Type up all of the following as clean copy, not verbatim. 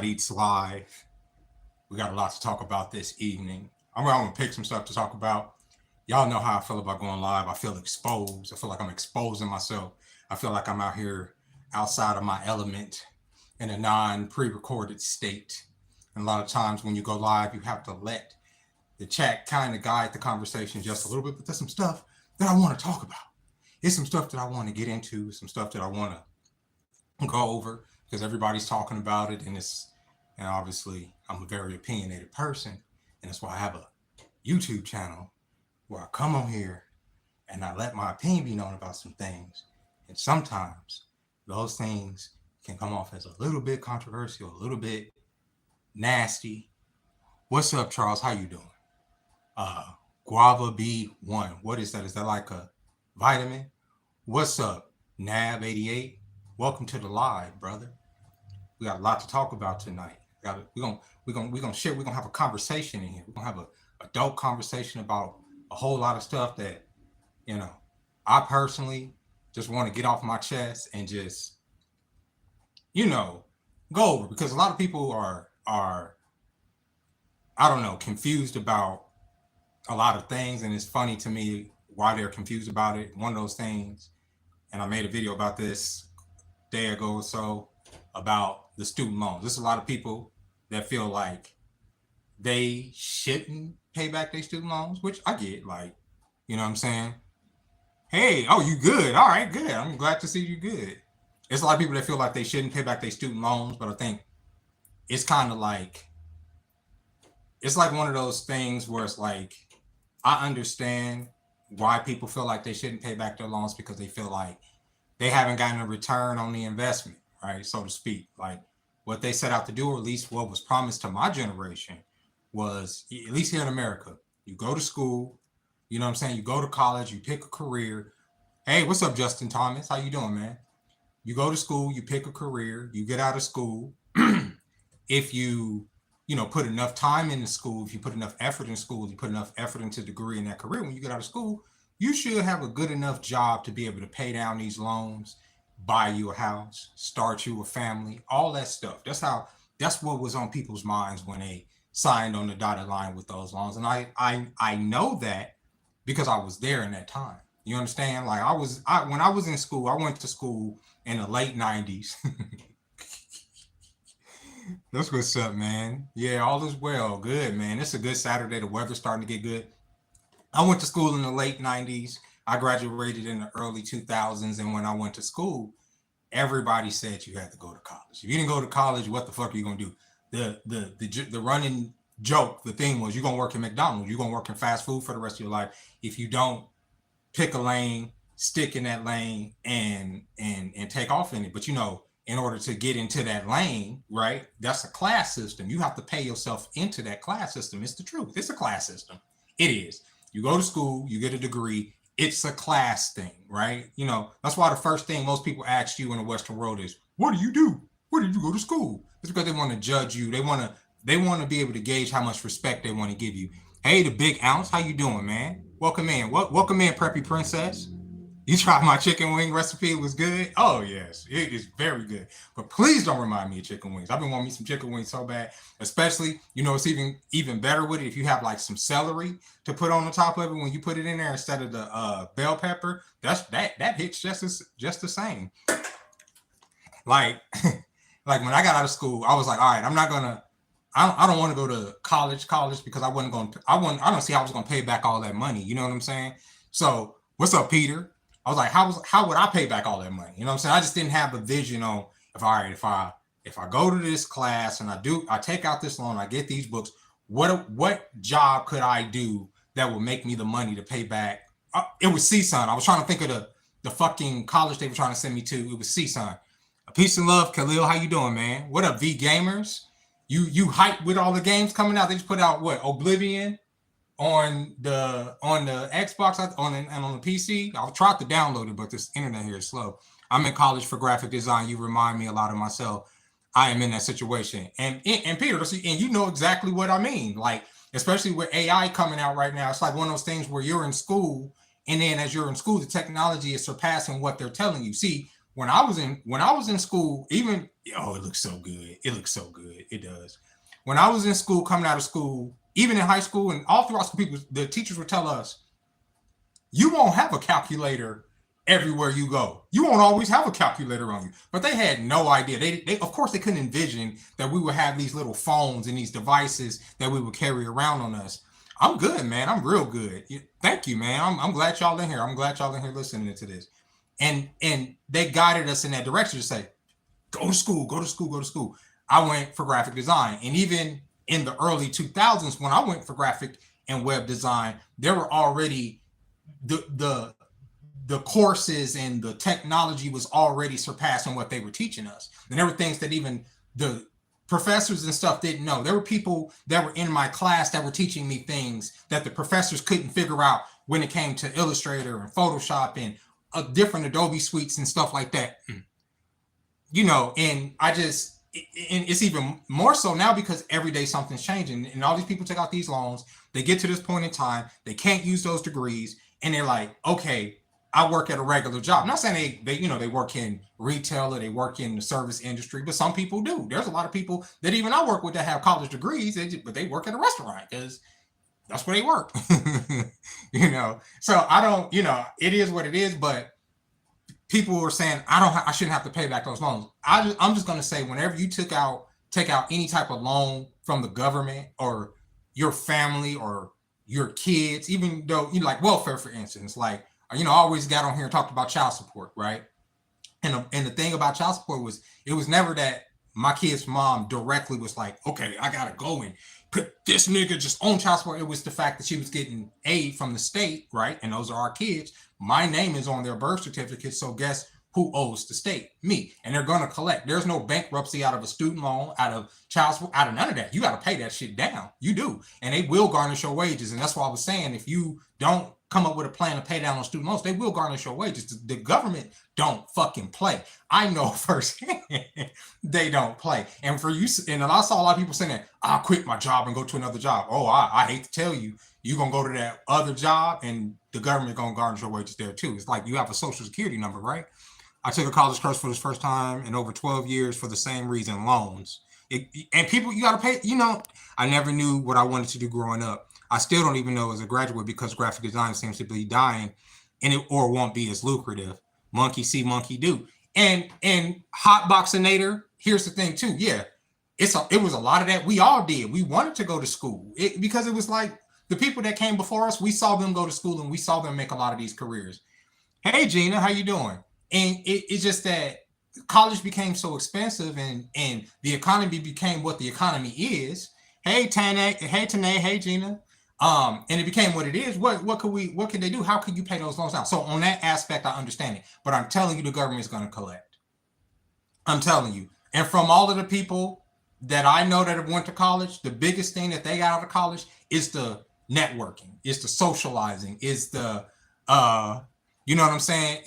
Eats Live. We got a lot to talk about this evening. I'm going to pick some stuff to talk about. Y'all know how I feel about going live. I feel exposed. I feel like I'm exposing myself. I feel like I'm out here outside of my element in a non pre recorded state. And a lot of times when you go live, you have to let the chat kind of guide the conversation just a little bit. But there's some stuff that I want to talk about. It's some stuff that I want to get into, some stuff that I want to go over because everybody's talking about it. And obviously, I'm a very opinionated person. And that's why I have a YouTube channel where I come on here and I let my opinion be known about some things. And sometimes those things can come off as a little bit controversial, a little bit nasty. What's up, Charles? How you doing? Guava B1. What is that? Is that like a vitamin? What's up, Nab88? Welcome to the live, brother. We got a lot to talk about tonight. We're gonna share. We're gonna have a conversation in here. We're gonna have a adult conversation about a whole lot of stuff that, I personally just want to get off my chest and just, go over, because a lot of people are I don't know, confused about a lot of things, and it's funny to me why they're confused about it. One of those things, and I made a video about this a day ago or so about the student loans. There's a lot of people that feel like they shouldn't pay back their student loans, which I get. Like, you know what I'm saying? Hey, oh, you good? All right, good. I'm glad to see you good. There's a lot of people that feel like they shouldn't pay back their student loans, but I think it's kind of like, it's like one of those things where it's like, I understand why people feel like they shouldn't pay back their loans, because they feel like they haven't gotten a return on the investment, right? So to speak. Like, what they set out to do, or at least what was promised to my generation, was, at least here in America, you go to school, you know what I'm saying? You go to college, you pick a career. Hey, what's up, Justin Thomas? How you doing, man? You go to school, you pick a career, you get out of school. If you put enough time into school, if you put enough effort in school, you put enough effort into the degree in that career, when you get out of school, you should have a good enough job to be able to pay down these loans, buy you a house, start you a family, all that stuff. That's what was on people's minds when they signed on the dotted line with those loans. And I know that because I was there in that time. You understand? Like, when I was in school, I went to school in the late 90s. That's what's up, man. Yeah, all is well. Good, man. It's a good Saturday. The weather's starting to get good. I went to school in the late 90s. I graduated in the early 2000s. And when I went to school, everybody said you had to go to college. If you didn't go to college, what the fuck are you going to do? The running joke, the thing was, you're going to work at McDonald's. You're going to work in fast food for the rest of your life if you don't pick a lane, stick in that lane, and take off in it. But in order to get into that lane, right, that's a class system. You have to pay yourself into that class system. It's the truth. It's a class system. It is. You go to school, you get a degree. It's a class thing, right? That's why the first thing most people ask you in the Western world is, what do you do? Where did you go to school? It's because they want to judge you. They want to be able to gauge how much respect they want to give you. Hey, the big ounce, how you doing, man? Welcome in. Welcome in, Preppy Princess. You tried my chicken wing recipe. It was good. Oh, yes. It is very good. But please don't remind me of chicken wings. I've been wanting me some chicken wings so bad. Especially, it's even better with it if you have like some celery to put on the top of it when you put it in there instead of the bell pepper. That hits just the same. Like, like when I got out of school, I was like, all right, I don't want to go to college because I don't see how I was going to pay back all that money. You know what I'm saying? So what's up, Peter? I was like, how would I pay back all that money? You know what I'm saying? I just didn't have a vision on if I go to this class and I take out this loan, I get these books, what job could I do that would make me the money to pay back? It was CSUN. I was trying to think of the fucking college they were trying to send me to. It was CSUN. Peace and love, Khalil. How you doing, man? What up, V Gamers? You hyped with all the games coming out? They just put out what, Oblivion on the Xbox and on the PC. I've tried to download it, but this internet here is slow. I'm in college for graphic design. You remind me a lot of myself. I am in that situation, and Peter, and you know exactly what I mean. Like, especially with AI coming out right now, it's like one of those things where you're in school, and then as you're in school, the technology is surpassing what they're telling you. See, when I was in school, even Oh, it looks so good. It looks so good. It does. When I was in school, coming out of school, even in high school and all throughout school, people, the teachers would tell us, you won't have a calculator everywhere you go. You won't always have a calculator on you. But they had no idea. They of course, they couldn't envision that we would have these little phones and these devices that we would carry around on us. I'm good, man. I'm real good. Thank you, man. I'm glad y'all in here. I'm glad y'all in here listening to this. And they guided us in that direction to say, go to school, go to school, go to school. I went for graphic design. And even in the early 2000s, when I went for graphic and web design, there were already the courses and the technology was already surpassing what they were teaching us. And there were things that even the professors and stuff didn't know. There were people that were in my class that were teaching me things that the professors couldn't figure out when it came to Illustrator and Photoshop and different Adobe suites and stuff like that. And it's even more so now because every day something's changing and all these people take out these loans. They get to this point in time, they can't use those degrees, and they're like, okay, I work at a regular job. I'm not saying they work in retail or they work in the service industry, but some people do. There's a lot of people that even I work with that have college degrees, but they work at a restaurant because that's where they work. So I don't, it is what it is, but people were saying I shouldn't have to pay back those loans. I'm just going to say, whenever you take out any type of loan from the government or your family or your kids, even though like welfare, for instance, like I always got on here and talked about child support, right? And the thing about child support was it was never that my kid's mom directly was like, okay, I gotta go and put this nigga just on child support. It was the fact that she was getting aid from the state, right? And those are our kids. My name is on their birth certificate, so guess who owes the state? Me. And they're gonna collect. There's no bankruptcy out of a student loan, out of child support, out of none of that. You got to pay that shit down. You do, and they will garnish your wages. And that's why I was saying, if you don't come up with a plan to pay down on student loans, they will garnish your wages. The government don't fucking play. I know firsthand they don't play. And for you, and I saw a lot of people saying that I'll quit my job and go to another job. Oh, I hate to tell you, you're gonna go to that other job and the government gonna garnish your wages there too. It's like you have a social security number, right? I took a college course for the first time in over 12 years for the same reason, loans. And people, you got to pay, I never knew what I wanted to do growing up. I still don't even know as a graduate because graphic design seems to be dying or won't be as lucrative. Monkey see, monkey do. And Hotboxinator, here's the thing too. Yeah, it was a lot of that. We all did. We wanted to go to school because it was like the people that came before us, we saw them go to school and we saw them make a lot of these careers. Hey, Gina, how you doing? And it's just that college became so expensive and the economy became what the economy is. Hey, Tanae, hey, Gina. And it became what it is. What can they do? How can you pay those loans out? So on that aspect, I understand it. But I'm telling you, the government's going to collect. I'm telling you. And from all of the people that I know that have went to college, the biggest thing that they got out of college is the networking, is the socializing, is the you know what I'm saying?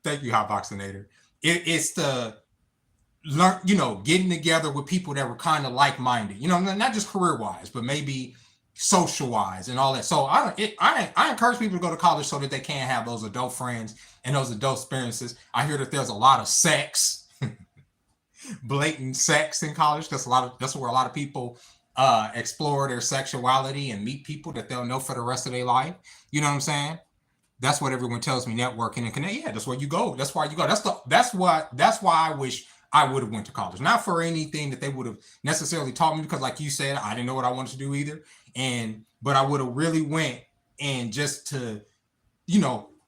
Thank you, Hotboxinator. It's the learn, getting together with people that were kind of like-minded. Not just career-wise, but maybe social-wise and all that. So I encourage people to go to college so that they can have those adult friends and those adult experiences. I hear that there's a lot of sex, blatant sex in college. That's where a lot of people explore their sexuality and meet people that they'll know for the rest of their life. You know what I'm saying? That's what everyone tells me, networking and connect. Yeah, that's where you go. That's why you go. That's why I wish I would have went to college. Not for anything that they would have necessarily taught me, because like you said, I didn't know what I wanted to do either. But I would have really went and just to,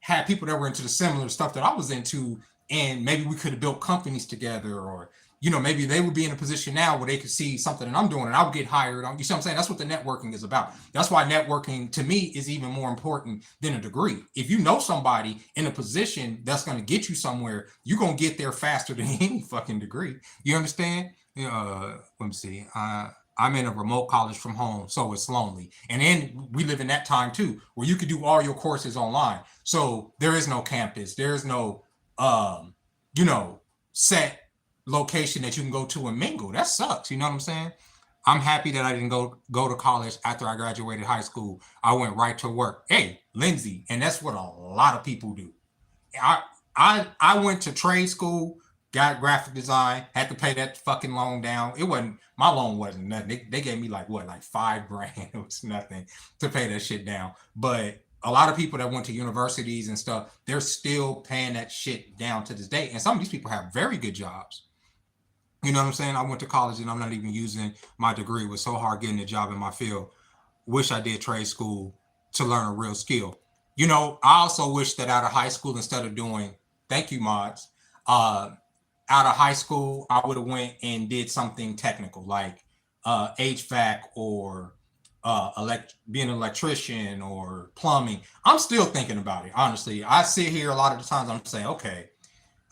have people that were into the similar stuff that I was into, and maybe we could have built companies together, or maybe they would be in a position now where they could see something that I'm doing and I would get hired on. You see what I'm saying? That's what the networking is about. That's why networking to me is even more important than a degree. If you know somebody in a position that's going to get you somewhere, you're going to get there faster than any fucking degree. You understand? Let me see. I'm in a remote college from home, so it's lonely. And then we live in that time too, where you could do all your courses online. So there is no campus. There's no, set location that you can go to and mingle. That sucks. You know what I'm saying? I'm happy that I didn't go to college after I graduated high school. I went right to work. Hey, Lindsay, and that's what a lot of people do. I went to trade school got graphic design, had to pay that fucking loan down. It wasn't, my loan wasn't nothing. They gave me like what, like 5 grand. It was nothing to pay that shit down. But a lot of people that went to universities and stuff, they're still paying that shit down to this day. And some of these people have very good jobs. You know what I'm saying? I went to college and I'm not even using my degree. It was so hard getting a job in my field. Wish I did trade school to learn a real skill. You know, I also wish that out of high school, instead of doing, thank you, mods, out of high school, I would have went and did something technical like HVAC or being an electrician or plumbing. I'm still thinking about it, honestly. I sit here a lot of the times, I'm saying, okay,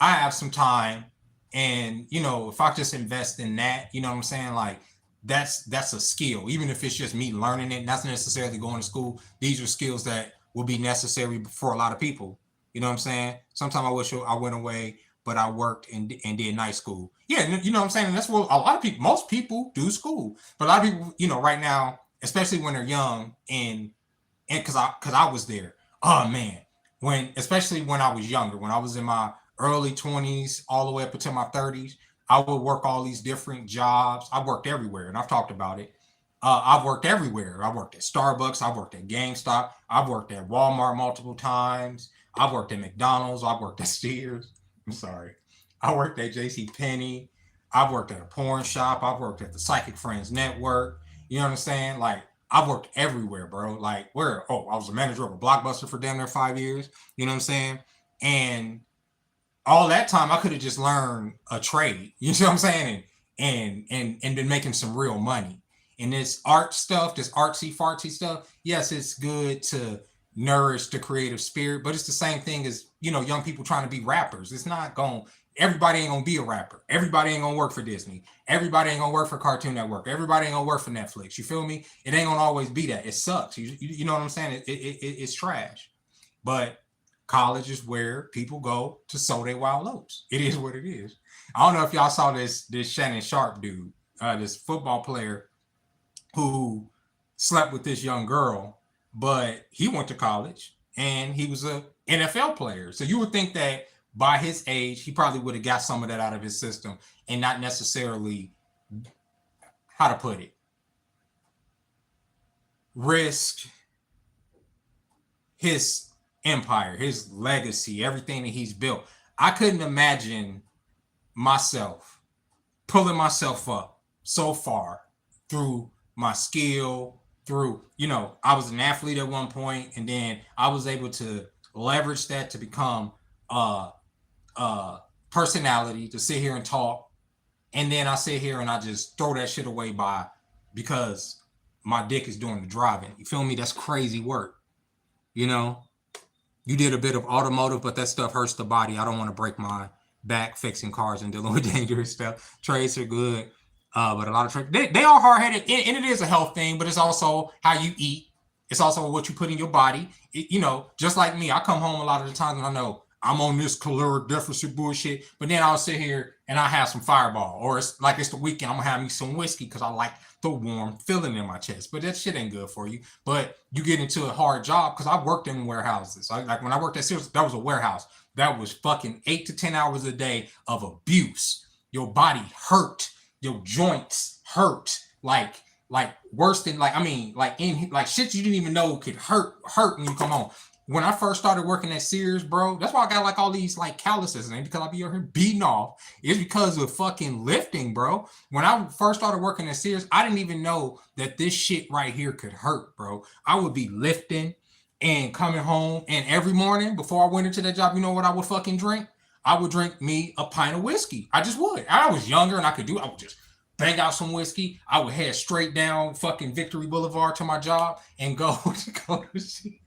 I have some time, and you know, if I just invest in that, you know what I'm saying, like that's a skill, even if it's just me learning it, not necessarily going to school. These are skills that will be necessary for a lot of people. You know what I'm saying? Sometimes I wish I went away, but I worked and did night school. Yeah, you know what I'm saying? And that's what a lot of people, most people do school, but a lot of people, you know, right now, especially when they're young, and because I was there. Oh man, when especially when I was younger, when I was in my early 20s all the way up until my 30s, I would work all these different jobs. I worked everywhere, and I've talked about it. I've worked everywhere. I worked at Starbucks. I worked at GameStop. I've worked at Walmart multiple times. I've worked at McDonald's. I've worked at Sears. I'm sorry. I worked at J.C. Penney. I've worked at a porn shop. I've worked at the Psychic Friends Network. You know what I'm saying? Like, I've worked everywhere, bro. Like, where? Oh, I was a manager of a Blockbuster for damn near 5 years. You know what I'm saying? And all that time, I could have just learned a trade. You know what I'm saying? And been making some real money. And this art stuff, this artsy fartsy stuff, yes, it's good to nourish the creative spirit, but it's the same thing as, you know, young people trying to be rappers. It's not going, everybody ain't gonna be a rapper. Everybody ain't gonna work for Disney. Everybody ain't gonna work for Cartoon Network. Everybody ain't gonna work for Netflix. You feel me? It ain't gonna always be that. It sucks. You know what I'm saying? It's trash. But college is where people go to sow their wild oats. It is what it is. I don't know if y'all saw this Shannon Sharp dude, this football player who slept with this young girl, but he went to college and he was a NFL player. So you would think that by his age, he probably would have got some of that out of his system and not necessarily, how to put it, risk his empire, his legacy, everything that he's built. I couldn't imagine myself pulling myself up so far through my skill, through, you know, I was an athlete at one point, and then I was able to leverage that to become personality, to sit here and talk, and then I sit here and I just throw that shit away by because my dick is doing the driving. You feel me? That's crazy work. You know, you did a bit of automotive, but that stuff hurts the body. I don't want to break my back fixing cars and dealing with dangerous stuff. Trades are good, but a lot of trades, they are hard headed, and it is a health thing, but it's also how you eat. It's also what you put in your body. You know, just like me, I come home a lot of the times and I know I'm on this caloric deficit bullshit, but then I'll sit here and I have some Fireball, or it's like it's the weekend, I'm gonna have me some whiskey because I like the warm feeling in my chest. But that shit ain't good for you. But you get into a hard job because I worked in warehouses. Like when I worked at Sears, that was a warehouse. That was fucking 8 to 10 hours a day of abuse. Your body hurt. Your joints hurt. Like worse than like, I mean, like in like shit you didn't even know could hurt when you come home. When I first started working at Sears, bro, that's why I got like all these like calluses, and because I be over here beating off. It's because of fucking lifting, bro. When I first started working at Sears, I didn't even know that this shit right here could hurt, bro. I would be lifting and coming home, and every morning before I went into that job, you know what I would fucking drink? I would drink me a pint of whiskey. I just would. I was younger and I could do it. I would just bang out some whiskey. I would head straight down fucking Victory Boulevard to my job and go to see.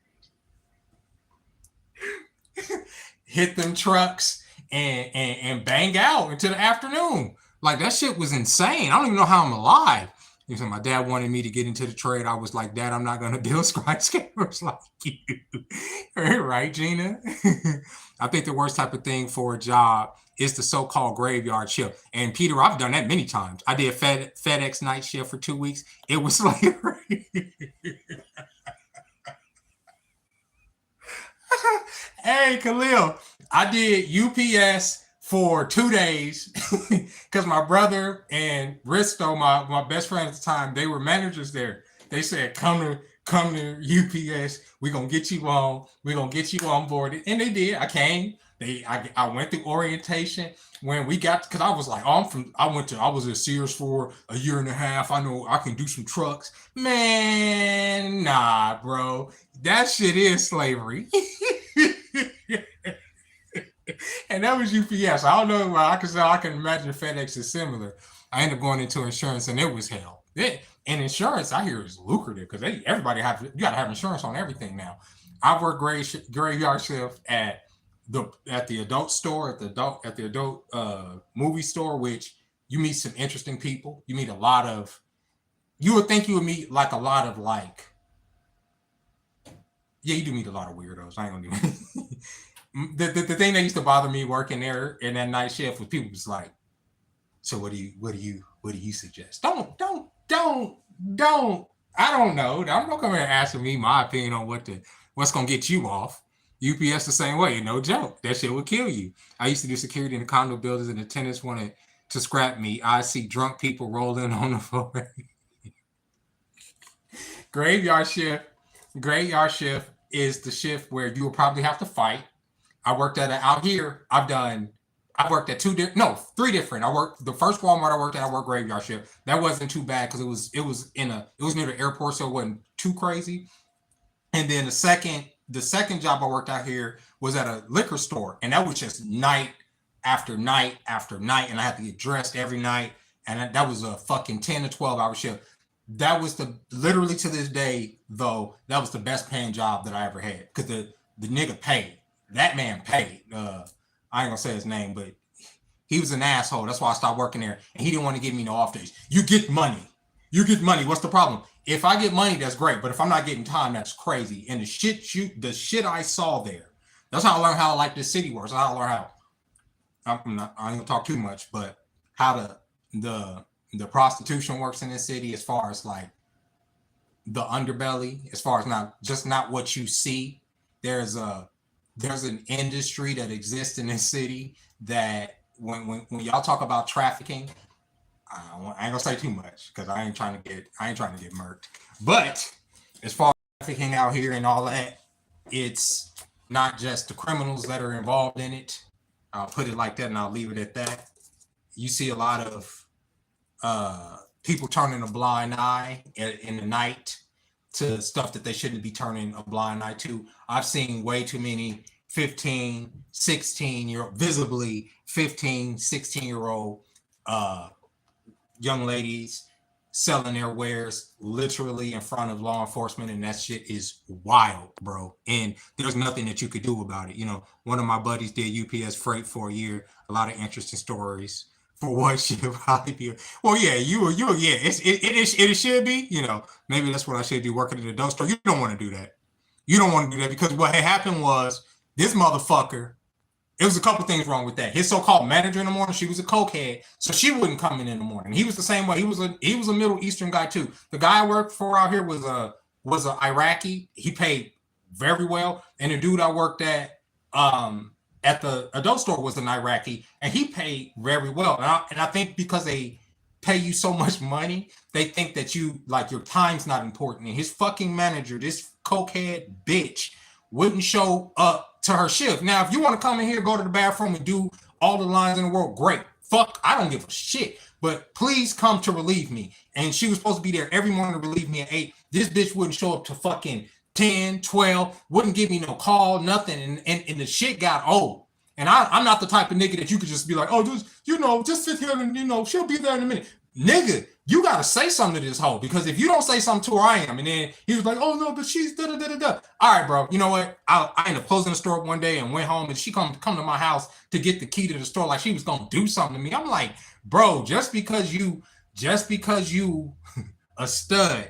Hit them trucks and bang out into the afternoon. Like that shit was insane. I don't even know how I'm alive. You know, my dad wanted me to get into the trade. I was like, Dad, I'm not gonna build skyscrapers like you. Right, Gina? I think the worst type of thing for a job is the so-called graveyard shift. And Peter, I've done that many times. I did FedEx night shift for 2 weeks. It was like hey, Khalil, I did UPS for 2 days because my brother and Risto, my best friend at the time, they were managers there. They said, come to UPS. We're gonna get you on. We're gonna get you on board. And they did. I came. I went through orientation. When we got, because I was like, oh, I was at Sears for a year and a half. I know I can do some trucks. Man, nah, bro. That shit is slavery. And that was UPS. I don't know why. I can imagine FedEx is similar. I ended up going into insurance, and it was hell. And insurance, I hear, is lucrative because everybody you got to have insurance on everything now. I work graveyard shift at the adult store, at the adult movie store, which you meet some interesting people. You meet a lot of. You would think you would meet like a lot of like. Yeah, you do meet a lot of weirdos. I ain't gonna do it. The thing that used to bother me working there in that night shift was people was like, so what do you suggest? Don't. I don't know. Don't come here asking me my opinion on what's gonna get you off. UPS the same way, no joke. That shit would kill you. I used to do security in the condo buildings, and the tenants wanted to scrap me. I see drunk people rolling on the floor. Graveyard shift is the shift where you will probably have to fight. I worked out here. I worked at three different. I worked the first Walmart I worked at. I worked graveyard shift. That wasn't too bad because it was near the airport, so it wasn't too crazy. And then the second job I worked out here was at a liquor store, and that was just night after night after night, and I had to get dressed every night, and that was a fucking 10 to 12 hour shift. That was literally to this day though, that was the best paying job that I ever had because the nigga paid. That man paid. I ain't gonna say his name, but he was an asshole. That's why I stopped working there. And he didn't want to give me no off days. You get money. What's the problem? If I get money, that's great. But if I'm not getting time, that's crazy. And the shit I saw there, that's how I learned how like this city works. That's how I learned how. I ain't gonna talk too much, but how the prostitution works in this city, as far as like the underbelly, as far as not what you see. There's an industry that exists in this city that when y'all talk about trafficking, I ain't gonna say too much because I ain't trying to get murked. But as far as trafficking out here and all that, it's not just the criminals that are involved in it. I'll put it like that, and I'll leave it at that. You see a lot of people turning a blind eye in the night to stuff that they shouldn't be turning a blind eye to. I've seen way too many 15, 16-year-old, visibly 15, 16-year-old young ladies selling their wares literally in front of law enforcement, and that shit is wild, bro. And there's nothing that you could do about it. You know, one of my buddies did UPS freight for a year. A lot of interesting stories. For what shit, probably. Well, yeah, it should be. You know, maybe that's what I should do. Working at a adult store. You don't want to do that. You don't want to do that because what had happened was this motherfucker. It was a couple things wrong with that. His so-called manager in the morning, she was a cokehead, so she wouldn't come in the morning. He was the same way. He was a Middle Eastern guy too. The guy I worked for out here was a Iraqi. He paid very well, and the dude I worked at the adult store was an Iraqi, and he paid very well. And I think because they pay you so much money, they think that your time's not important. And his fucking manager, this cokehead bitch, wouldn't show up to her shift. Now, if you want to come in here, go to the bathroom and do all the lines in the world, great. Fuck, I don't give a shit. But please come to relieve me. And she was supposed to be there every morning to relieve me at 8. This bitch wouldn't show up to fucking 10, 12, wouldn't give me no call, nothing. And the shit got old. And I'm not the type of nigga that you could just be like, oh, just sit here and, she'll be there in a minute. Nigga, you got to say something to this hoe, because if you don't say something to her, I am. And then he was like, oh, no, but she's da-da-da-da-da. All right, bro, you know what? I ended up closing the store one day and went home, and she come to my house to get the key to the store like she was going to do something to me. I'm like, bro, just because you a stud,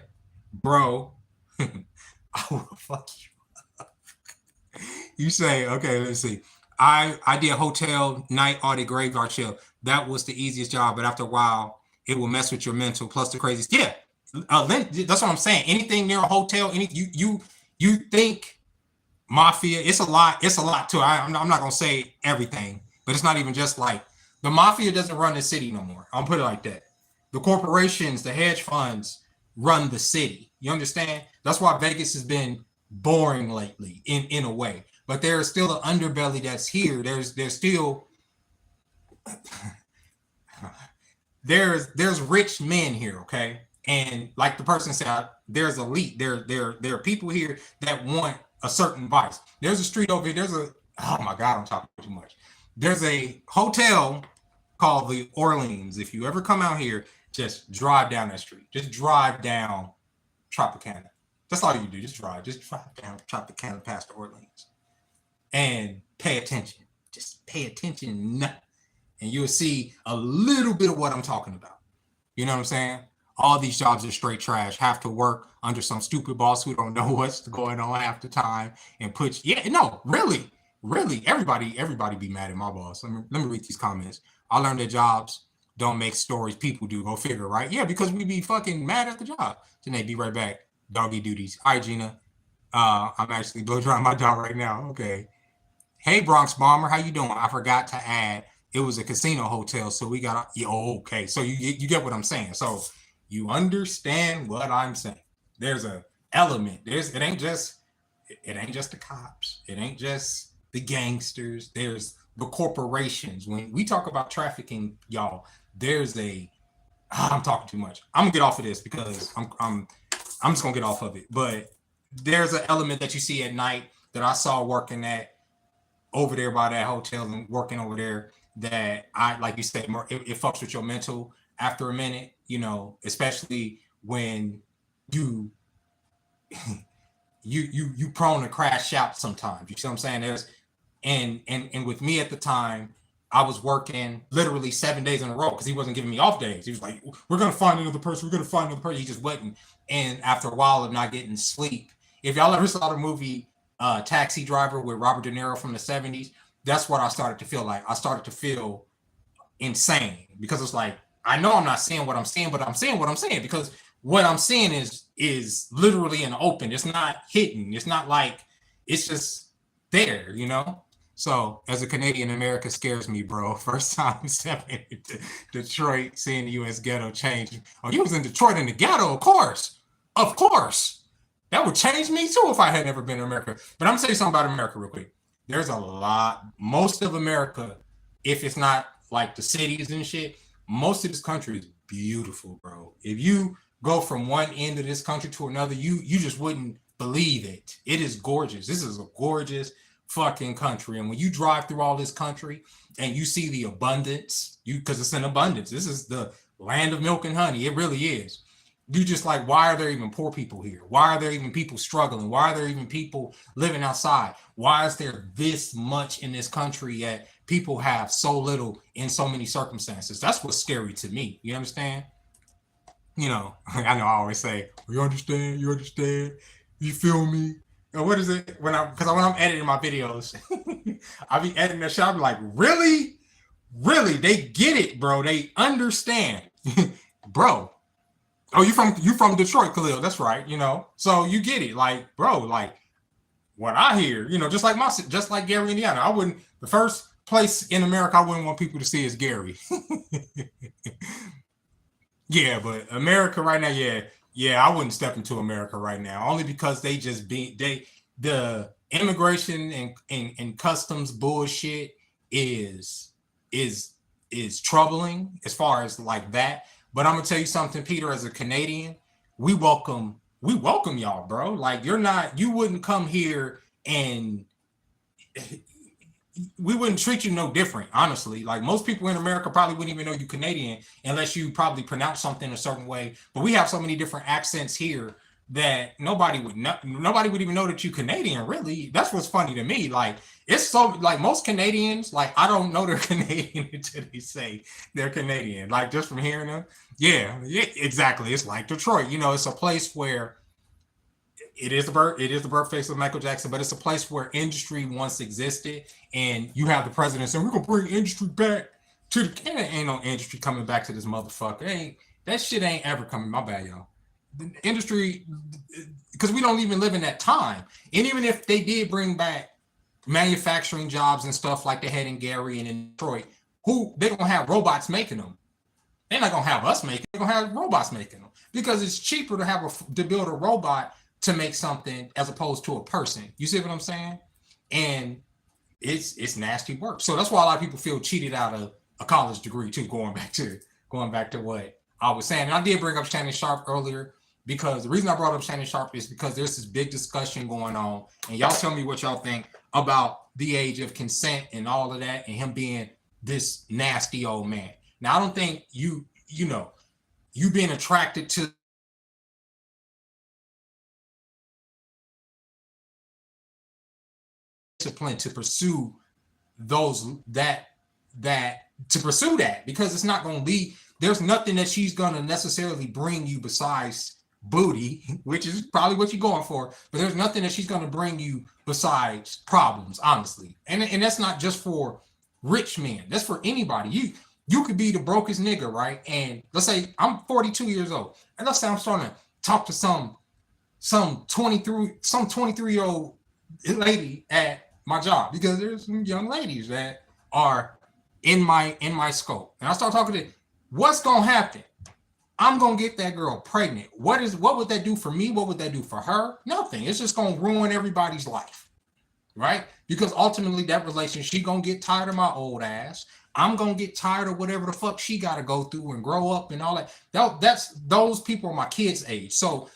bro, I will fuck you up. You say, okay, let's see. I did hotel night audit graveyard shift. That was the easiest job, but after a while, it will mess with your mental. Plus the craziest. Yeah, that's what I'm saying. Anything near a hotel, you think mafia? It's a lot. It's a lot too. I'm not gonna say everything. But it's not even just like the mafia doesn't run the city no more. I'll put it like that. The corporations, the hedge funds run the city. You understand? That's why Vegas has been boring lately in a way. But there is still an underbelly that's here. There's still there's rich men here, okay? And like the person said, there's elite. There are people here that want a certain vice. There's a street over here. Oh my God, I'm talking too much. There's a hotel called the Orleans. If you ever come out here, just drive down that street. Just drive down Tropicana. That's all you do. Just drive down Tropicana past the Orleans. And pay attention. Just pay attention. And you'll see a little bit of what I'm talking about. You know what I'm saying? All these jobs are straight trash. Have to work under some stupid boss who don't know what's going on half the time and really, everybody be mad at my boss. Let me read these comments. I learned that jobs don't make stories, people do. Go figure, right? Yeah, because we be fucking mad at the job. Janae, be right back. Doggy duties. All right, Gina. I'm actually blow drying my job right now. Okay. Hey, Bronx Bomber, how you doing? I forgot to add it was a casino hotel, so we got okay. So you get what I'm saying. So you understand what I'm saying. There's a element. It ain't just the cops. It ain't just the gangsters. There's the corporations. When we talk about trafficking, y'all, I'm talking too much. I'm gonna get off of this because I'm just gonna get off of it. But there's an element that you see at night that I saw working at over there by that hotel and working over there that I, like you said, it fucks with your mental after a minute, you know, especially when you prone to crash out sometimes. You see what I'm saying? There's and with me at the time, I was working literally 7 days in a row because he wasn't giving me off days. He was like, we're gonna find another person, He just wasn't. And after a while of not getting sleep, if y'all ever saw the movie Taxi Driver with Robert De Niro from the 70s, that's what I started to feel like. I started to feel insane because it's like, I know I'm not saying what I'm saying, but I'm saying what I'm saying because what I'm saying is literally in the open. It's not hidden. It's not like it's just there, you know? So as a Canadian, America scares me, bro. First time stepping into Detroit, seeing the U.S. ghetto change. Oh, you was in Detroit in the ghetto, of course. Of course. That would change me too if I had never been to America. But I'm gonna tell you something about America real quick. There's a lot, most of America, if it's not like the cities and shit, most of this country is beautiful, bro. If you go from one end of this country to another, you just wouldn't believe it. It is gorgeous. This is a gorgeous fucking country. And when you drive through all this country and you see the abundance, because it's an abundance. This is the land of milk and honey. It really is. You just like, why are there even poor people here? Why are there even people struggling? Why are there even people living outside? Why is there this much in this country yet people have so little in so many circumstances? That's what's scary to me. You understand? You know, I know I always say, you understand? You feel me? And what is it? When I'm editing my videos, I be editing that shit, I be like, really? Really? They get it, bro. They understand. Bro. Oh, you from Detroit, Khalil? That's right. You know, so you get it, like, bro, like what I hear, you know, just like Gary, Indiana. I wouldn't. The first place in America I wouldn't want people to see is Gary. Yeah, but America right now, yeah, I wouldn't step into America right now, only because they just the immigration and customs bullshit is troubling as far as like that. But I'm gonna tell you something, Peter, as a Canadian, we welcome y'all, bro. Like you wouldn't come here and we wouldn't treat you no different, honestly. Like most people in America probably wouldn't even know you Canadian unless you probably pronounce something a certain way. But we have so many different accents here that nobody would even know that you Canadian, really. That's what's funny to me. Like it's so like most Canadians, like I don't know they're Canadian until they say they're Canadian. Like just from hearing them. Yeah, exactly. It's like Detroit. You know, it's a place where it is the birthplace of Michael Jackson, but it's a place where industry once existed, and you have the president saying we're gonna bring industry back to the Canada. Ain't no industry coming back to this motherfucker. That shit ain't ever coming. My bad, y'all. The industry, because we don't even live in that time. And even if they did bring back manufacturing jobs and stuff like they had in Gary and in Detroit, who they gonna have robots making them. They're not gonna have us making. They're gonna have robots making them because it's cheaper to build a robot to make something as opposed to a person. You see what I'm saying? And it's nasty work. So that's why a lot of people feel cheated out of a college degree too. Going back to what I was saying, and I did bring up Shannon Sharp earlier because the reason I brought up Shannon Sharp is because there's this big discussion going on, and y'all tell me what y'all think about the age of consent and all of that, and him being this nasty old man. Now, I don't think you being attracted to discipline to pursue that because it's not going to lead. There's nothing that she's going to necessarily bring you besides booty, which is probably what you're going for. But there's nothing that she's going to bring you besides problems, honestly. And that's not just for rich men. That's for anybody. You could be the brokest nigga, right? And let's say I'm 42 years old, and let's say I'm starting to talk to some 23-year-old lady at my job, because there's some young ladies that are in my scope, and I start talking to, what's gonna happen? I'm gonna get that girl pregnant. What would that do for me? What would that do for her? Nothing. It's just gonna ruin everybody's life, right? Because ultimately that relationship, she gonna get tired of my old ass. I'm gonna get tired of whatever the fuck she gotta go through and grow up and all that. Those people are my kids' age. So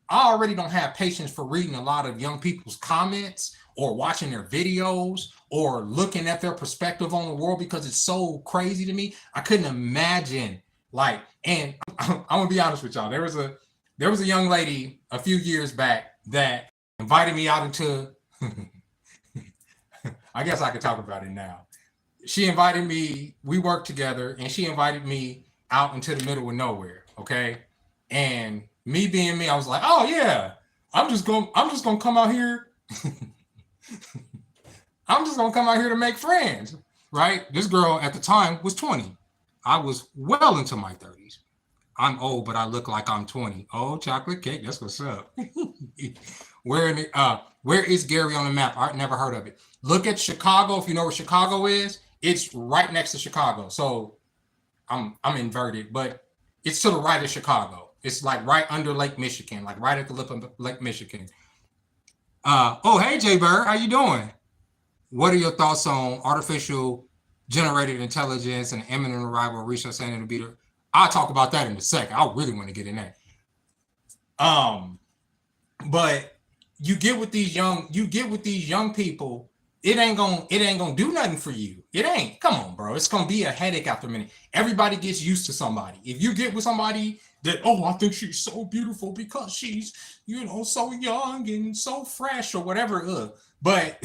I already don't have patience for reading a lot of young people's comments or watching their videos or looking at their perspective on the world, because it's so crazy to me. I couldn't imagine, and I'm gonna be honest with y'all. There was a young lady a few years back that invited me out into I guess I could talk about it now. She invited me, we worked together, and she invited me out into the middle of nowhere, okay? And me being me, I was like, oh yeah, I'm just gonna come out here. I'm just gonna come out here to make friends, right? This girl at the time was 20. I was well into my 30s. I'm old, but I look like I'm 20. Oh, chocolate cake, that's what's up. Where is Gary on the map? I've never heard of it. Look at Chicago. If you know where Chicago is, it's right next to Chicago. So I'm inverted, but it's to the right of Chicago. It's like right under Lake Michigan, like right at the lip of Lake Michigan. Oh, hey, Jay Bird, how you doing? What are your thoughts on artificial generated intelligence and imminent arrival of research center to be there? I'll talk about that in a second. I really want to get in that. But you get with these young people, it ain't gonna do nothing for you. It ain't. Come on, bro. It's gonna be a headache after a minute. Everybody gets used to somebody. If you get with somebody that, oh, I think she's so beautiful because she's, so young and so fresh or whatever. But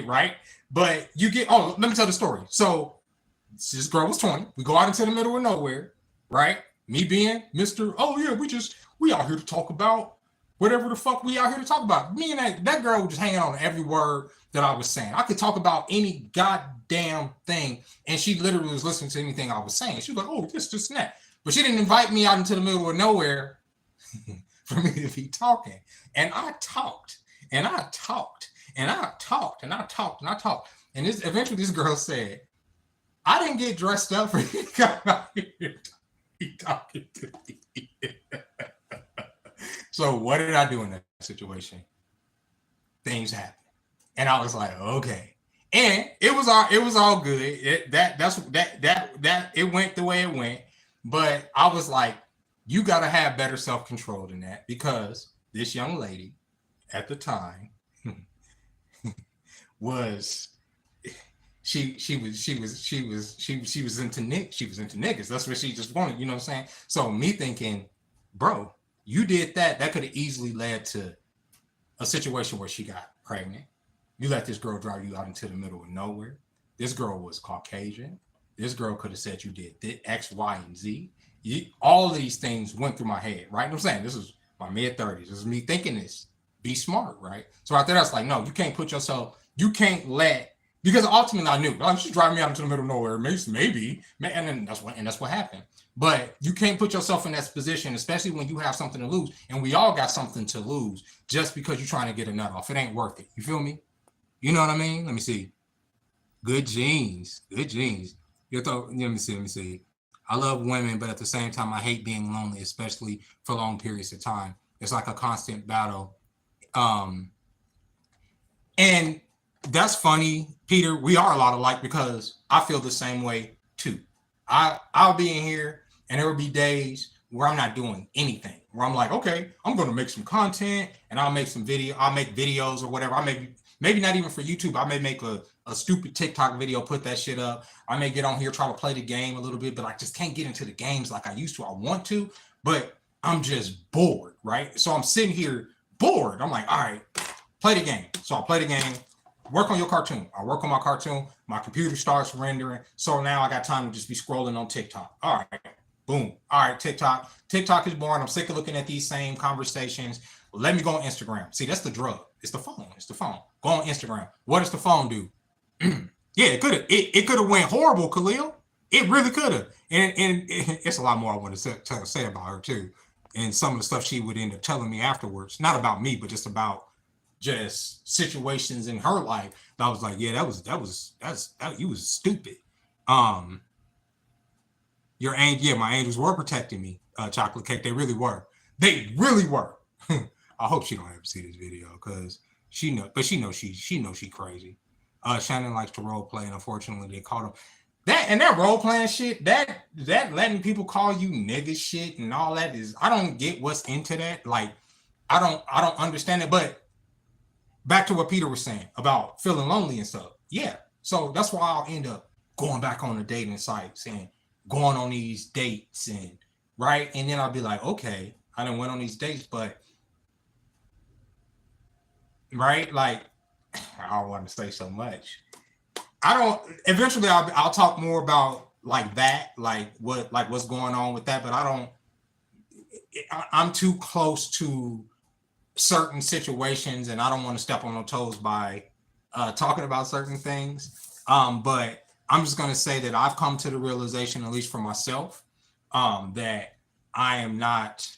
right. But you get, let me tell the story. So this girl was 20. We go out into the middle of nowhere, right? Me being Mr. Oh yeah, we out here to talk about whatever the fuck we out here to talk about. Me and that girl was just hanging on every word that I was saying. I could talk about any goddamn thing, and she literally was listening to anything I was saying. She was like, oh, this, and that. But she didn't invite me out into the middle of nowhere for me to be talking. And I talked, and I talked, and I talked, and I talked, and I talked. And eventually this girl said, I didn't get dressed up for you to come out here talking to me. So what did I do in that situation? Things happened. And I was like, okay. And it was all good. It went the way it went. But I was like, you got to have better self-control than that, because this young lady at the time was she was into niggas. That's what she just wanted, you know what I'm saying? So me thinking, bro, you did that could have easily led to a situation where she got pregnant. You let this girl drive you out into the middle of nowhere. This girl was Caucasian. This girl could have said you did X, Y, and Z. All of these things went through my head, right? You know what I'm saying? This is my mid-30s. This is me thinking this. Be smart, right? So after that, I was like, no, you can't because ultimately I knew, she's driving me out into the middle of nowhere, maybe, and then that's what happened. But you can't put yourself in that position, especially when you have something to lose, and we all got something to lose, just because you're trying to get a nut off. It ain't worth it. You feel me? You know what I mean? Let me see. Good genes. Good genes. Let me see. Let me see. I love women, but at the same time, I hate being lonely, especially for long periods of time. It's like a constant battle. Um, and that's funny, Peter. We are a lot alike because I feel the same way too. I'll be in here, and there will be days where I'm not doing anything. Where I'm like, okay, I'm going to make some content, and I'll make some video. I'll make videos or whatever. I may maybe not even for YouTube. I may make a stupid TikTok video, put that shit up. I may get on here, try to play the game a little bit, but I just can't get into the games like I used to. I want to, but I'm just bored, right? So I'm sitting here bored. I'm like, all right, play the game. So I play the game, work on your cartoon. I work on my cartoon. My computer starts rendering. So now I got time to just be scrolling on TikTok. All right, boom. All right, TikTok. TikTok is boring. I'm sick of looking at these same conversations. Let me go on Instagram. See, that's the drug. It's the phone. It's the phone. Go on Instagram. What does the phone do? Yeah, it could have went horrible, Khalil. It really could have. And it's a lot more I want to say about her too. And some of the stuff she would end up telling me afterwards, not about me, but just about just situations in her life. I was like, yeah, you was stupid. Um, my angels were protecting me, chocolate cake. They really were. They really were. I hope she don't ever see this video because she knows she crazy. Shannon likes to role play, and unfortunately, they caught him. That role playing shit, that letting people call you nigga shit and all that is, I don't get what's into that. Like, I don't understand it. But back to what Peter was saying about feeling lonely and stuff. Yeah, so that's why I'll end up going back on the dating sites and going on these dates and right, and then I'll be like, okay, I done went on these dates, but right, like I don't want to say so much. I don't. Eventually, I'll talk more about like that, like what's going on with that. But I don't. I'm too close to certain situations, and I don't want to step on no toes by talking about certain things. But I'm just gonna say that I've come to the realization, at least for myself, that I am not.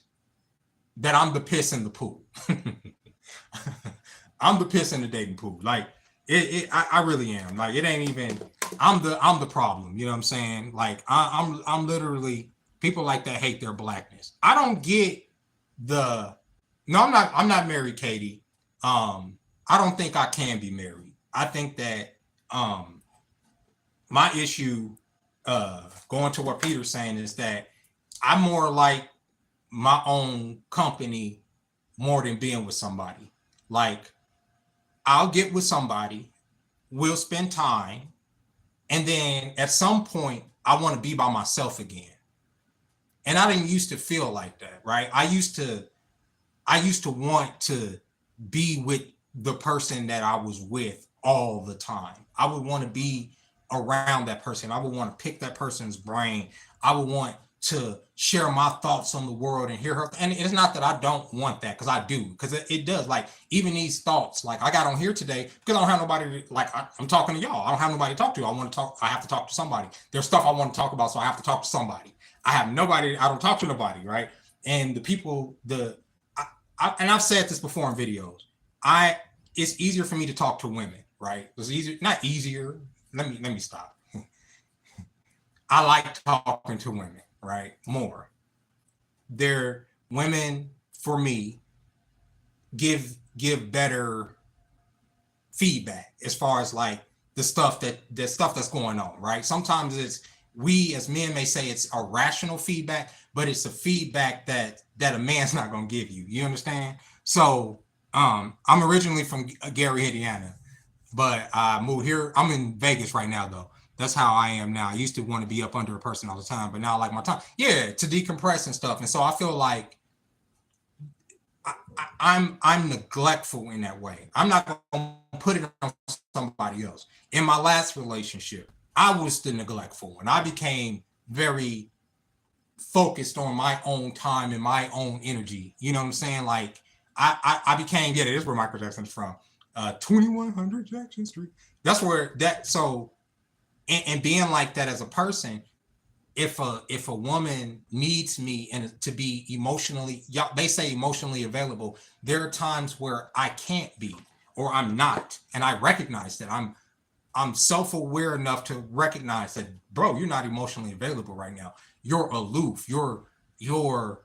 That I'm the piss in the pool. I'm the piss in the dating pool. Like. I really am. Like, it ain't even. I'm the problem. You know what I'm saying? Like, I'm literally, people like that hate their blackness. I don't get the. No, I'm not married, Katie. I don't think I can be married. I think that my issue, going to what Peter's saying, is that I'm more like my own company more than being with somebody. Like, I'll get with somebody, we'll spend time, and then at some point, I want to be by myself again. And I didn't used to feel like that, right? I used to want to be with the person that I was with all the time. I would want to be around that person. I would want to pick that person's brain. I would want to share my thoughts on the world and hear her. And it's not that I don't want that, because I do, because it does. Like, even these thoughts, like I got on here today because I don't have nobody, like I'm talking to y'all. I don't have nobody to talk to. I have to talk to somebody. There's stuff I want to talk about, so I have to talk to somebody. I don't talk to nobody, right? And the people, and I've said this before in videos, it's easier for me to talk to women, right? It's easier, not easier. Let me stop. I like talking to women, right? More. They're women, for me, give better feedback as far as like the stuff that's going on, right? Sometimes we as men may say it's a rational feedback, but it's a feedback that a man's not gonna give you. You understand? So I'm originally from Gary, Indiana, but I moved here. I'm in Vegas right now, though. That's how I am now. I used to want to be up under a person all the time, but now I like my time. Yeah, to decompress and stuff. And so I feel like I'm neglectful in that way. I'm not gonna put it on somebody else. In my last relationship, I was the neglectful one. I became very focused on my own time and my own energy. You know what I'm saying? Like I became, yeah, that's where Michael Jackson's from. 2100 Jackson Street. That's where that, so, and being like that as a person, if a woman needs me and to be emotionally, they say emotionally available, there are times where I can't be, or I'm not. And I recognize that I'm self-aware enough to recognize that, bro, you're not emotionally available right now. You're aloof. You're you're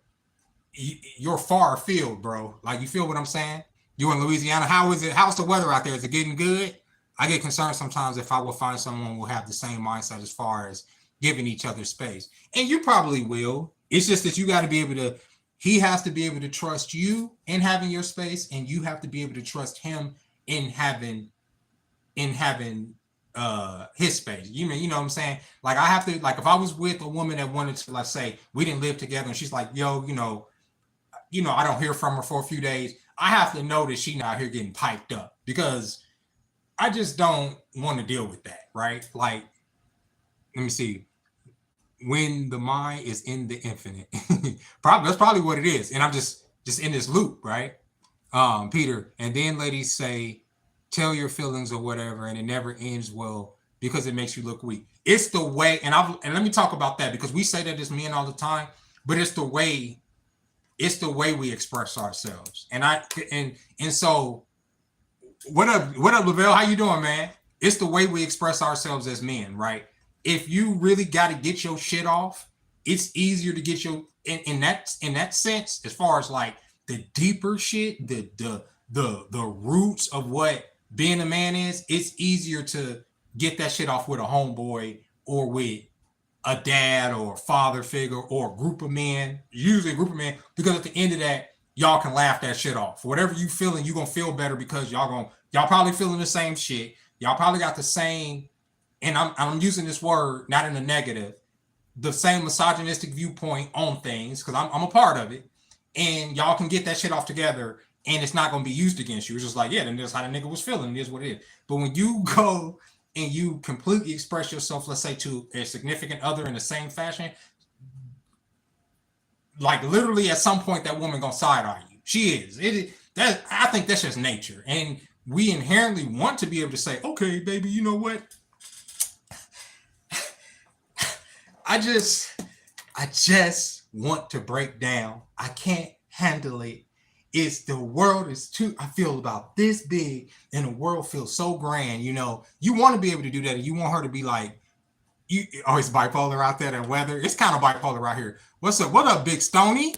far afield, bro. Like, you feel what I'm saying? You in Louisiana? How is it? How's the weather out there? Is it getting good? I get concerned sometimes if I will find someone who will have the same mindset as far as giving each other space. And you probably will. It's just that you got to be able to, he has to be able to trust you in having your space, and you have to be able to trust him in having his space. You know what I'm saying? Like, I have to, like, if I was with a woman that wanted to, let's say we didn't live together and she's like, yo, I don't hear from her for a few days, I have to know that she's not here getting piped up, because I just don't want to deal with that, right? Like, let me see. When the mind is in the infinite, probably that's probably what it is, and I'm just in this loop, right? Peter, and then ladies say, tell your feelings or whatever, and it never ends well because it makes you look weak. It's the way, and let me talk about that, because we say that as men all the time, but it's the way we express ourselves. And so, what up, Lavelle? How you doing, man? It's the way we express ourselves as men, right? If you really got to get your shit off, it's easier to get your in that sense, as far as like the deeper shit, the roots of what being a man is. It's easier to get that shit off with a homeboy, or with a dad or a father figure, or a group of men, usually a group of men, because at the end of that, y'all can laugh that shit off. Whatever you feeling, you gonna feel better, because y'all probably feeling the same shit. Y'all probably got the same, and I'm using this word not in a negative, the same misogynistic viewpoint on things, because I'm a part of it, and y'all can get that shit off together, and it's not gonna be used against you. It's just like, yeah, then that's how the nigga was feeling. It is what it is. But when you go and you completely express yourself, let's say to a significant other in the same fashion, like literally at some point that woman gonna side eye you. She is. That, I think that's just nature, and we inherently want to be able to say, okay, baby, you know what? I just want to break down. I can't handle it. The world is too, I feel about this big, and the world feels so grand. You want to be able to do that. And you want her to be like, it's bipolar out there, that weather. It's kind of bipolar out here. What's up? What up, Big Stony?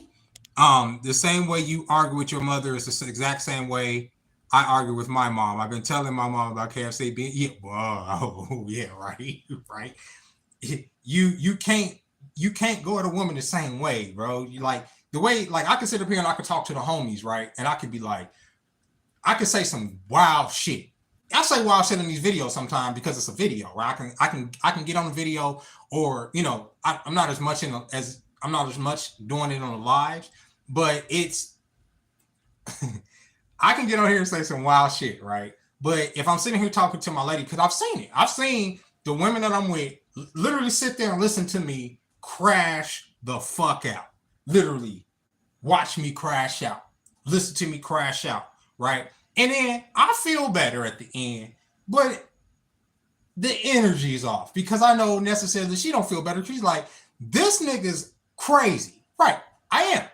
The same way you argue with your mother is the exact same way I argue with my mom. I've been telling my mom about KFC being, yeah, whoa, yeah, right, right. You can't go at a woman the same way, bro. You like the way, like, I can sit up here and I can talk to the homies, right? And I could be like, I could say some wild shit. I say wild shit in these videos sometimes because it's a video, right? I can get on the video, or I'm not as much I'm not as much doing it on the lives, but it's I can get on here and say some wild shit, right? But if I'm sitting here talking to my lady, because I've seen the women that I'm with literally sit there and listen to me crash the fuck out. Literally watch me crash out. Listen to me crash out, right? And then I feel better at the end, but the energy's off, because I know necessarily she don't feel better. She's like, this nigga's crazy. Right, I am.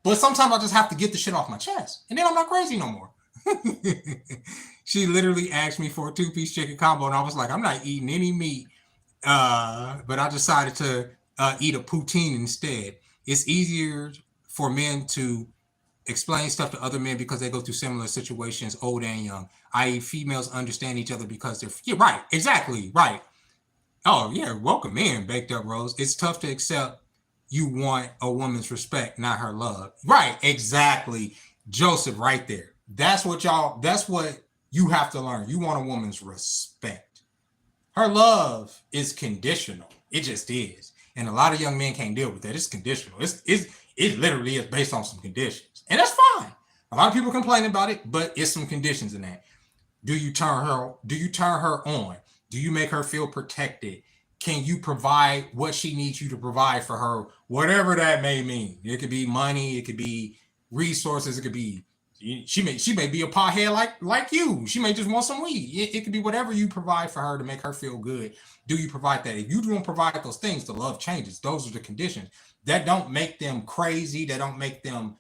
But sometimes I just have to get the shit off my chest, and then I'm not crazy no more. She literally asked me for a 2-piece chicken combo, and I was like, I'm not eating any meat, but I decided to eat a poutine instead. It's easier for men to explain stuff to other men because they go through similar situations, old and young, i.e. females understand each other because they're, yeah, right, exactly, right. Oh, yeah, welcome in, Baked Up Rose. It's tough to accept you want a woman's respect, not her love. Right, exactly. Joseph, right there. That's what you have to learn. You want a woman's respect. Her love is conditional. It just is. And a lot of young men can't deal with that. It's conditional. It literally is based on some conditions. And that's fine. A lot of people complain about it, but it's some conditions in that. Do you turn her on? Do you make her feel protected? Can you provide what she needs you to provide for her? Whatever that may mean. It could be money, it could be resources, it could be she may be a pothead like you. She may just want some weed. It could be whatever you provide for her to make her feel good. Do you provide that? If you don't provide those things, the love changes. Those are the conditions. That don't make them crazy. That don't make them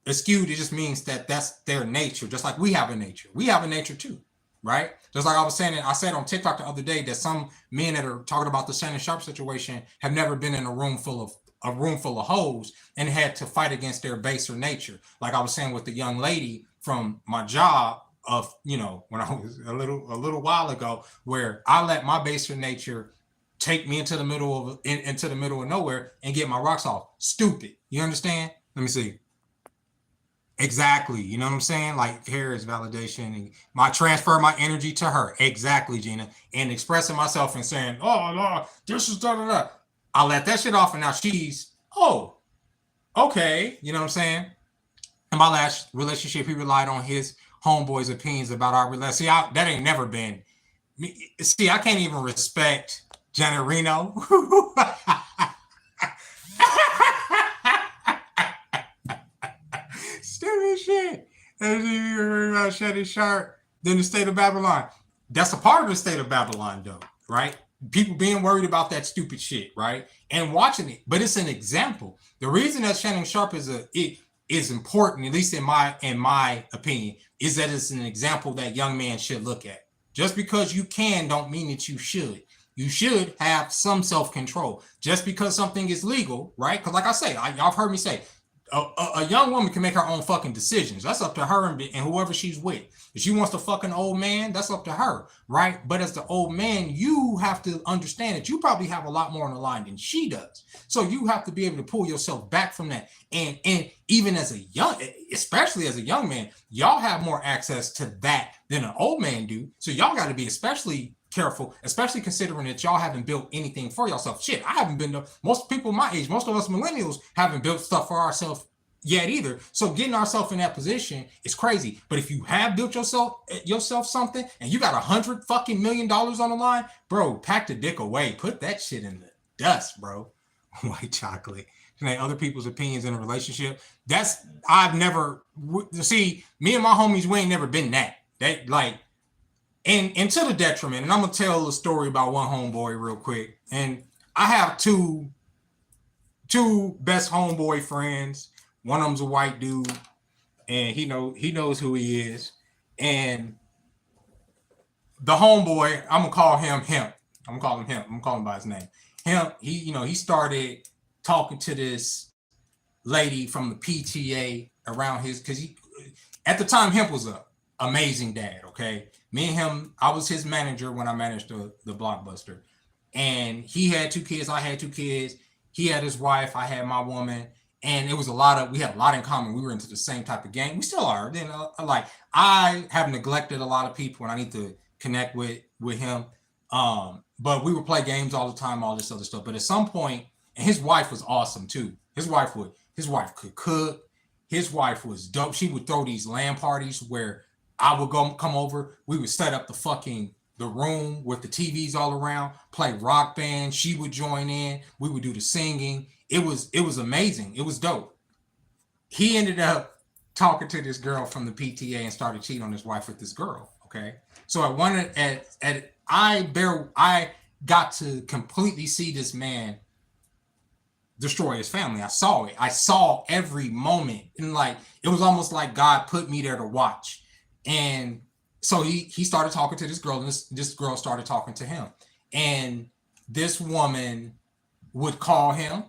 skewed, it just means that that's their nature, just like we have a nature. We have a nature too, right? Just like I was saying, I said on TikTok the other day that some men that are talking about the Shannon Sharp situation have never been in a room full of hoes and had to fight against their baser nature. Like I was saying with the young lady from my job of, when I was a little while ago, where I let my baser nature take me into the middle of nowhere and get my rocks off. Stupid. You understand? Let me see. Exactly. You know what I'm saying? Like here is validation and my transfer my energy to her. Exactly, Gina. And expressing myself and saying, oh no, this is da da da. I let that shit off and now she's, oh, okay. You know what I'm saying? In my last relationship, he relied on his homeboy's opinions about our relationship. See, that ain't never been me. See, I can't even respect Janet Reno. Stupid shit. As you heard about Shannon Sharp, then the state of Babylon. That's a part of the state of Babylon, though, right? People being worried about that stupid shit, right? And watching it. But it's an example. The reason that Shannon Sharp is important, at least in my opinion, is that it's an example that young man should look at. Just because you can don't mean that you should. You should have some self-control. Just because something is legal, right? Because like I say, y'all have heard me say, a young woman can make her own fucking decisions. That's up to her and whoever she's with. If she wants to fuck an old man, that's up to her, right? But as the old man, you have to understand that you probably have a lot more on the line than she does. So you have to be able to pull yourself back from that. And even as especially as a young man, y'all have more access to that than an old man do. So y'all got to be especially careful, especially considering that y'all haven't built anything for yourself. Shit, I haven't been. Most people my age, most of us millennials haven't built stuff for ourselves yet either. So getting ourselves in that position is crazy. But if you have built yourself something and you got $100 fucking million on the line, bro, pack the dick away. Put that shit in the dust, bro. White chocolate. Other people's opinions in a relationship. I've never see me and my homies. We ain't never been that. They like. And to the detriment, and I'm gonna tell a story about one homeboy real quick. And I have two best homeboy friends. One of them's a white dude, and he knows who he is. And the homeboy, I'm gonna call him Hemp. I'm gonna call him Hemp. I'm gonna call him by his name. Hemp. He started talking to this lady from the PTA around because at the time Hemp was a amazing dad. Okay. Me and him, I was his manager when I managed the Blockbuster. And he had 2 kids, I had 2 kids. He had his wife, I had my woman. And it was we had a lot in common. We were into the same type of gang. We still are. Then I have neglected a lot of people and I need to connect with him. But we would play games all the time, all this other stuff. But at some point, and his wife was awesome too. His wife could cook. His wife was dope. She would throw these LAN parties where I would come over. We would set up the room with the TVs all around, play Rock Band. She would join in. We would do the singing. It was amazing. It was dope. He ended up talking to this girl from the PTA and started cheating on his wife with this girl. Okay, so I got to completely see this man destroy his family. I saw it. I saw every moment, and it was almost like God put me there to watch. And so he started talking to this girl, and this girl started talking to him. And this woman would call him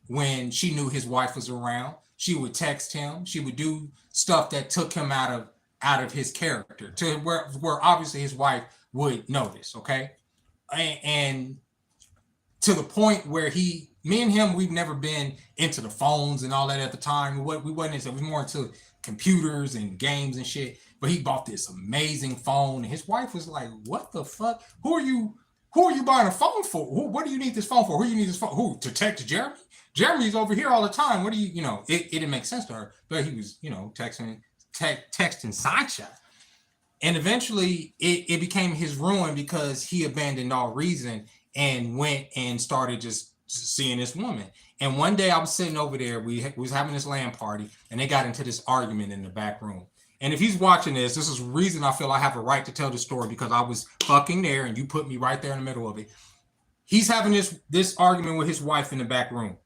when she knew his wife was around. She would text him. She would do stuff that took him out of his character to where obviously his wife would notice. Okay. And to the point where me and him, we've never been into the phones and all that at the time. We wasn't into, we were more into computers and games and shit. But he bought this amazing phone, and his wife was like, "What the fuck? Who are you buying a phone for? What do you need this phone for? Who you need this phone? Who to text Jeremy? Jeremy's over here all the time. What do you It didn't make sense to her, but he was texting Sancha, and eventually it became his ruin because he abandoned all reason and went and started just seeing this woman. And one day I was sitting over there, we was having this LAN party, and they got into this argument in the back room. And if he's watching this is the reason I feel I have a right to tell the story, because I was fucking there and you put me right there in the middle of it. He's having this argument with his wife in the back room.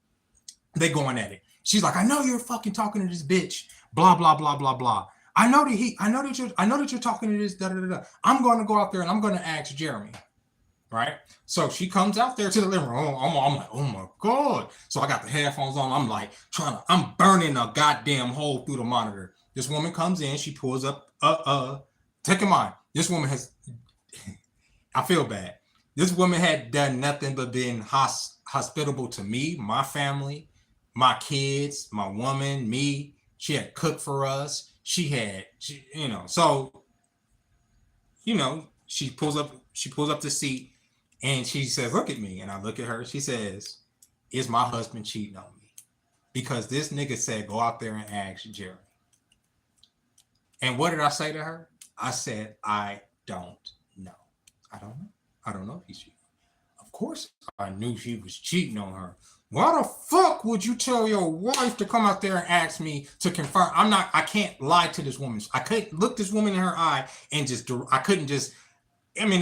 They going at it. She's like, I know you're fucking talking to this bitch. Blah blah blah blah blah. I know that you're talking to this. Da, da, da, da. I'm going to go out there and I'm going to ask Jeremy. Right. So she comes out there to the living room. I'm like, oh my God. So I got the headphones on. I'm like I'm burning a goddamn hole through the monitor. This woman comes in. She pulls up. Take in mind, this woman has. I feel bad. This woman had done nothing but been hospitable to me, my family, my kids, my woman, me. She had cooked for us. So, she pulls up the seat and she says, look at me. And I look at her. She says, is my husband cheating on me? Because this nigga said, go out there and ask Jeremy. And what did I say to her? I said, I don't know. I don't know if he's cheating. Of course, I knew he was cheating on her. Why the fuck would you tell your wife to come out there and ask me to confirm? I can't lie to this woman. I couldn't look this woman in her eye and it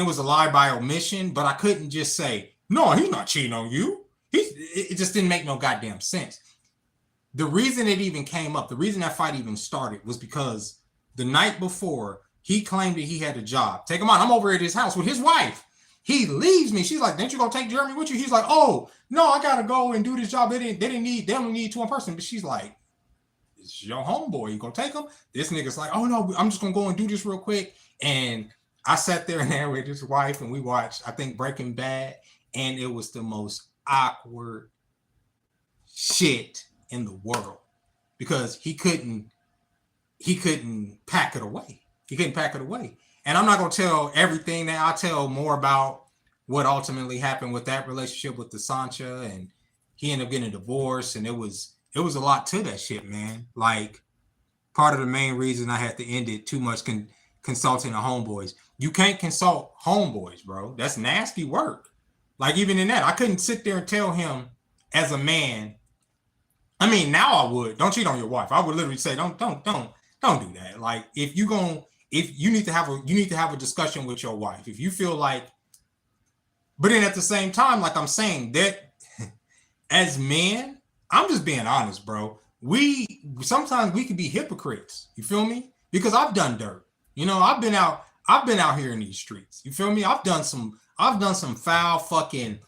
was a lie by omission, but I couldn't just say, no, he's not cheating on you. It just didn't make no goddamn sense. The reason it even came up, the reason that fight even started was because the night before, he claimed that he had a job. Take him on. I'm over at his house with his wife. He leaves me. She's like, didn't you go take Jeremy with you? He's like, oh, no, I got to go and do this job. They only need two in person. But she's like, it's your homeboy. You going to take him? This nigga's like, oh, no, I'm just going to go and do this real quick. And I sat there with his wife and we watched, I think, Breaking Bad. And it was the most awkward shit in the world because he couldn't pack it away. He couldn't pack it away. And I'm not going to tell everything that I'll tell more about what ultimately happened with that relationship with the Sancha, and he ended up getting a divorce. And it was a lot to that shit, man. Like, part of the main reason I had to end it too much consulting the homeboys. You can't consult homeboys, bro. That's nasty work. Like, even in that, I couldn't sit there and tell him as a man. I mean, now I would. Don't cheat on your wife. I would literally say, don't do that. Like, if you need to have a discussion with your wife, if you feel like, but then at the same time, like I'm saying, that as men, I'm just being honest, bro. Sometimes we can be hypocrites. You feel me? Because I've done dirt. I've been out here in these streets. You feel me? I've done some foul fucking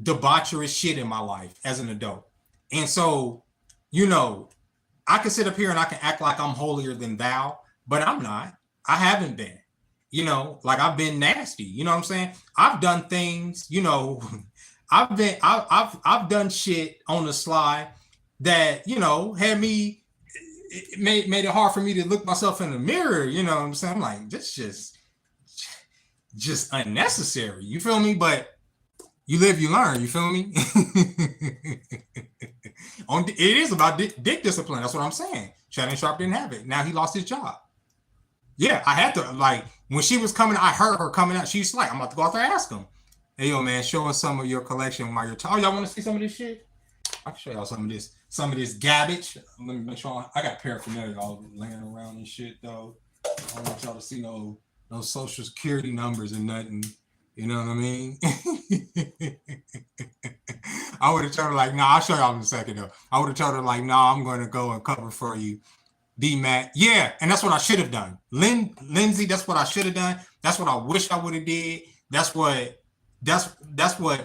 debaucherous shit in my life as an adult. And so, I can sit up here and I can act like I'm holier than thou, but I'm not. I haven't been. Like I've been nasty. You know what I'm saying? I've done things, I've done shit on the slide that, had me, it made it hard for me to look myself in the mirror. You know what I'm saying? I'm like, this just unnecessary. You feel me? But you live, you learn. You feel me? It is about dick discipline. That's what I'm saying. Shannon Sharp didn't have it. Now he lost his job. Yeah, I had to, like, when she was coming, I heard her coming out. She's like, I'm about to go out there and ask him. Hey, yo, man, show us some of your collection while you're talking. Y'all want to see some of this shit? I can show y'all some of this garbage. Let me make sure I got paraphernalia all laying around and shit, though. I don't want y'all to see no social security numbers and nothing. You know what I mean? I would have told her, like, nah, I'll show y'all in a second, though. I would have told her, like, nah, I'm going to go and cover for you. D-Mac. Yeah, and that's what I should have done. Lindsay, that's what I should have done. That's what I wish I would have did. That's what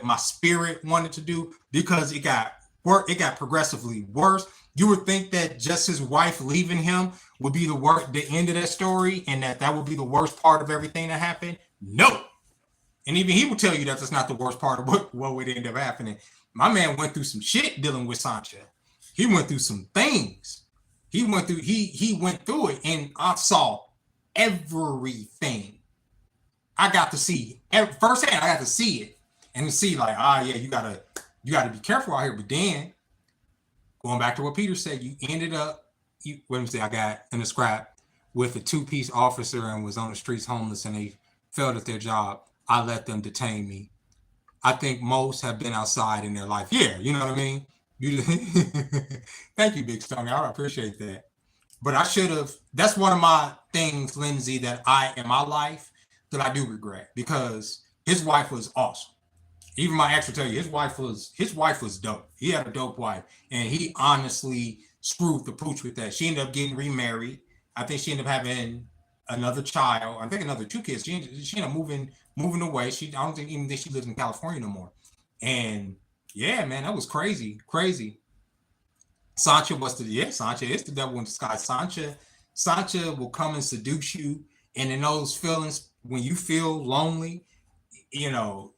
my spirit wanted to do, because it got progressively worse. You would think that just his wife leaving him would be the end of that story, and that would be the worst part of everything that happened. No. And even he would tell you that that's not the worst part of what would end up happening. My man went through some shit dealing with Sancha. He went through some things. He went through it, and I saw everything. I got to see firsthand. I got to see it and to see, like, yeah, you gotta be careful out here. But then, going back to what Peter said, you ended up, I got in a scrap with a 2-piece officer and was on the streets homeless, and they failed at their job. I let them detain me. I think most have been outside in their life. Yeah, you know what I mean? Thank you, Big Stone. I appreciate that. But I should have. That's one of my things, Lindsay, that in my life that I do regret, because his wife was awesome. Even my ex will tell you his wife was dope. He had a dope wife, and he honestly screwed the pooch with that. She ended up getting remarried. I think she ended up having another child. I think another two kids. She ended up moving away. I don't think even think she lives in California no more. And yeah, man, that was crazy, crazy. Sancha is the devil in disguise. Sancha will come and seduce you, and in those feelings when you feel lonely,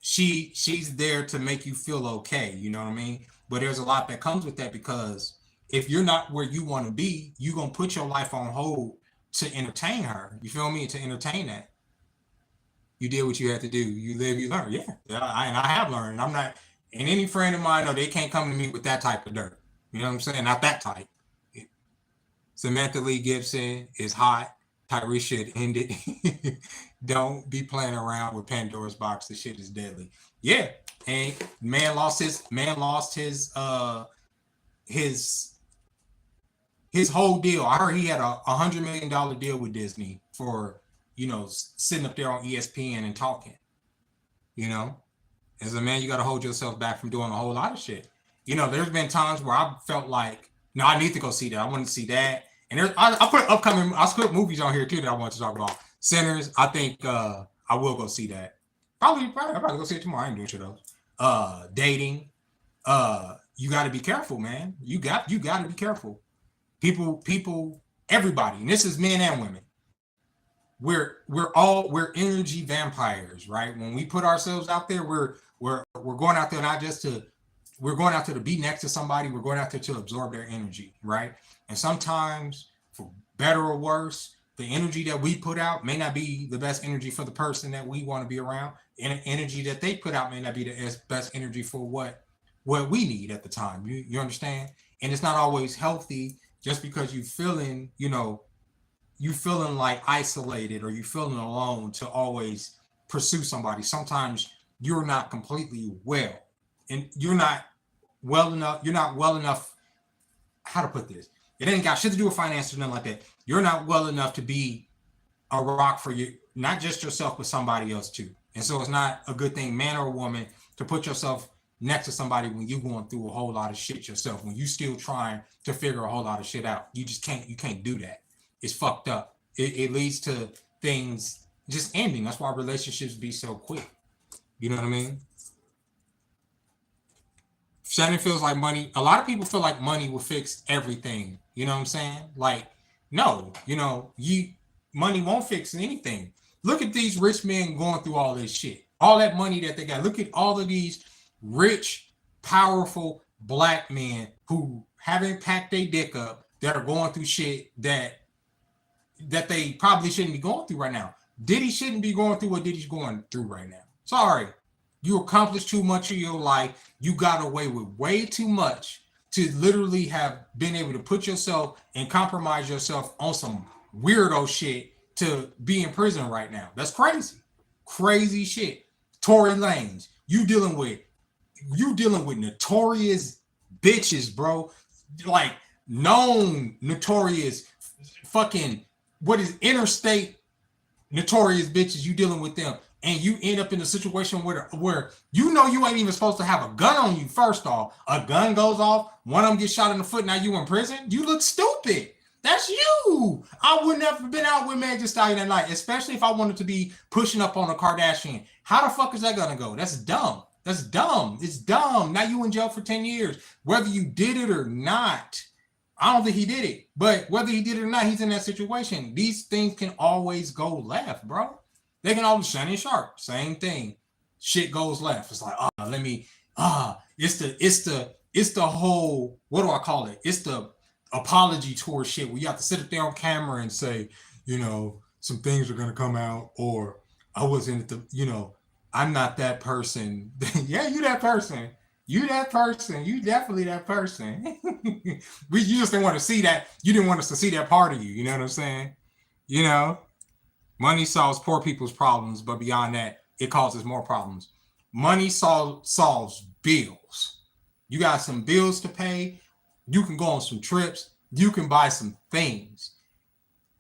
she's there to make you feel okay. You know what I mean? But there's a lot that comes with that because if you're not where you want to be, you're gonna put your life on hold to entertain her. You feel me? To entertain that. You did what you had to do. You live, you learn. Yeah, and I have learned. I'm not, and any friend of mine, no, they can't come to me with that type of dirt. You know what I'm saying? Not that type. Samantha Lee Gibson is hot. Tyrese should end it. Don't be playing around with Pandora's box. The shit is deadly. Yeah, and his his whole deal. I heard he had $100 million deal with Disney for sitting up there on ESPN and talking. You know, as a man, you got to hold yourself back from doing a whole lot of shit. There's been times where I felt like, no, I need to go see that. I want to see that. And I put movies on here too that I want to talk about. Sinners, I think I will go see that. Probably I'll probably go see it tomorrow. I ain't doing shit else. Dating. You got to be careful, man. You got to be careful. People, everybody, and this is men and women. We're energy vampires, right? When we put ourselves out there, we're going out there not just to we're going out there to be next to somebody. We're going out there to absorb their energy, right? And sometimes, for better or worse, the energy that we put out may not be the best energy for the person that we want to be around. And the energy that they put out may not be the best energy for what we need at the time. You understand? And it's not always healthy just because you feeling like isolated or you feeling alone to always pursue somebody. Sometimes you're not completely well, and you're not well enough. How to put this? It ain't got shit to do with finances or nothing like that. You're not well enough to be a rock for you, not just yourself, but somebody else too. And so it's not a good thing, man or woman, to put yourself next to somebody when you're going through a whole lot of shit yourself, when you still trying to figure a whole lot of shit out. You can't do that. It's fucked up. It leads to things just ending. That's why relationships be so quick. You know what I mean? Shannon feels like money. A lot of people feel like money will fix everything. You know what I'm saying? Like, no, money won't fix anything. Look at these rich men going through all this shit. All that money that they got. Look at all of these rich, powerful black men who haven't packed their dick up, that are going through shit that they probably shouldn't be going through right now. Diddy shouldn't be going through what Diddy's going through right now. Sorry. You accomplished too much of your life. You got away with way too much to literally have been able to put yourself and compromise yourself on some weirdo shit to be in prison right now. That's crazy. Crazy shit. Tory Lanez, you dealing with notorious bitches, bro. Like known notorious fucking interstate notorious bitches. You dealing with them, and you end up in a situation where you ain't even supposed to have a gun on you. First off, a gun goes off, one of them gets shot in the foot. Now you in prison. You look stupid. That's you. I would never have been out with Meg Thee Stallion that night, especially if I wanted to be pushing up on a Kardashian. How the fuck is that gonna go? That's dumb. That's dumb. It's dumb. Now you in jail for 10 years. Whether you did it or not, I don't think he did it. But whether he did it or not, he's in that situation. These things can always go left, bro. They can always Shannon Sharp. Same thing. Shit goes left. It's like, it's the whole, what do I call it? It's the apology tour shit where you have to sit up there on camera and say, some things are gonna come out, or I wasn't I'm not that person. Yeah, you that person. You that person. You definitely that person. You just didn't want to see that. You didn't want us to see that part of you. You know what I'm saying? Money solves poor people's problems, but beyond that, it causes more problems. Money solves bills. You got some bills to pay. You can go on some trips. You can buy some things.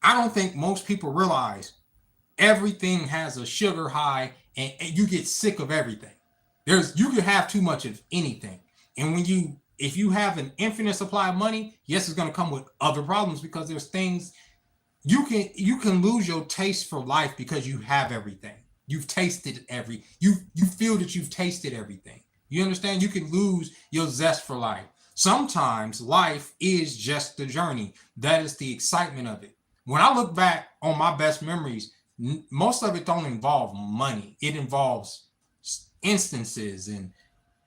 I don't think most people realize everything has a sugar high, and you get sick of everything. You can have too much of anything. And if you have an infinite supply of money, yes, it's going to come with other problems because there's things you can lose your taste for life because you have everything. You've tasted you feel that you've tasted everything. You understand? You can lose your zest for life. Sometimes life is just the journey. That is the excitement of it. When I look back on my best memories, most of it don't involve money. It involves instances and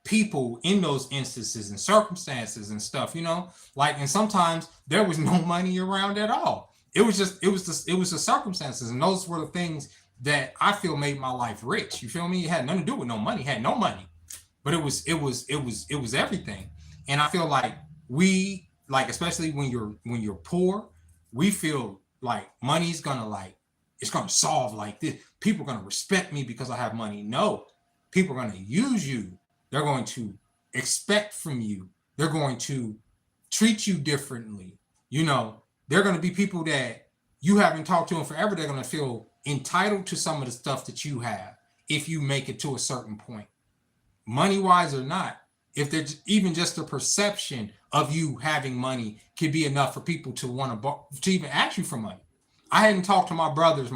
people in those instances and circumstances and stuff, and sometimes there was no money around at all. It was the circumstances, and those were the things that I feel made my life rich. You feel me? It had nothing to do with no money. It had no money, but it was everything. And I feel like especially when you're poor, we feel like money's gonna it's gonna solve like this. People are gonna respect me because I have money. No, people are gonna use you. They're going to expect from you. They're going to treat you differently. They're going to be people that you haven't talked to in forever. They're going to feel entitled to some of the stuff that you have if you make it to a certain point, money wise or not. If there's even just a perception of you having money could be enough for people to want to even ask you for money. I hadn't talked to my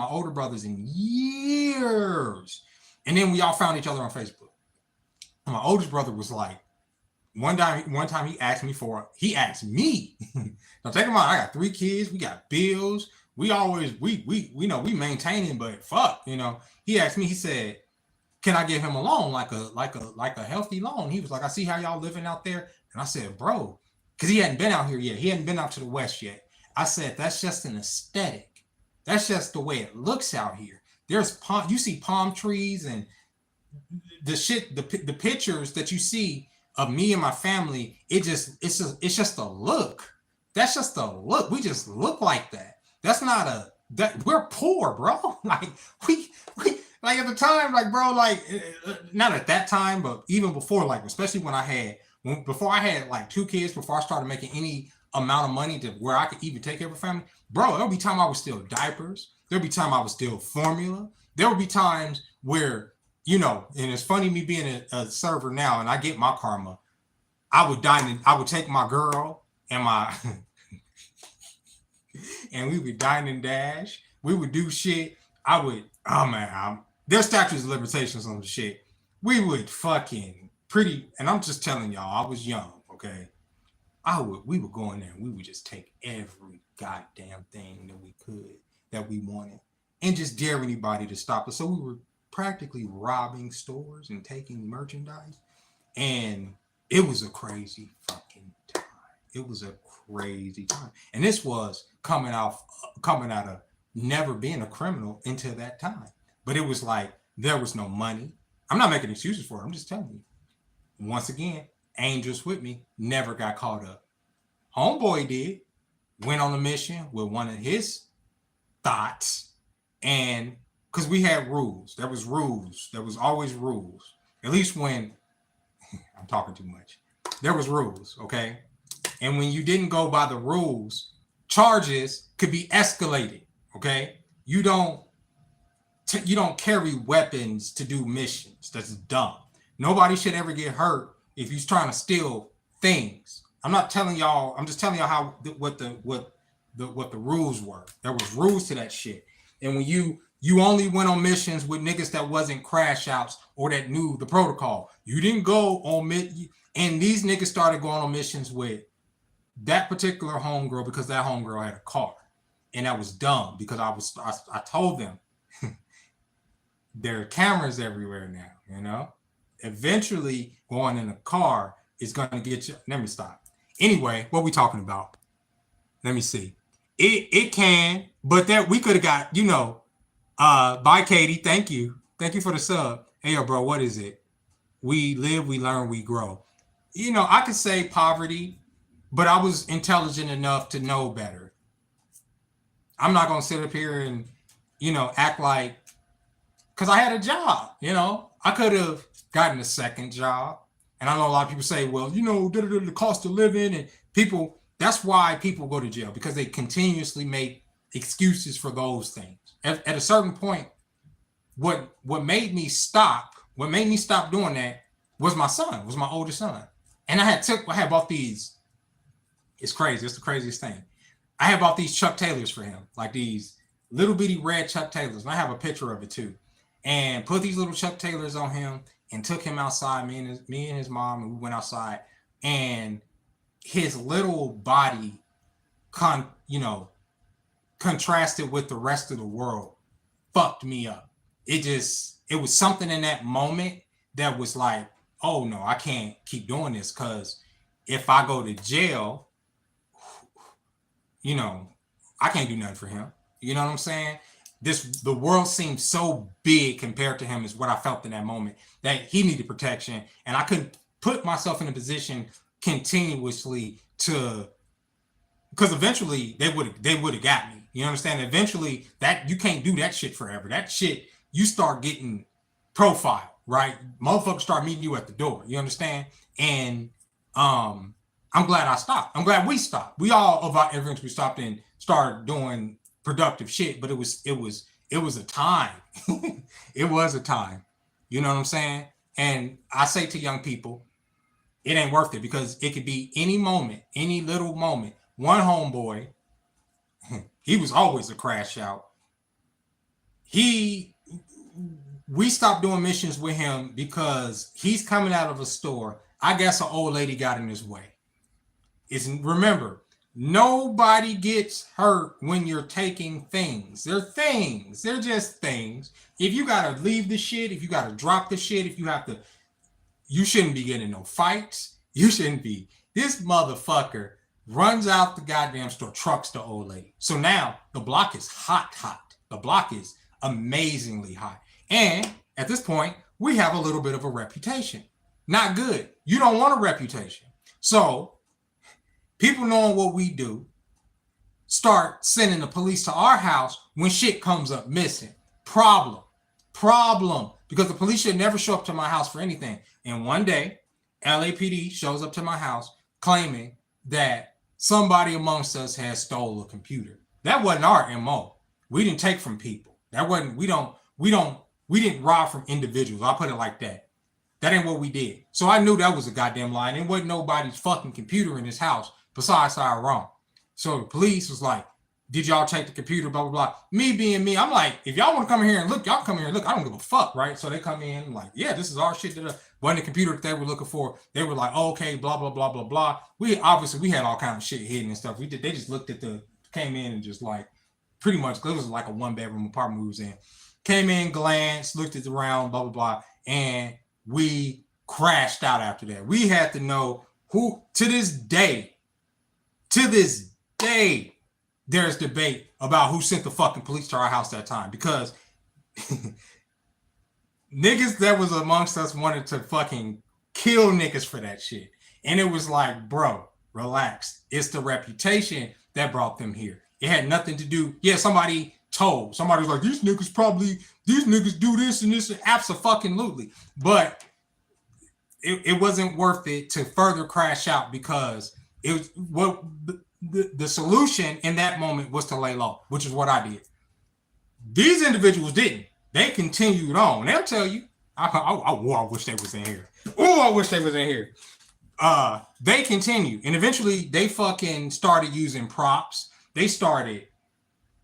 older brothers in years. And then we all found each other on Facebook. And my oldest brother was like, one time he asked me. Now take him out. I got 3 kids. We got bills. We always, we maintaining, but fuck, he asked me, he said, can I give him a loan, like a healthy loan? He was like, I see how y'all living out there. And I said, bro, because he hadn't been out here yet. He hadn't been out to the West yet. I said, that's just an aesthetic. That's just the way it looks out here. You see palm trees and the pictures that you see of me and my family, it's just a look. That's just a look. We just look like that. That's not we're poor, bro. Like we like at the time, like bro, not at that time, but even before, especially before I had like 2 kids, before I started making any amount of money to where I could even take care of a family, bro, there'll be time I was still diapers. There'll be time I was still formula. There will be times where, and it's funny me being a server now, and I get my karma. I would take my girl and and we would dine and dash. We would do shit. There's statutes of limitations on the shit. We would and I'm just telling y'all, I was young, okay? We would go in there and we would just take every goddamn thing that we wanted, and just dare anybody to stop us. So we were practically robbing stores and taking merchandise, and it was a crazy fucking time. It was a crazy time, and this was coming out of never being a criminal until that time. But it was like there was no money. I'm not making excuses for it. I'm just telling you. Once again, angels with me, never got caught up. Homeboy did. Went on a mission with one of his thoughts, and because we had rules. There was rules. There was always rules. At least when I'm talking too much. There was rules, okay? And when you didn't go by the rules, charges could be escalated, okay? You don't carry weapons to do missions. That's dumb. Nobody should ever get hurt if you're trying to steal things. I'm not telling y'all. I'm just telling y'all what the rules were. There was rules to that shit. And when you only went on missions with niggas that wasn't crash outs or that knew the protocol. You didn't go on and these niggas started going on missions with that particular homegirl because that homegirl had a car. And that was dumb because I told them there are cameras everywhere now, Eventually going in a car is gonna get you. Let me stop. Anyway, what we talking about? Let me see. It can, but that we could have got, bye, Katie. Thank you for the sub. Hey, yo, bro, what is it? We live, we learn, we grow. I could say poverty, but I was intelligent enough to know better. I'm not gonna sit up here and, act like, because I had a job. I could have gotten a second job, and I know a lot of people say, well, the cost of living and people. That's why people go to jail, because they continuously make excuses for those things. At a certain point, what made me stop doing that was my son, was my oldest son. And I had bought these. It's crazy. It's the craziest thing. I had bought these Chuck Taylors for him, like these little bitty red Chuck Taylors. And I have a picture of it too. And put these little Chuck Taylors on him and took him outside, me and his mom, and we went outside. And his little body contrasted with the rest of the world fucked me up. It was something in that moment that was like, oh no, I can't keep doing this, because if I go to jail, I can't do nothing for him. You know what I'm saying? The world seemed so big compared to him, is what I felt in that moment, that he needed protection, and I couldn't put myself in a position continuously to, because eventually they would have got me. You understand? Eventually, that you can't do that shit forever. That shit, you start getting profiled, right? Motherfuckers start meeting you at the door. You understand? And I'm glad I stopped. I'm glad we stopped. We all, of our everything, we stopped and started doing productive shit. But it was a time. It was a time. You know what I'm saying? And I say to young people, it ain't worth it, because it could be any moment, any little moment. One homeboy, he was always a crash out. We stopped doing missions with him because he's coming out of a store. I guess an old lady got in his way. Remember, nobody gets hurt when you're taking things. They're things. They're just things. If you gotta leave the shit, if you gotta drop the shit, you shouldn't be getting no fights. You shouldn't be. This motherfucker runs out the goddamn store, trucks the old lady. So now the block is hot. The block is amazingly hot. And at this point, we have a little bit of a reputation. Not good. You don't want a reputation. So people knowing what we do start sending the police to our house when shit comes up missing. Problem. Because the police should never show up to my house for anything. And one day, LAPD shows up to my house claiming that somebody amongst us has stole a computer. That wasn't our MO. We didn't take from people. We didn't rob from individuals. I'll put it like that. That ain't what we did. So I knew that was a goddamn lie. And it wasn't nobody's fucking computer in this house besides our wrong. So the police was like, did y'all take the computer, blah, blah, blah. Me being me, I'm like, if y'all want to come in here and look, y'all come here and look. I don't give a fuck, right? So they come in like, yeah, this is our shit. Wasn't the computer that they were looking for. They were like, oh, okay, blah, blah, blah, blah, blah. We had all kind of shit hidden and stuff. They just looked at came in and just like, pretty much, it was like a 1-bedroom apartment we was in. Came in, glanced, looked at the round, blah, blah, blah. And we crashed out after that. We had to know who, to this day, there's debate about who sent the fucking police to our house that time, because niggas that was amongst us wanted to fucking kill niggas for that shit. And it was like, bro, relax. It's the reputation that brought them here. It had nothing to do. Yeah, somebody was like, these niggas do this and this. Abso-fucking-lutely. But it wasn't worth it to further crash out, because it was what the solution in that moment was to lay low, which is what I did. These individuals didn't. They continued on. They'll tell you. I wish they was in here. I wish they was in here. They continued, and eventually they fucking started using props. They started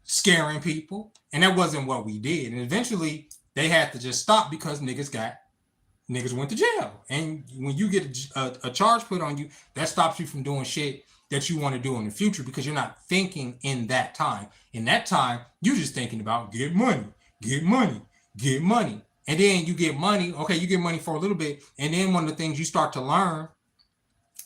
scaring people, and that wasn't what we did. And eventually they had to just stop, because niggas went to jail. And when you get a charge put on you, that stops you from doing shit that you want to do in the future, because you're not thinking in that time. In that time, you're just thinking about get money. And then you get money. Okay, you get money for a little bit. And then one of the things you start to learn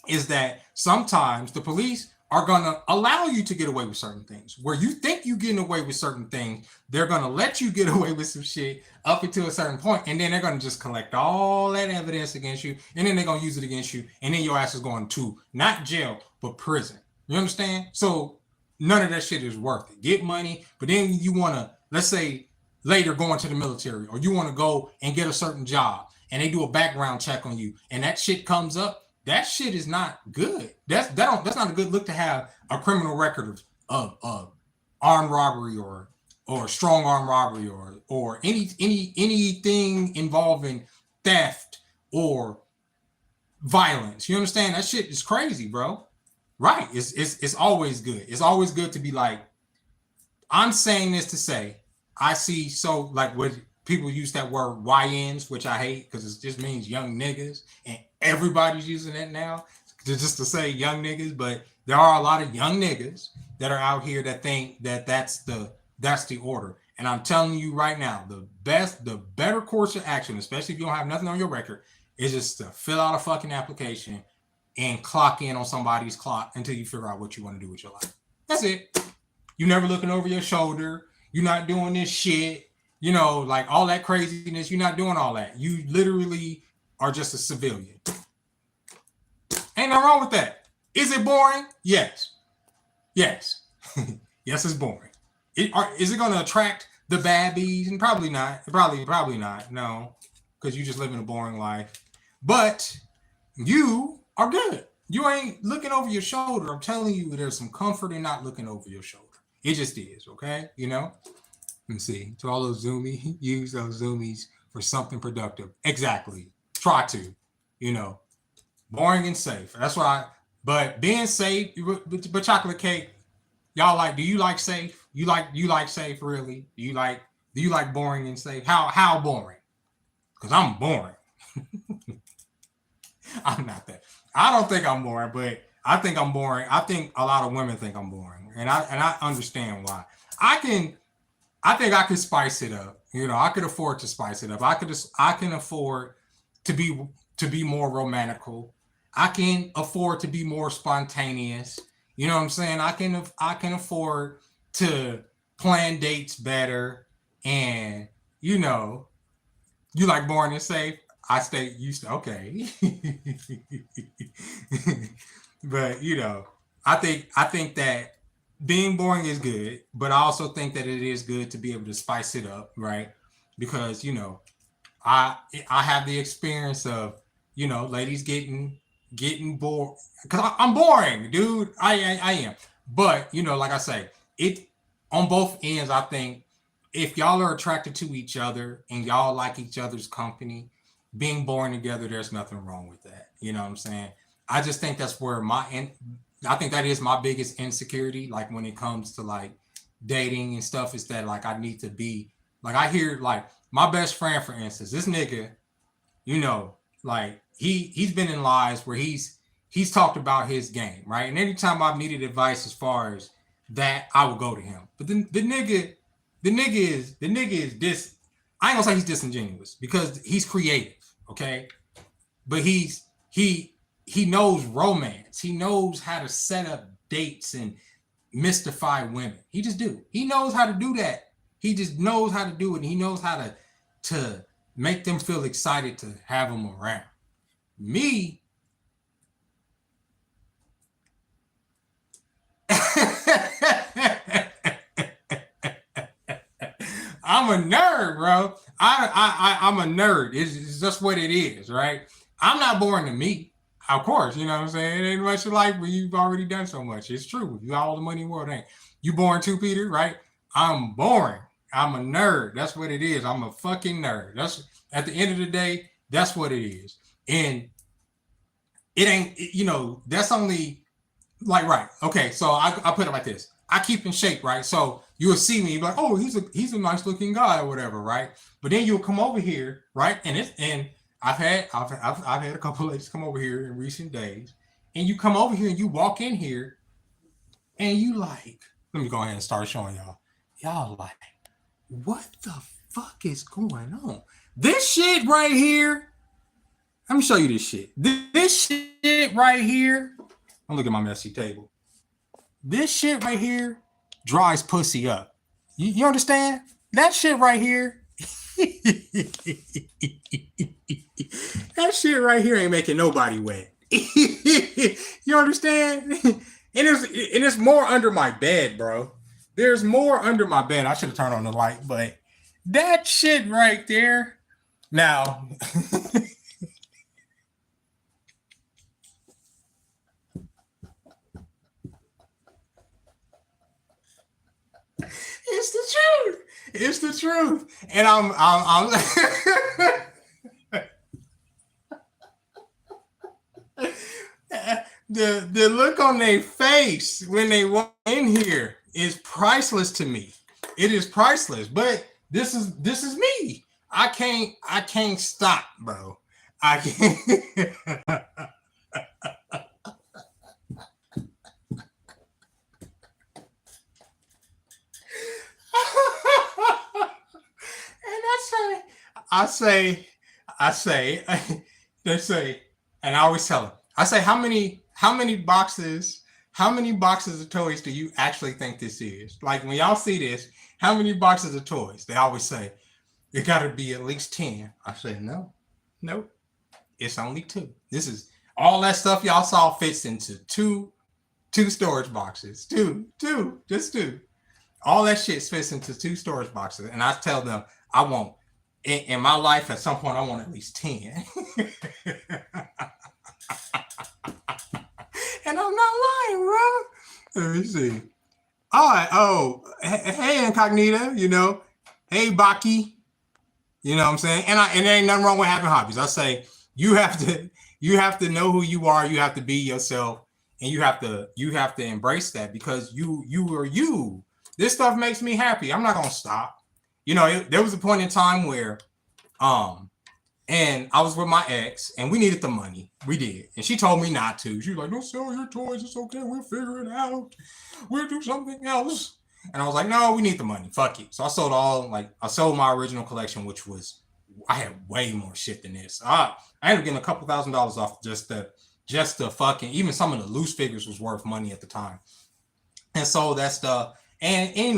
is that sometimes the police are going to allow you to get away with certain things. Where you think you're getting away with certain things, they're going to let you get away with some shit up until a certain point, and then they're going to just collect all that evidence against you, and then they're going to use it against you, and then your ass is going to not jail, but prison. You understand? So none of that shit is worth it. Get money, but then you want to, let's say, later go into the military, or you want to go and get a certain job, and they do a background check on you, and that shit comes up. That shit is not good. That's not a good look to have a criminal record of armed robbery or strong arm robbery or anything involving theft or violence. You understand? That shit is crazy, bro. Right. It's always good. It's always good to be like, I'm saying this to say, I see, so like what people use that word YNs, which I hate because it just means young niggas, and everybody's using it now just to say young niggas. But there are a lot of young niggas that are out here that think that that's the order. And I'm telling you right now, the better course of action, especially if you don't have nothing on your record, is just to fill out a fucking application and clock in on somebody's clock until you figure out what you want to do with your life. That's it. You never looking over your shoulder. You're not doing this shit. You know, like all that craziness. You're not doing all that. You literally are just a civilian. Ain't nothing wrong with that. Is it boring? Yes. Yes. Yes, it's boring. Is it going to attract the bad bees? And probably not. Probably not. No, because you just living a boring life. But you are good. You ain't looking over your shoulder. I'm telling you, there's some comfort in not looking over your shoulder. It just is, okay? You know? Let me see. To all those zoomies, use those zoomies for something productive. Exactly. Try to, you know. Boring and safe. That's why. But being safe, but chocolate cake, y'all like, do you like safe? You like safe, really? Do you like boring and safe? How boring? Because I'm boring. I'm not that. I don't think I'm boring, but I think I'm boring. I think a lot of women think I'm boring, and I understand why. I think I could spice it up. You know, I could afford to spice it up. I can afford to be more romantical. I can afford to be more spontaneous. You know what I'm saying? I can afford to plan dates better, and you know, you like boring and safe. I stay used to okay. But you know, I think that being boring is good, but I also think that it is good to be able to spice it up, right? Because you know, I I have the experience of, you know, ladies getting bored because I'm boring, dude. I am, but you know, like I say, it on both ends. I think if y'all are attracted to each other and y'all like each other's company, being born together, there's nothing wrong with that. You know what I'm saying? I just think that's where I think that is my biggest insecurity. Like when it comes to like dating and stuff, is that like I need to be like I hear like my best friend, for instance, this nigga, you know, like he's been in lives where he's talked about his game, right? And anytime I've needed advice as far as that, I will go to him. But then the nigga is this. I ain't gonna say he's disingenuous because he's creative, okay? But he knows romance. He knows how to set up dates and mystify women. He just do. He knows how to do that. He just knows how to do it. And he knows how to make them feel excited to have him around. Me, I'm a nerd, bro. I'm a nerd. It's just what it is, right? I'm not boring to me. Of course, you know what I'm saying? It ain't much of life, but you've already done so much. It's true. You got all the money in the world, ain't you boring too, Peter, right? I'm boring. I'm a nerd. That's what it is. I'm a fucking nerd. That's at the end of the day, that's what it is. And it ain't, you know, that's only like right. Okay, so I put it like this. I keep in shape, right? So you'll see me like, oh, he's a nice looking guy or whatever, right? But then you'll come over here, right? And I've had a couple of ladies come over here in recent days, and you come over here and you walk in here and you like, let me go ahead and start showing y'all. Y'all like, what the fuck is going on? This shit right here. Let me show you this shit. This shit right here. I'm looking at my messy table. This shit right here dries pussy up. You understand? That shit right here. That shit right here ain't making nobody wet. You understand? And it's more under my bed, bro. There's more under my bed. I should have turned on the light, but that shit right there. Now, it's the truth. It's the truth. And I'm the look on their face when they walk in here is priceless to me. It is priceless. But this is me. I can't stop, bro. I can't. And I say, I say, they say, and I always tell them, I say, how many boxes of toys do you actually think this is? Like when y'all see this, how many boxes of toys? They always say, it got to be at least 10. I say, no, nope, it's only two. This is all that stuff y'all saw fits into two storage boxes. Just two. All that shit fits into two storage boxes. And I tell them, I want, in my life, at some point, I want at least 10. And I'm not lying, bro. Let me see. All right. Oh, hey, Incognita, hey, Baki. You know what I'm saying? And there ain't nothing wrong with having hobbies. I say you have to know who you are. You have to be yourself, and you have to embrace that because you are you. This stuff makes me happy. I'm not gonna stop. There was a point in time where, and I was with my ex, and we needed the money. We did, and she told me not to. She was like, "Don't sell your toys. It's okay. We'll figure it out. We'll do something else." And I was like, "No, we need the money. Fuck it." So I sold I sold my original collection, which was, I had way more shit than this. I ended up getting a couple $1,000s off just the fucking, even some of the loose figures was worth money at the time, and sold that stuff. And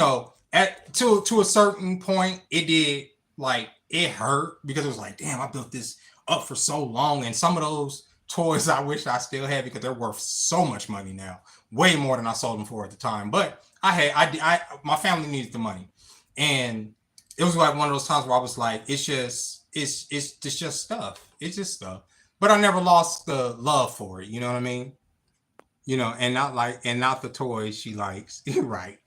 to a certain point, it did, like, it hurt because it was like, damn, I built this up for so long, and some of those toys I wish I still had because they're worth so much money now, way more than I sold them for at the time. But my family needed the money, and it was like one of those times where I was like, it's just stuff. It's just stuff. But I never lost the love for it. You know what I mean? And not the toys she likes. Right.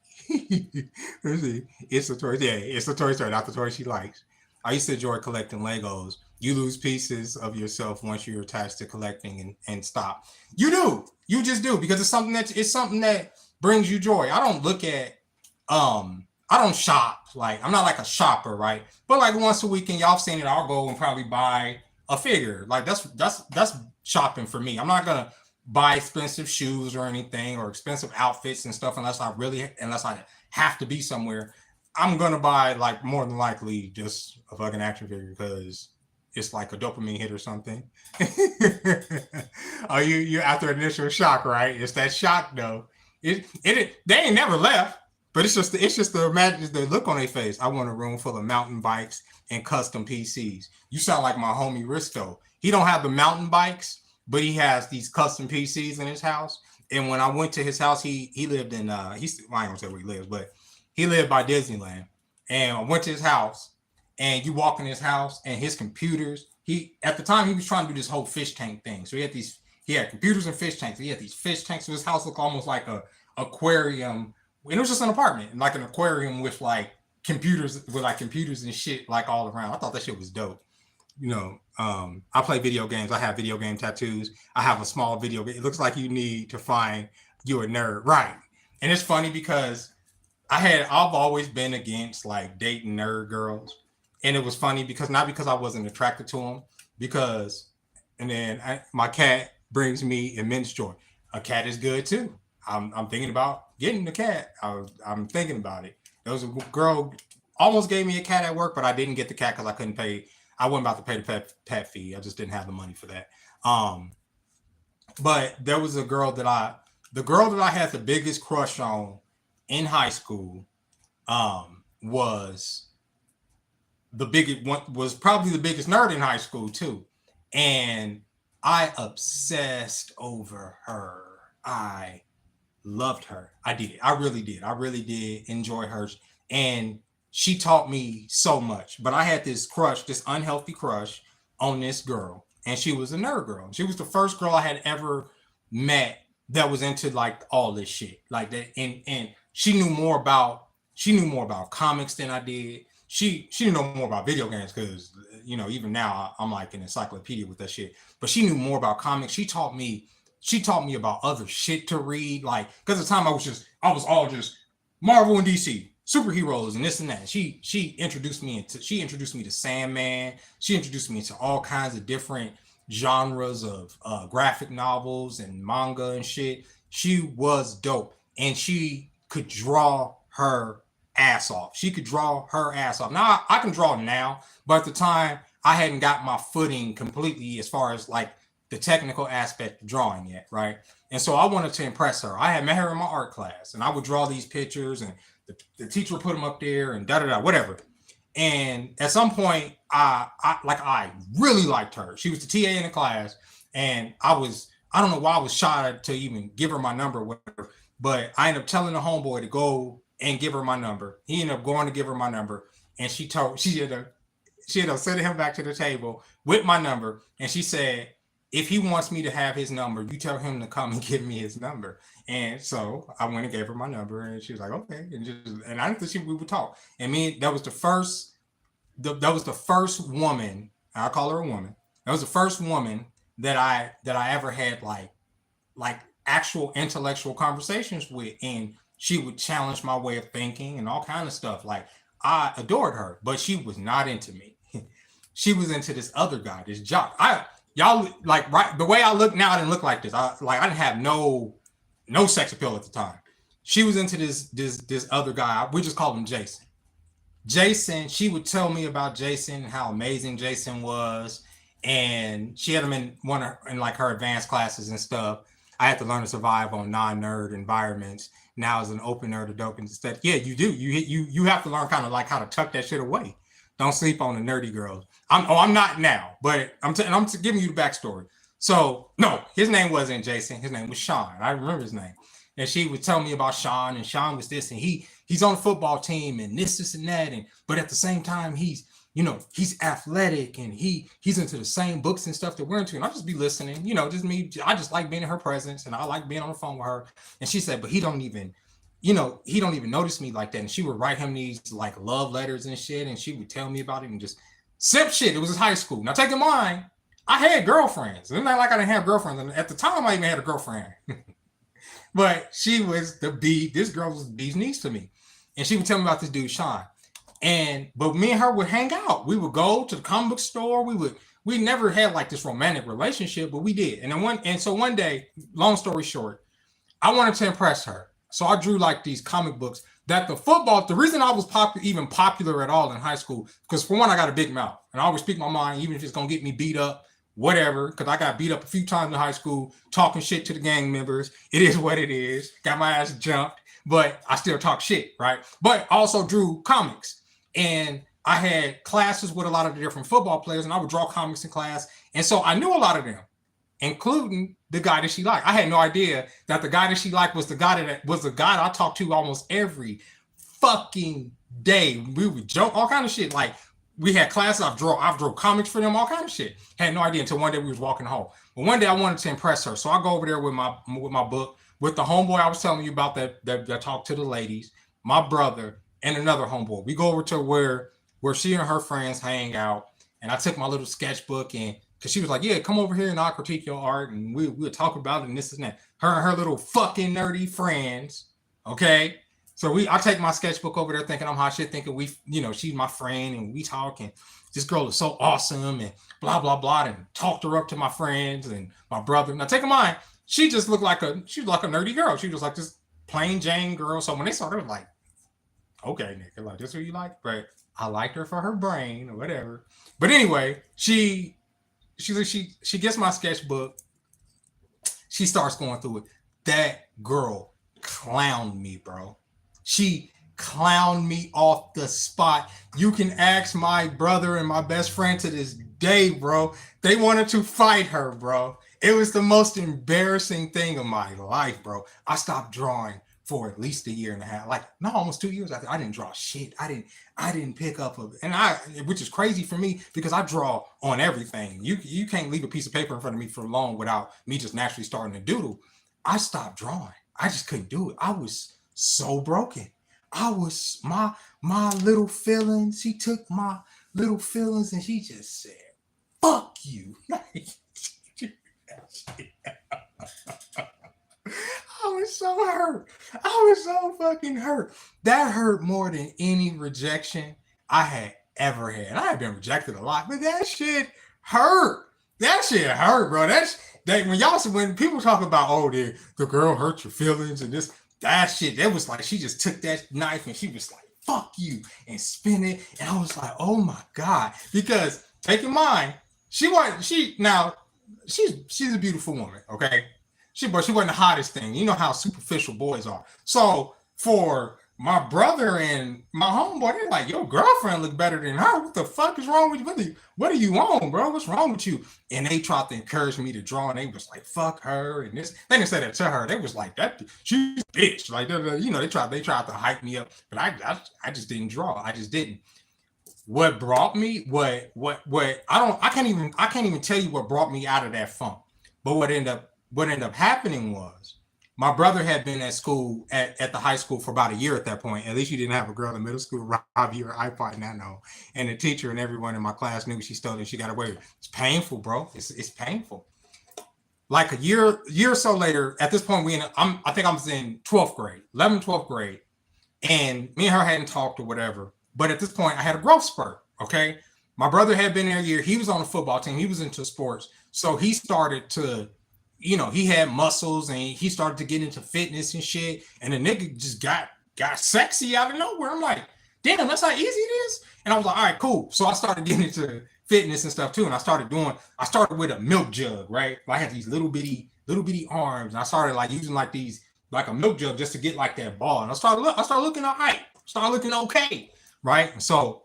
Let's see. It's the toys. Yeah, it's the toy store, not the toys she likes. I used to enjoy collecting Legos. You lose pieces of yourself once you're attached to collecting and stop. You do. You just do, because it's something that brings you joy. I don't look at I don't shop. Like, I'm not like a shopper, right? But like once a week, and y'all have seen it, I'll go and probably buy a figure. Like that's shopping for me. I'm not gonna buy expensive shoes or anything or expensive outfits and stuff unless I have to be somewhere. I'm gonna buy, like, more than likely just a fucking action figure because it's like a dopamine hit or something. Oh, you after initial shock, right? It's that shock though. They ain't never left, but it's just the look on their face. I want a room full of mountain bikes and custom PCs. You sound like my homie Risto. He don't have the mountain bikes, but he has these custom PCs in his house. And when I went to his house, he lived in I ain't gonna say where he lives, but he lived by Disneyland. And I went to his house, and you walk in his house, and his computers. At the time he was trying to do this whole fish tank thing. So he had computers and fish tanks. He had these fish tanks. So his house looked almost like a aquarium. And it was just an apartment, like an aquarium with computers and shit like all around. I thought that shit was dope. I play video games. I have video game tattoos. I have a small video game. It looks like you need to find you a nerd, right? And it's funny because I've always been against like dating nerd girls, and it was funny because not because I wasn't attracted to them, and then my cat brings me immense joy. A cat is good too. I'm thinking about getting the cat. I'm thinking about it. There was a girl almost gave me a cat at work, but I didn't get the cat because I couldn't pay. I wasn't about to pay the pet fee. I just didn't have the money for that. But there was the girl that I had the biggest crush on in high school. Was probably the biggest nerd in high school too, and I obsessed over her. I loved her. I did. I really did. I really did enjoy her, and she taught me so much. But I had this unhealthy crush on this girl, and she was a nerd girl. She was the first girl I had ever met that was into like all this shit like that, and she knew more about comics than I did. She knew more about video games because even now I'm like an encyclopedia with that shit. But she knew more about comics. She taught me she taught me about other shit to read. Like, because at the time I was all just Marvel and DC superheroes and this and that. She introduced me to Sandman. She introduced me to all kinds of different genres of graphic novels and manga and shit. She was dope, and she could draw her ass off. She could draw her ass off. Now I can draw now, but at the time I hadn't got my footing completely as far as like the technical aspect of drawing yet, right? And so I wanted to impress her. I had met her in my art class, and I would draw these pictures, and the teacher would put them up there, and da da da, whatever. And at some point, I really liked her. She was the TA in the class, and I don't know why I was shy to even give her my number, whatever. But I ended up telling the homeboy to go and give her my number. He ended up going to give her my number, and she ended up sending him back to the table with my number, and she said, if he wants me to have his number, you tell him to come and give me his number. And so I went and gave her my number, and she was like, okay. And I didn't think we would talk. And that was the first woman. I call her a woman. That was the first woman that I ever had like actual intellectual conversations with, and she would challenge my way of thinking and all kind of stuff. Like, I adored her, but she was not into me. She was into this other guy, this jock. Y'all like, right, the way I look now, I didn't look like this. I didn't have no sex appeal at the time. She was into this other guy. We just called him Jason. Jason, she would tell me about Jason, how amazing Jason was, and she had him in like her advanced classes and stuff. I had to learn to survive on non-nerd environments. Now as an open nerd adult instead, yeah, you do. You have to learn kind of like how to tuck that shit away. Don't sleep on the nerdy girls. I'm not now, but I'm giving you the backstory. So no, his name wasn't Jason. His name was Sean. I remember his name. And she would tell me about Sean, and Sean was this, and he's on the football team, and this and that, but at the same time he's athletic, and he's into the same books and stuff that we're into. And I'll just be listening, just me. I just like being in her presence, and I like being on the phone with her. And she said, but he don't even notice me like that. And she would write him these like love letters and shit, and she would tell me about it and just simp shit. It was high school. Now take in mind, I had girlfriends. It's not like I didn't have girlfriends. And at the time, I even had a girlfriend. But she was this girl was the bee's knees to me. And she would tell me about this dude, Sean. But me and her would hang out. We would go to the comic book store. We never had like this romantic relationship, but we did. So one day, long story short, I wanted to impress her. So I drew like these comic books that the reason I was popular at all in high school, because for one, I got a big mouth and I always speak my mind, even if it's going to get me beat up, whatever, because I got beat up a few times in high school, talking shit to the gang members. It is what it is. Got my ass jumped, but I still talk shit, right? But I also drew comics, and I had classes with a lot of the different football players, and I would draw comics in class. And so I knew a lot of them, including the guy that she liked. I had no idea that the guy that she liked was the guy I talked to almost every fucking day. We would joke, all kind of shit. Like, we had classes. I've drawn comics for them, all kind of shit. Had no idea until one day we was walking home. But one day I wanted to impress her, so I go over there with my book with the homeboy I was telling you about that talked to the ladies, my brother, and another homeboy. We go over to where she and her friends hang out, and I took my little sketchbook, and because she was like, yeah, come over here and I'll critique your art, and we'll talk about it and this and that. Her and her little fucking nerdy friends, okay? So I take my sketchbook over there thinking I'm hot shit, thinking she's my friend, and we talk, and this girl is so awesome, and blah, blah, blah, and talked her up to my friends and my brother. Now take in mind, she just looked like she was like a nerdy girl. She was like this plain Jane girl. So when they saw her, they were like, okay, Nick, like, this what you like? But I liked her for her brain or whatever. But anyway, she gets my sketchbook. She starts going through it. That girl clowned me, bro. She clowned me off the spot. You can ask my brother and my best friend to this day, bro. They wanted to fight her, bro. It was the most embarrassing thing of my life, bro. I stopped drawing for at least a year and a half, almost 2 years. I didn't draw shit. I didn't pick up which is crazy for me because I draw on everything. You can't leave a piece of paper in front of me for long without me just naturally starting to doodle. I stopped drawing. I just couldn't do it. I was so broken. I was my little feelings. She took my little feelings and she just said, "Fuck you." I was so hurt. I was so fucking hurt. That hurt more than any rejection I had ever had. I had been rejected a lot, but that shit hurt. That shit hurt, bro. When people talk about, oh, the girl hurt your feelings and this that shit, that was like she just took that knife and she was like, fuck you, and spin it. And I was like, oh my God. Because take in mind, she's a beautiful woman, okay? But she wasn't the hottest thing. You know how superficial boys are. So for my brother and my homeboy, they're like, your girlfriend look better than her. What the fuck is wrong with you? What are you on, bro? What's wrong with you? And they tried to encourage me to draw, and they was like, fuck her. And this, they didn't say that to her. They was like, that she's a bitch. Like, you know, they tried to hype me up, but I just didn't draw. I just didn't. What brought me, I can't even tell you what brought me out of that funk. But what ended up happening was my brother had been at school at the high school for about a year at that point. At least you didn't have a girl in middle school rob you or iPod, and know. And the teacher and everyone in my class knew she stole it. She got away with it. It's painful, bro. It's painful. Like a year or so later, at this point, I think I was in 12th grade, 11th, 12th grade, and me and her hadn't talked or whatever. But at this point, I had a growth spurt. Okay, my brother had been there a year. He was on the football team. He was into sports, so he started to. You know, he had muscles and he started to get into fitness and shit. And the nigga just got sexy out of nowhere. I'm like, damn, that's how easy it is. And I was like, all right, cool. So I started getting into fitness and stuff too. And I started with a milk jug, right? I had these little bitty arms. And I started like using like a milk jug just to get like that ball. And I started looking all right. Started looking okay, right? And so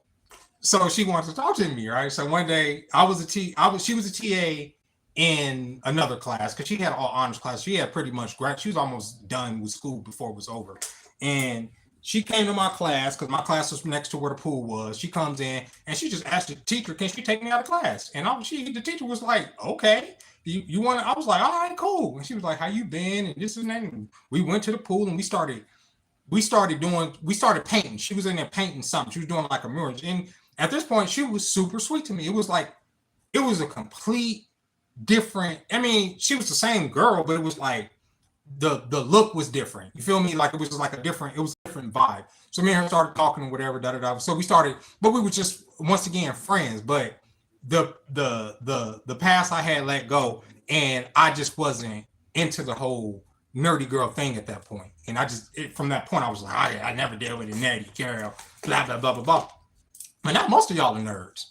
she wanted to talk to me, right? So one day she was a TA in another class because she had all honors class. She had pretty much she was almost done with school before it was over. And she came to my class because my class was next to where the pool was. She comes in and she just asked the teacher, can she take me out of class? And the teacher was like, okay. You want to? I was like, all right, cool. And she was like, how you been? And this and that. And we went to the pool and we started painting. She was in there painting something. She was doing like a mural. And at this point, she was super sweet to me. It was a complete different. I mean, she was the same girl, but it was like the look was different. You feel me? Like it was like a different vibe. So me and her started talking and whatever, So we started, but we were just once again friends. But the past I had let go, and I just wasn't into the whole nerdy girl thing at that point. And from that point, I was like, I never deal with a nerdy girl, blah blah blah blah blah. But now most of y'all are nerds.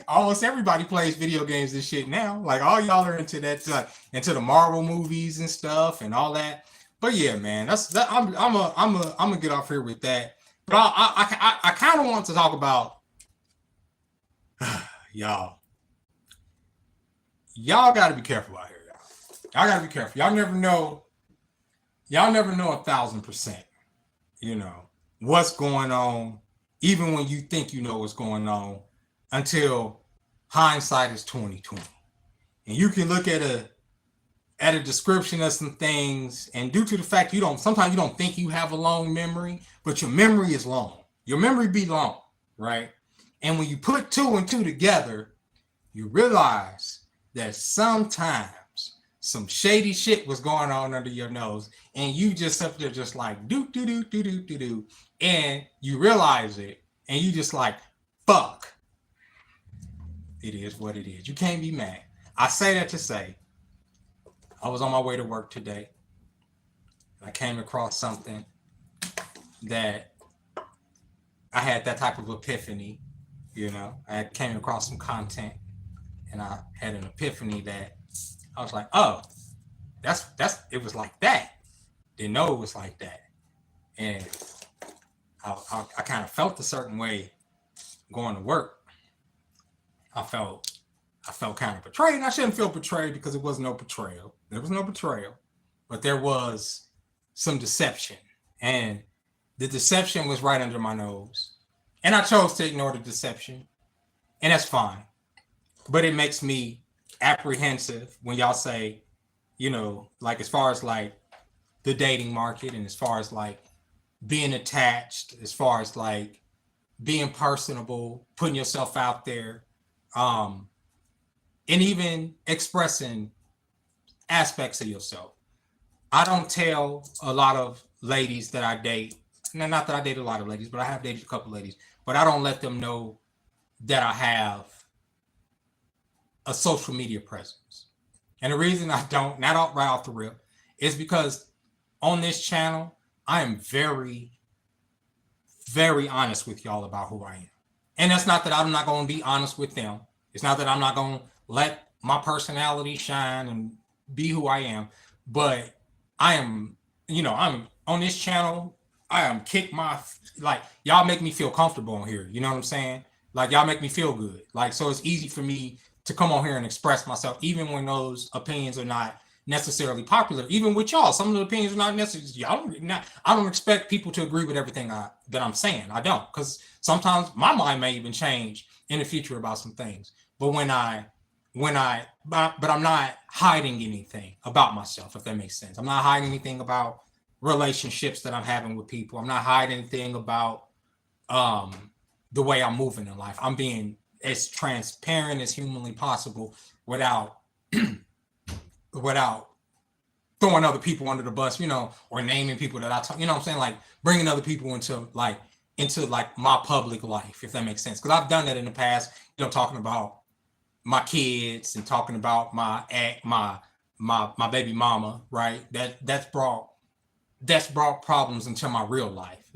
Almost everybody plays video games and shit now. Like all y'all are into that, into the Marvel movies and stuff and all that. But yeah, man, I'm gonna get off here with that. But I kind of want to talk about y'all. Y'all got to be careful out here, y'all. Y'all got to be careful. Y'all never know 1,000%. You know what's going on, even when you think you know what's going on. Until hindsight is 20/20, and you can look at a description of some things, and due to the fact sometimes you don't think you have a long memory, but your memory is long. Your memory be long, right? And when you put two and two together, you realize that sometimes some shady shit was going on under your nose, and you just up there just like do, and you realize it, and you just like, fuck. It is what it is. You can't be mad. I say that to say, I was on my way to work today. I came across something that I had that type of epiphany, you know. I came across some content and I had an epiphany that I was like, oh, it was like that. Didn't know it was like that. And I kind of felt a certain way going to work. I felt kind of betrayed. I shouldn't feel betrayed because it was no betrayal. There was no betrayal, but there was some deception, and the deception was right under my nose, and I chose to ignore the deception, and that's fine. But it makes me apprehensive when y'all say, you know, like as far as like the dating market, and as far as like being attached, as far as like being personable, putting yourself out there. and even expressing aspects of yourself. I don't tell a lot of ladies that I date, not that I date a lot of ladies, but I have dated a couple ladies, but I don't let them know that I have a social media presence. And the reason I don't, not out right off the rip, is because on this channel, I am very, very honest with y'all about who I am. And that's not that I'm not going to be honest with them. It's not that I'm not going to let my personality shine and be who I am. But I am, I'm on this channel. I am kick my, like, y'all make me feel comfortable on here. You know what I'm saying? Like, y'all make me feel good. Like, so it's easy for me to come on here and express myself, even when those opinions are not necessarily popular. Even with y'all, some of the opinions are not necessarily. I don't expect people to agree with everything that I'm saying. I don't, because sometimes my mind may even change in the future about some things. But but I'm not hiding anything about myself, if that makes sense. I'm not hiding anything about relationships that I'm having with people. I'm not hiding anything about the way I'm moving in life. I'm being as transparent as humanly possible without without throwing other people under the bus, or naming people that I talk, what I'm saying? Like bringing other people into my public life, if that makes sense. Because I've done that in the past, talking about my kids and talking about my baby mama, right? That's brought problems into my real life.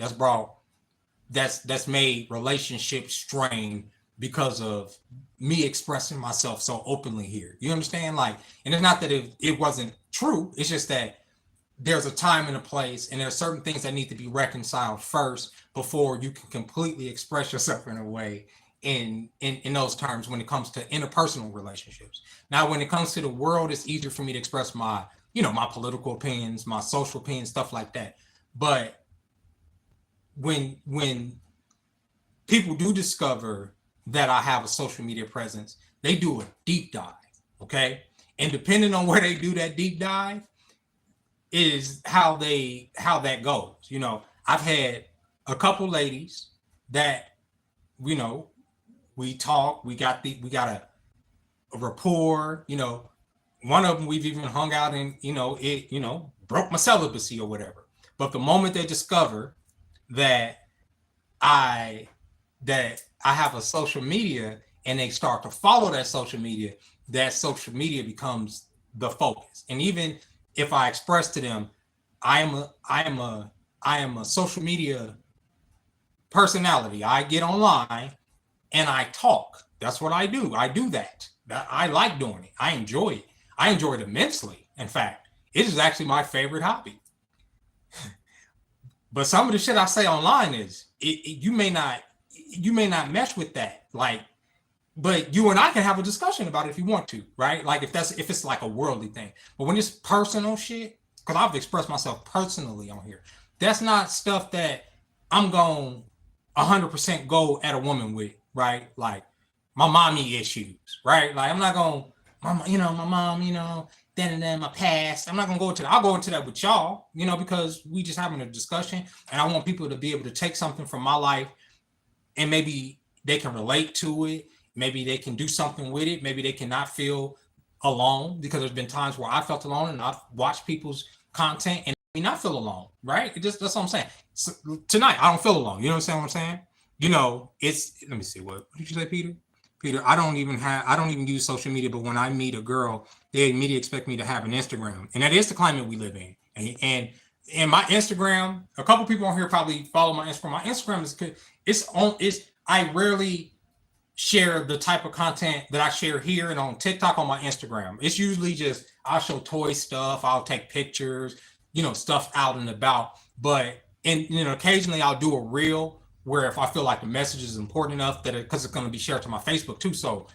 That's made relationships strained because of me expressing myself so openly here. You understand? Like, and it's not that it wasn't true. It's just that there's a time and a place, and there are certain things that need to be reconciled first before you can completely express yourself in a way in those terms when it comes to interpersonal relationships. Now, when it comes to the world, it's easier for me to express my, my political opinions, my social opinions, stuff like that. But when people do discover that I have a social media presence, they do a deep dive, okay? And depending on where they do that deep dive is how that goes. I've had a couple ladies that, we talk, we got a rapport, one of them we've even hung out and, it broke my celibacy or whatever. But the moment they discover that I have a social media and they start to follow that social media becomes the focus. And even if I express to them, I am a social media personality. I get online and I talk. That's what I do. I do that. I like doing it. I enjoy it. I enjoy it immensely. In fact, it is actually my favorite hobby. But some of the shit I say online is you may not mesh with that. Like, but you and I can have a discussion about it if you want to, right? Like if it's like a worldly thing. But when it's personal shit, because I've expressed myself personally on here, that's not stuff that I'm going 100% go at a woman with, right? Like my mommy issues, right? Like I'm not going, my mom, then my past. I'm not gonna go into that. I'll go into that with y'all, because we just having a discussion, and I want people to be able to take something from my life, and maybe they can relate to it. Maybe they can do something with it. Maybe they cannot feel alone, because there's been times where I felt alone, and I've watched people's content and not feel alone, right? That's what I'm saying. So, tonight, I don't feel alone. You know what I'm saying? It's, let me see, what did you say, Peter? Peter, I don't even use social media, but when I meet a girl, they immediately expect me to have an Instagram. And that is the climate we live in. And my Instagram, a couple people on here probably follow my Instagram. My Instagram I rarely share the type of content that I share here and on TikTok on my Instagram. It's usually just, I'll show toy stuff, I'll take pictures, stuff out and about. But, occasionally I'll do a reel where if I feel like the message is important enough that because it's going to be shared to my Facebook too. So,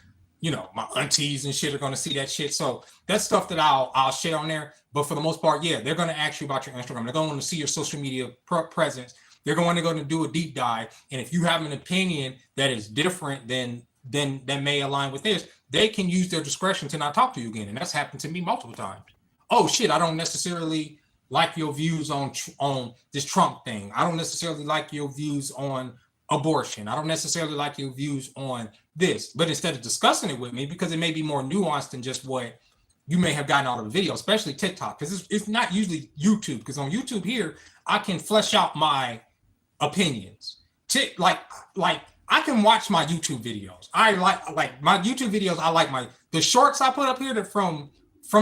my aunties and shit are going to see that shit. So that's stuff that I'll share on there. But for the most part, yeah, they're going to ask you about your Instagram. They're going to see your social media presence. They're going to do a deep dive. And if you have an opinion that is different than that may align with this, they can use their discretion to not talk to you again. And that's happened to me multiple times. Oh shit, I don't necessarily like your views on this Trump thing. I don't necessarily like your views on abortion. I don't necessarily like your views on this, but instead of discussing it with me, because it may be more nuanced than just what you may have gotten out of a video, especially TikTok, because it's not usually YouTube. Because on YouTube here, I can flesh out my opinions. Like I can watch my YouTube videos. I like my YouTube videos. I like the shorts I put up here that from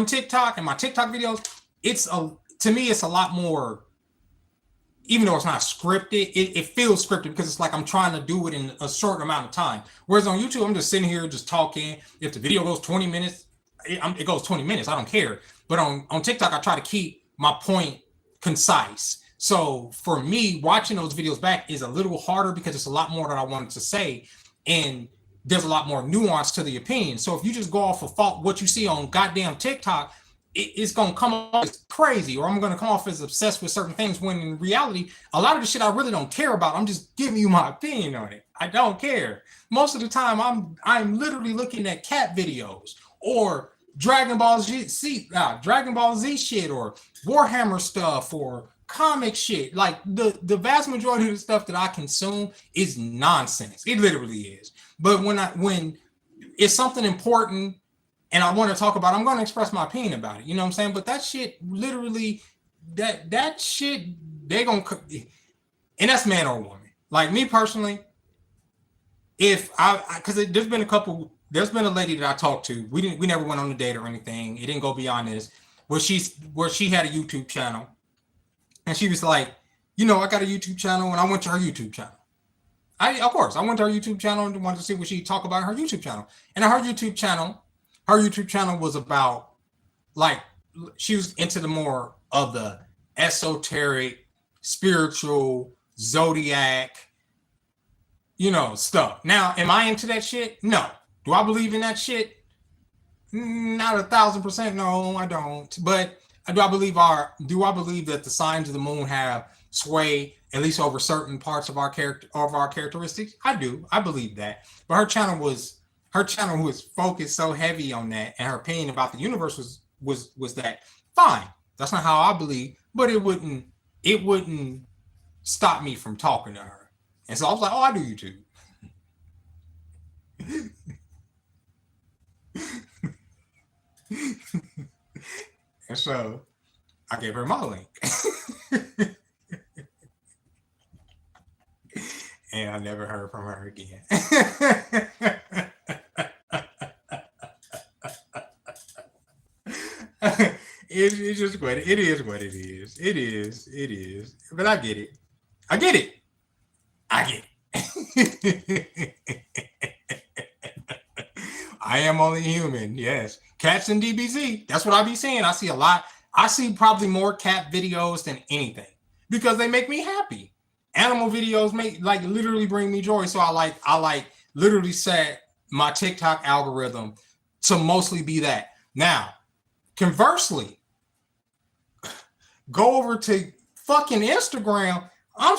TikTok and my TikTok videos. To me, it's a lot more. Even though it's not scripted, it feels scripted because it's like I'm trying to do it in a short amount of time. Whereas on YouTube, I'm just sitting here just talking. If the video goes 20 minutes, it goes 20 minutes. I don't care. But on TikTok, I try to keep my point concise. So for me, watching those videos back is a little harder because it's a lot more that I wanted to say. And there's a lot more nuance to the opinion. So if you just go off of what you see on goddamn TikTok, it's going to come off as crazy, or I'm going to come off as obsessed with certain things, when in reality, a lot of the shit I really don't care about. I'm just giving you my opinion on it. I don't care. Most of the time, I'm literally looking at cat videos or Dragon Ball Z shit, or Warhammer stuff, or comic shit. Like the vast majority of the stuff that I consume is nonsense. It literally is. But when it's something important and I want to talk about it, I'm going to express my opinion about it. You know what I'm saying? But that shit, literally, that shit, they going to, and that's man or woman. Like me personally, there's been a lady that I talked to. We never went on a date or anything. It didn't go beyond this. Where she had a YouTube channel, and she was like, I got a YouTube channel, and I went to her YouTube channel. I went to her YouTube channel and wanted to see what she talked about on her YouTube channel. And her YouTube channel was about, like, she was into the more of the esoteric, spiritual, zodiac, stuff. Now, am I into that shit? No. Do I believe in that shit? Not 1,000%. No, I don't. But do I believe that the signs of the moon have sway at least over certain parts of our characteristics? I do. I believe that. But her channel was focused so heavy on that, and her opinion about the universe was that fine. That's not how I believe, but it wouldn't stop me from talking to her. And so I was like, oh, I do YouTube. And so I gave her my link. And I never heard from her again. It's just what it is. What it is. It is. But I get it. I am only human. Yes. Cats and DBZ. That's what I be seeing. I see a lot. I see probably more cat videos than anything because they make me happy. Animal videos literally bring me joy. So I like literally set my TikTok algorithm to mostly be that. Now, conversely, go over to fucking Instagram. I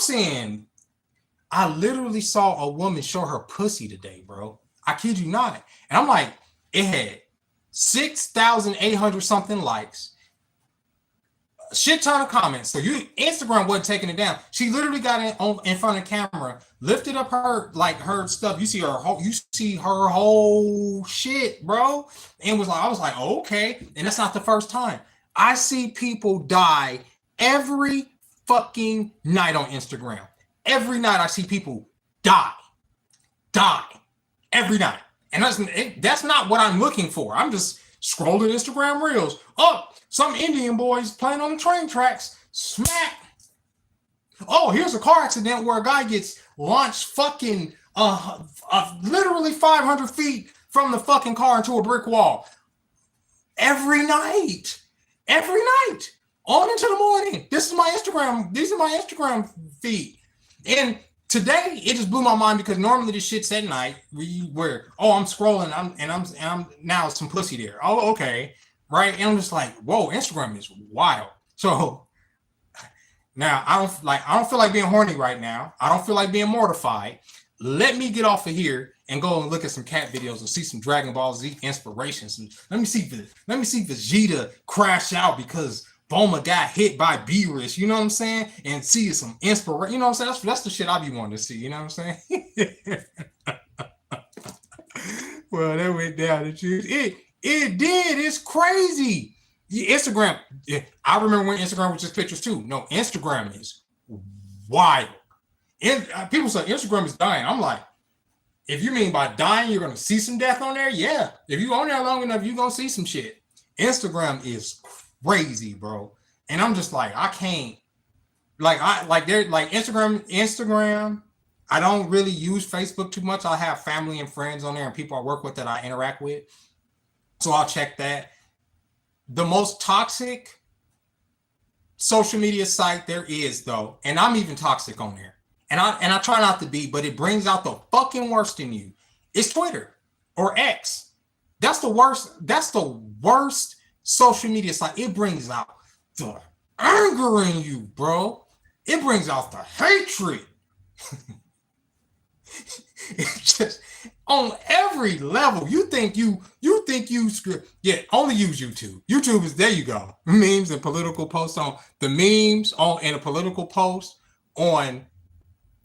literally saw a woman show her pussy today, bro. I kid you not. And I'm like, it had 6,800 something likes, a shit ton of comments. So Instagram wasn't taking it down. She literally got in front of the camera, lifted up her stuff. You see her whole shit, bro. And I was like, okay. And that's not the first time. I see people die every fucking night on Instagram. Every night I see people die every night. And that's not what I'm looking for. I'm just scrolling Instagram reels. Oh, some Indian boys playing on the train tracks. Smack. Oh, here's a car accident where a guy gets launched fucking literally 500 feet from the fucking car into a brick wall. Every night. On into the morning. These are my Instagram feed. And today it just blew my mind because normally this shit's at night where I'm scrolling and I'm now some pussy there. Oh, okay. Right. And I'm just like, whoa, Instagram is wild. So now I don't feel like being horny right now. I don't feel like being mortified. Let me get off of here and go and look at some cat videos and see some Dragon Ball Z inspirations. And let me see Vegeta crash out because Boma got hit by Beerus, you know what I'm saying? And see some inspiration, you know what I'm saying? That's the shit I be wanting to see, you know what I'm saying? Well, that went down the truth. It did. It's crazy. Instagram. I remember when Instagram was just pictures too. No, Instagram is wild. And people say Instagram is dying. I'm like, if you mean by dying, you're gonna see some death on there. Yeah. If you on there long enough, you're gonna see some shit. Instagram is crazy, bro. And I'm just like, I can't. They're like Instagram. I don't really use Facebook too much. I have family and friends on there and people I work with that I interact with. So I'll check that. The most toxic social media site there is, though, and I'm even toxic on there. And I try not to be, but it brings out the fucking worst in you. It's Twitter or X. That's the worst. That's the worst social media site. It brings out the anger in you, bro. It brings out the hatred. It's just on every level. You think you yeah, only use YouTube. YouTube is, there you go. Memes and political posts on the memes on and a political post on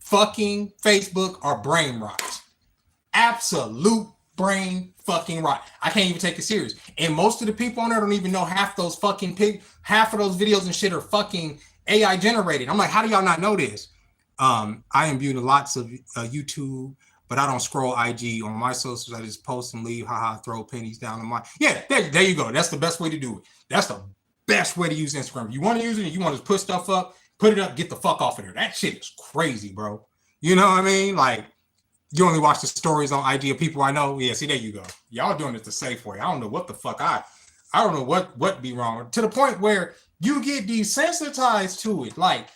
fucking Facebook are brain rot. Absolute brain fucking rot. I can't even take it serious. And most of the people on there don't even know half of those videos and shit are fucking AI generated. I'm like, how do y'all not know this? I imbue to lots of YouTube, but I don't scroll IG on my socials. I just post and leave, throw pennies down on my. Yeah, there you go. That's the best way to do it. That's the best way to use Instagram. You want to use it and you want to put stuff up, put it up, get the fuck off of there. That shit is crazy, bro. You know what I mean? Like, you only watch the stories on IG of people I know. Yeah, see, there you go. Y'all doing it the safe way. I don't know what the fuck I don't know what be wrong. To the point where you get desensitized to it. Like,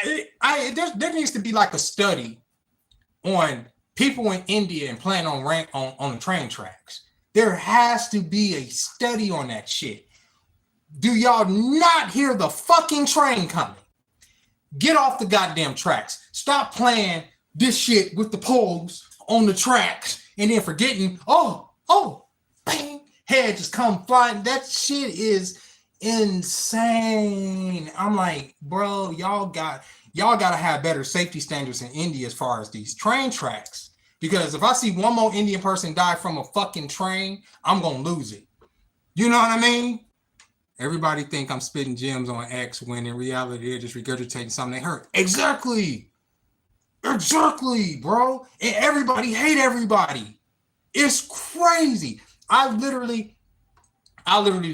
there needs to be like a study on people in India and playing on the train tracks. There has to be a study on that shit. Do y'all not hear the fucking train coming? Get off the goddamn tracks. Stop playing this shit with the poles on the tracks and then forgetting, bang, head just come flying. That shit is insane. I'm like, bro, y'all gotta have better safety standards in India as far as these train tracks. Because if I see one more Indian person die from a fucking train, I'm gonna lose it. You know what I mean? Everybody think I'm spitting gems on X when in reality they're just regurgitating something they heard. Exactly, bro. And everybody hate everybody. It's crazy. I literally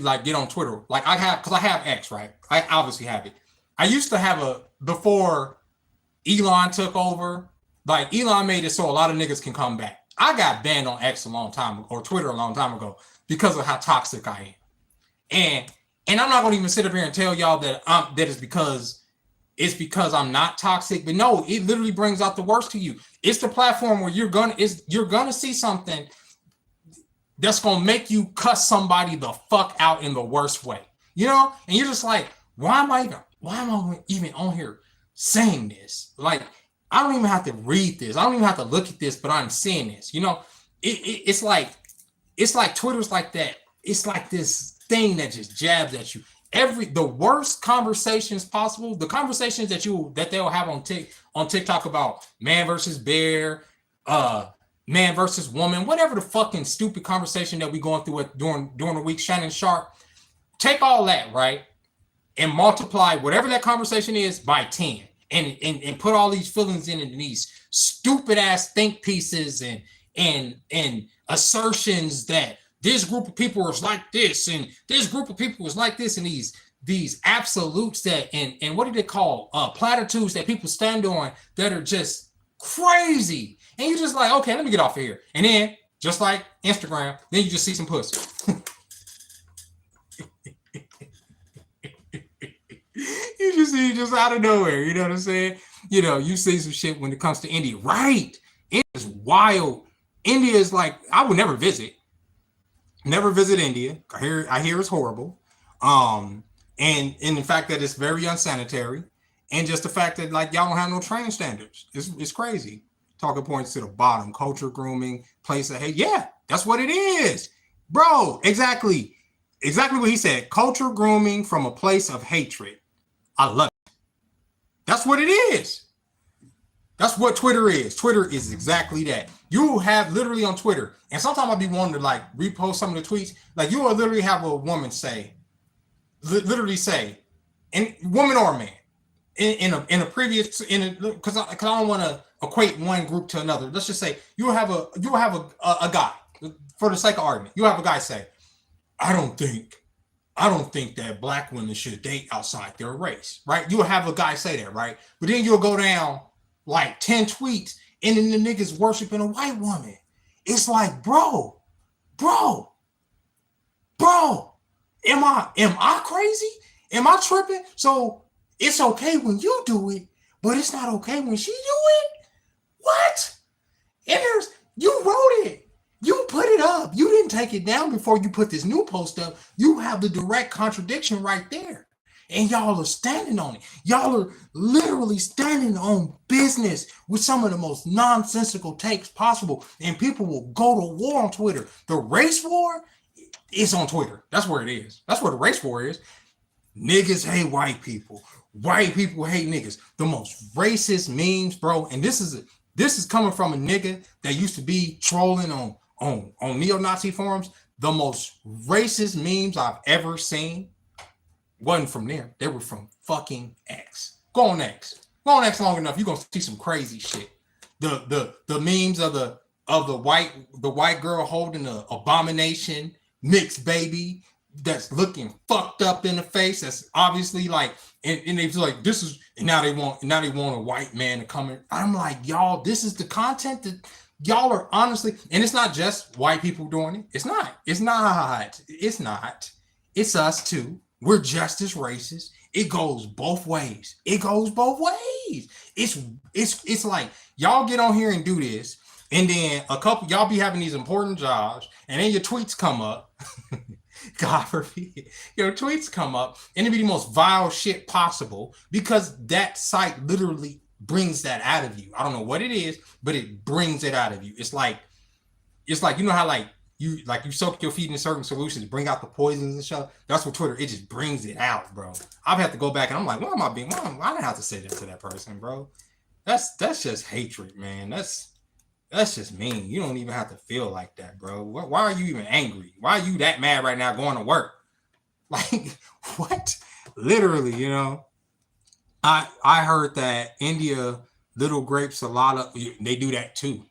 like get on Twitter. Like I have X, right? I obviously have it. I used to have before Elon took over, like Elon made it so a lot of niggas can come back. I got banned on X a long time ago, or Twitter a long time ago, because of how toxic I am. And I'm not gonna even sit up here and tell y'all that it's because I'm not toxic, but no, it literally brings out the worst to you. It's the platform where you're gonna see something that's gonna make you cuss somebody the fuck out in the worst way, you know? And you're just like, why am I even on here saying this? Like, I don't even have to read this. I don't even have to look at this, but I'm seeing this. You know, it's like Twitter's like that. It's like this thing that just jabs at you. The worst conversations possible, the conversations that they'll have on TikTok about man versus bear, man versus woman, whatever the fucking stupid conversation that we going through during the week, Shannon Sharp. Take all that, right? And multiply whatever that conversation is by 10 and put all these feelings in these stupid ass think pieces and assertions that this group of people is like this and this group of people is like this, and these absolutes that and what do they call platitudes that people stand on that are just crazy. And you're just like, okay, let me get off of here. And then just like Instagram, then you just see some pussy. You just out of nowhere, you know what I'm saying? You know, you see some shit when it comes to India, right? India's wild. India is like, I would never visit India. I hear it's horrible. And in the fact that it's very unsanitary, and just the fact that like y'all don't have no training standards. It's crazy. Talking points to the bottom, culture grooming, place of hate. Yeah, that's what it is. Bro, exactly. exactly what he said. Culture grooming from a place of hatred. I love it. That's what it is. That's what Twitter is. Twitter is exactly that. You have literally on Twitter, and sometimes I'll be wanting to like repost some of the tweets. Like you will literally have a woman say, literally say, and woman or man, in a previous because I don't want to equate one group to another. Let's just say you will have a guy for the sake of argument. You have a guy say, I don't think that black women should date outside their race, right? You'll have a guy say that, right? But then you'll go down like 10 tweets and then the niggas worshiping a white woman. It's like, bro, am I crazy? Am I tripping? So it's okay when you do it, but it's not okay when she do it? What? And you wrote it. You put it up. You didn't take it down before you put this new post up. You have the direct contradiction right there. And y'all are standing on it. Y'all are literally standing on business with some of the most nonsensical takes possible. And people will go to war on Twitter. The race war is on Twitter. That's where it is. That's where the race war is. Niggas hate white people. White people hate niggas. The most racist memes, bro. And this is coming from a nigga that used to be trolling on neo-Nazi forums. The most racist memes I've ever seen wasn't from there. They were from fucking X. Go on X long enough, you're gonna see some crazy shit. The memes of the white girl holding the abomination mixed baby that's looking fucked up in the face. That's obviously like, and they feel like this is, and now they want a white man to come in. I'm like, y'all, this is the content that y'all are honestly, and it's not just white people doing it. It's not. It's us too. We're just as racist. It goes both ways. It's like y'all get on here and do this, and then a couple y'all be having these important jobs, and then your tweets come up. God forbid, your tweets come up, and it be the most vile shit possible because that site literally brings that out of you. I don't know what it is, but it brings it out of you. It's like you know how you soak your feet in certain solutions, bring out the poisons and stuff. That's what Twitter, it just brings it out, bro. I've had to go back and I'm like, why didn't have to say that to that person, bro? That's just hatred, man. That's just mean. You don't even have to feel like that, bro. Why are you even angry? Why are you that mad right now going to work? Like, what? Literally, you know. I heard that India, little grapes, they do that too.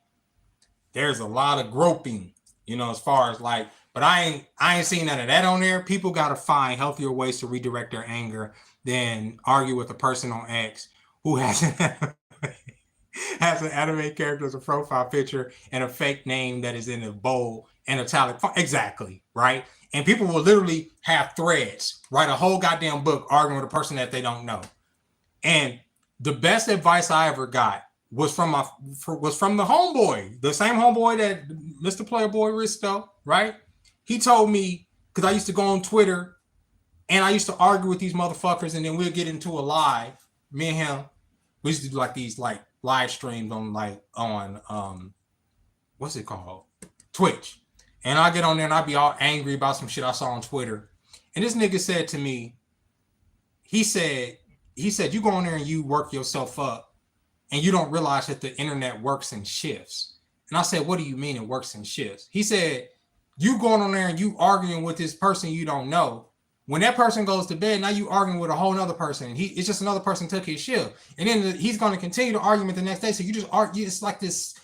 There's a lot of groping. You know, as far as like, but I ain't seen none of that on there. People gotta find healthier ways to redirect their anger than argue with a person on X who has an anime character as a profile picture and a fake name that is in a bold and italic font. Exactly, right? And people will literally have threads, write a whole goddamn book arguing with a person that they don't know. And the best advice I ever got was from the homeboy, the same homeboy that Mr. Playboy Risto, right? He told me, because I used to go on Twitter and I used to argue with these motherfuckers, and then we'll get into a live. Me and him, we used to do like these like live streams on what's it called? Twitch. And I get on there and I be all angry about some shit I saw on Twitter. And this nigga said to me, he said, you go on there and you work yourself up and you don't realize that the internet works in shifts. And I said, what do you mean it works in shifts? He said, you going on there and you arguing with this person you don't know. When that person goes to bed, now you arguing with a whole other person. And it's just another person took his shift. And then he's going to continue the argument the next day. So you just argue. It's like this,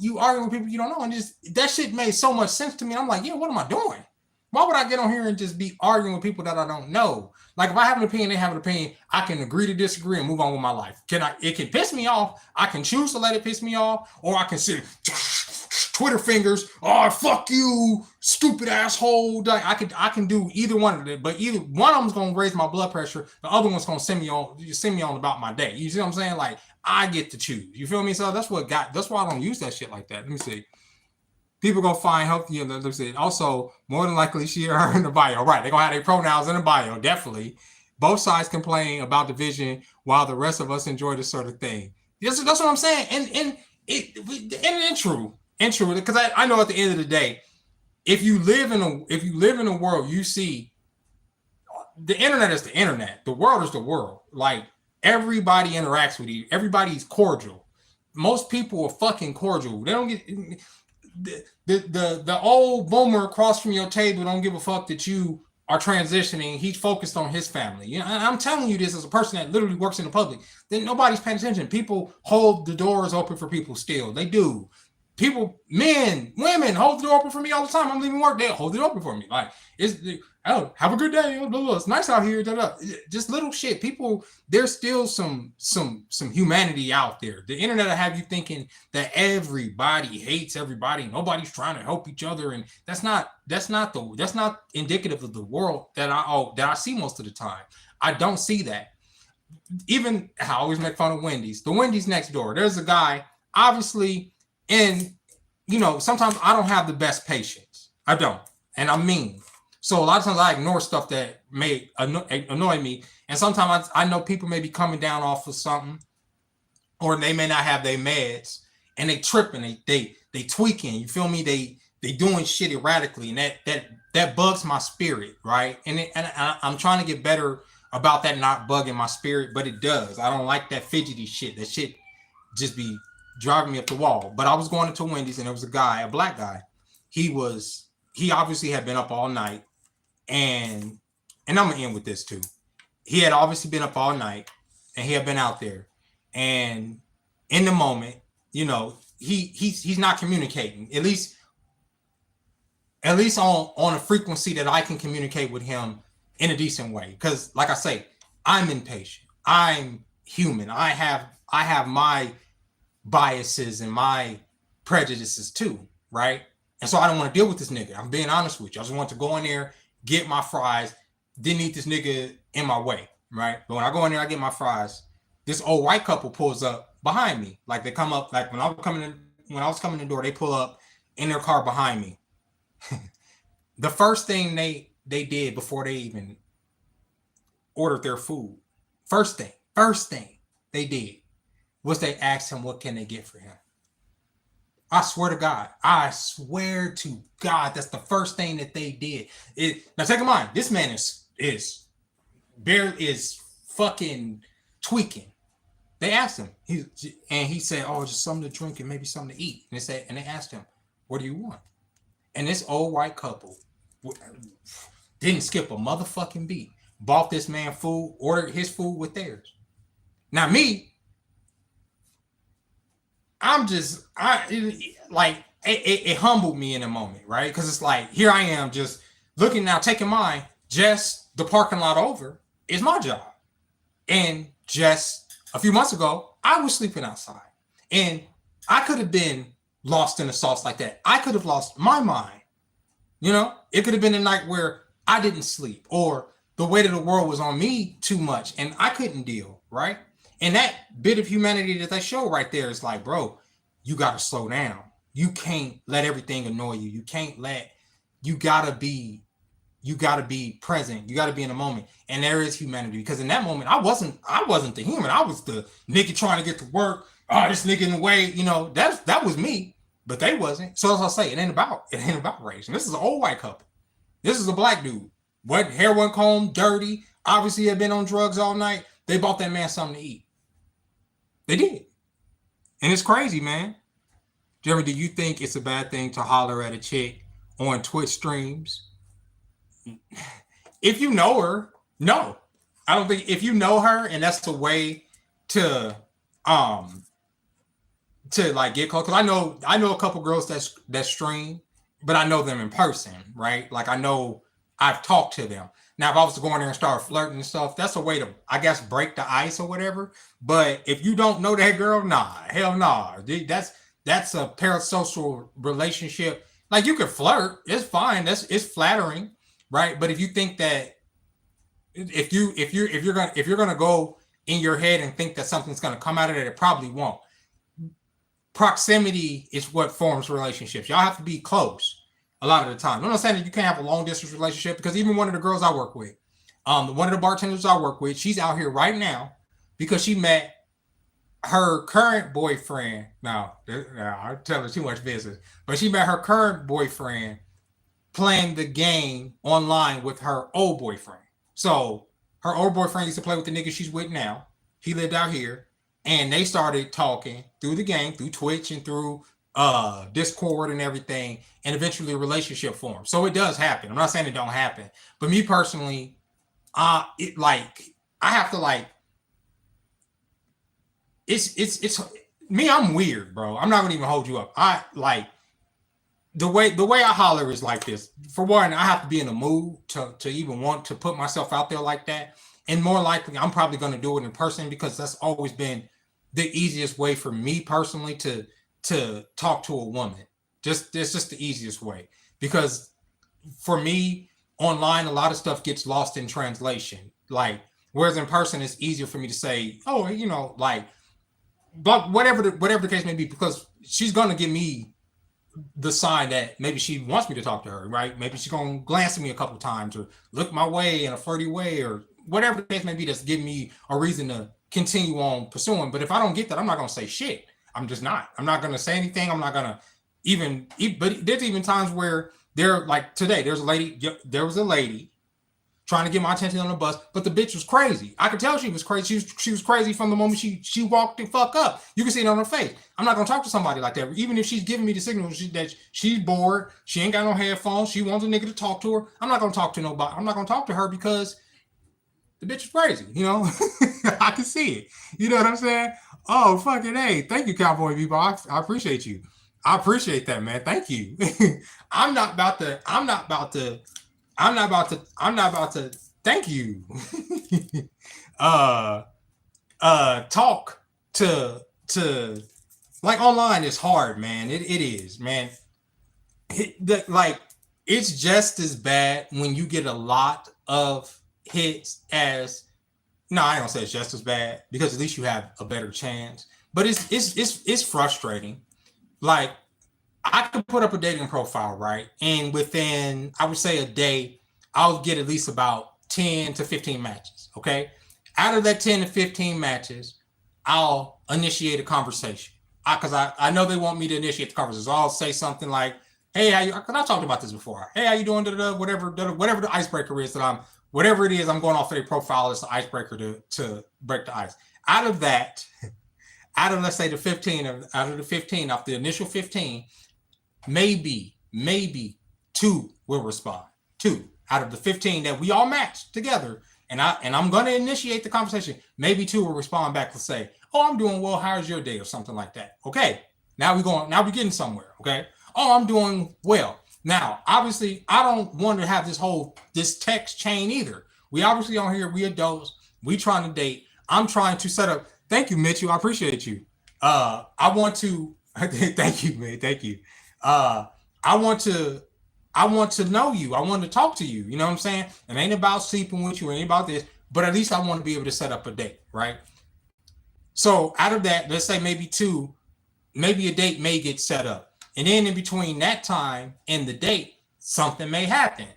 you arguing with people you don't know. And just that shit made so much sense to me. I'm like, yeah, what am I doing? Why would I get on here and just be arguing with people that I don't know? Like if I have an opinion, they have an opinion, I can agree to disagree and move on with my life. It can piss me off. I can choose to let it piss me off, or I can sit Twitter fingers, oh fuck you, stupid asshole. I can do either one of them, but either one of them's gonna raise my blood pressure, the other one's gonna send me on about my day. You see what I'm saying? Like I get to choose. You feel me? So that's why I don't use that shit like that. Let me see. People gonna find healthy. Let me see. Also, more than likely, she or her in the bio. Right? They're gonna have their pronouns in the bio. Definitely. Both sides complain about division, while the rest of us enjoy this sort of thing. That's what I'm saying. And true. Because I know at the end of the day, if you live in a world, you see the internet is the internet. The world is the world. Like everybody interacts with you. Everybody's cordial. Most people are fucking cordial. They don't get the old boomer across from your table don't give a fuck that you are transitioning. He's focused on his family. You know, I'm telling you this as a person that literally works in the public. Then nobody's paying attention. People hold the doors open for people still. They do. People, men, women, hold the door open for me all the time. I'm leaving work. They hold it open for me. Like it's oh, have a good day. Blah, blah, blah. It's nice out here. Blah, blah. Just little shit. People, there's still some humanity out there. The internet will have you thinking that everybody hates everybody. Nobody's trying to help each other, and that's not indicative of the world that I see most of the time. I don't see that. Even I always make fun of Wendy's. The Wendy's next door. There's a guy, obviously, and you know, sometimes I don't have the best patience. I don't, and I'm mean. So a lot of times I ignore stuff that may annoy me. And sometimes I know people may be coming down off of something, or they may not have their meds, and they tripping, they tweaking. You feel me? They doing shit erratically, and that bugs my spirit, right? And I'm trying to get better about that not bugging my spirit, but it does. I don't like that fidgety shit. That shit just be driving me up the wall. But I was going into Wendy's, and there was a guy, a black guy. He obviously had been up all night. And I'm gonna end with this too. He had obviously been up all night, and he had been out there, and in the moment, you know, he's not communicating, at least on a frequency that I can communicate with him in a decent way. Because, like I say, I'm impatient. I'm human. I have my biases and my prejudices too, right? And so I don't want to deal with this nigga. I'm being honest with you. I just want to go in there, get my fries, didn't need this nigga in my way, right? But when I go in there, I get my fries. This old white couple pulls up behind me. Like they come up, like when I was coming in the door, they pull up in their car behind me. The first thing they did before they even ordered their food, first thing they did was they asked him, what can they get for him? I swear to God, that's the first thing that they did. Now take in mind, this man is fucking tweaking. They asked him, he said, "Oh, just something to drink and maybe something to eat." And they asked him, "What do you want?" And this old white couple didn't skip a motherfucking beat. Bought this man food, ordered his food with theirs. Now me, it humbled me in a moment, right? Because it's like, here I am just looking now, taking mine, just the parking lot over is my job. And just a few months ago, I was sleeping outside. And I could have been lost in the sauce like that. I could have lost my mind. You know, it could have been a night where I didn't sleep, or the weight of the world was on me too much and I couldn't deal, right? And that bit of humanity that they show right there is like, bro, you got to slow down. You can't let everything annoy you. You gotta be present. You gotta be in the moment. And there is humanity, because in that moment, I wasn't the human. I was the nigga trying to get to work. Oh, this nigga in the way, you know, that was me, but they wasn't. So as I say, it ain't about race. And this is an old white couple. This is a black dude. What, hair wasn't combed, dirty, obviously had been on drugs all night. They bought that man something to eat. They did. And it's crazy, man. Jeremy, do you think it's a bad thing to holler at a chick on Twitch streams? If you know her, no. I don't think, if you know her and that's the way to like get close. Because I know a couple girls that stream, but I know them in person, right? Like I know I've talked to them. Now, if I was to go in there and start flirting and stuff, that's a way to, I guess, break the ice or whatever. But if you don't know that girl, nah, hell nah. That's a parasocial relationship. Like you can flirt, it's fine. It's flattering, right? But if you think that if you're gonna go in your head and think that something's gonna come out of it, it probably won't. Proximity is what forms relationships. Y'all have to be close a lot of the time. I'm not saying that you can't have a long distance relationship, because even one of the girls I work with, one of the bartenders I work with, she's out here right now because she met her current boyfriend. Now I tell her too much business, but she met her current boyfriend playing the game online with her old boyfriend. So her old boyfriend used to play with the nigga she's with now. He lived out here, and they started talking through the game, through Twitch and through Discord and everything, and eventually a relationship formed. So it does happen. I'm not saying it don't happen, but me personally, it like I have to like it's me. I'm weird, bro. I'm not gonna even hold you up. I like the way I holler is like this. For one, I have to be in the mood to even want to put myself out there like that. And more likely, I'm probably going to do it in person because that's always been the easiest way for me personally to talk to a woman. Just it's just the easiest way because for me online a lot of stuff gets lost in translation. Like whereas in person it's easier for me to say, oh, you know, like but whatever the case may be, because she's going to give me the sign that maybe she wants me to talk to her, right? Maybe she's gonna glance at me a couple times or look my way in a flirty way or whatever the case may be that's giving me a reason to continue on pursuing. But if I don't get that, I'm not gonna say shit. I'm just not. I'm not gonna say anything. I'm not gonna even. But there's even times where they're like today. There was a lady trying to get my attention on the bus, but the bitch was crazy. I could tell she was crazy. She was crazy from the moment she walked the fuck up. You can see it on her face. I'm not gonna talk to somebody like that, even if she's giving me the signal that she's bored. She ain't got no headphones. She wants a nigga to talk to her. I'm not gonna talk to nobody. I'm not gonna talk to her because the bitch is crazy. You know, I can see it. You know what I'm saying? Oh fucking hey! Thank you, Cowboy Bebop. I appreciate you. I appreciate that, man. Thank you. I'm not about to. Thank you. Talk to like online is hard, man. It is, man. Like it's just as bad when you get a lot of hits as no, I don't say it's just as bad because at least you have a better chance. But it's frustrating. Like I could put up a dating profile, right? And within, I would say a day, I'll get at least about 10 to 15 matches, okay? Out of that 10 to 15 matches, I'll initiate a conversation. Because I know they want me to initiate the conversation. So I'll say something like, hey, how you, because I've talked about this before. Hey, how you doing? Whatever the icebreaker is whatever it is, I'm going off of their profile as the icebreaker to break the ice. Out of that, let's say the 15, off the initial 15, maybe 2 will respond. 2 out of the 15 that we all matched together, and I'm going to initiate the conversation. Maybe 2 will respond back to say, "Oh, I'm doing well. How's your day?" or something like that. Okay, now we're getting somewhere. Okay. Oh, I'm doing well. Now, obviously, I don't want to have this text chain either. We obviously on here. We adults. We trying to date. I'm trying to set up. Thank you, Mitchell. I appreciate you. I want to. Thank you, man. Thank you. I want to know you. I want to talk to you. You know what I'm saying? It ain't about sleeping with you. It ain't about this. But at least I want to be able to set up a date, right? So out of that, let's say maybe 2, maybe a date may get set up. And then in between that time and the date, something may happen.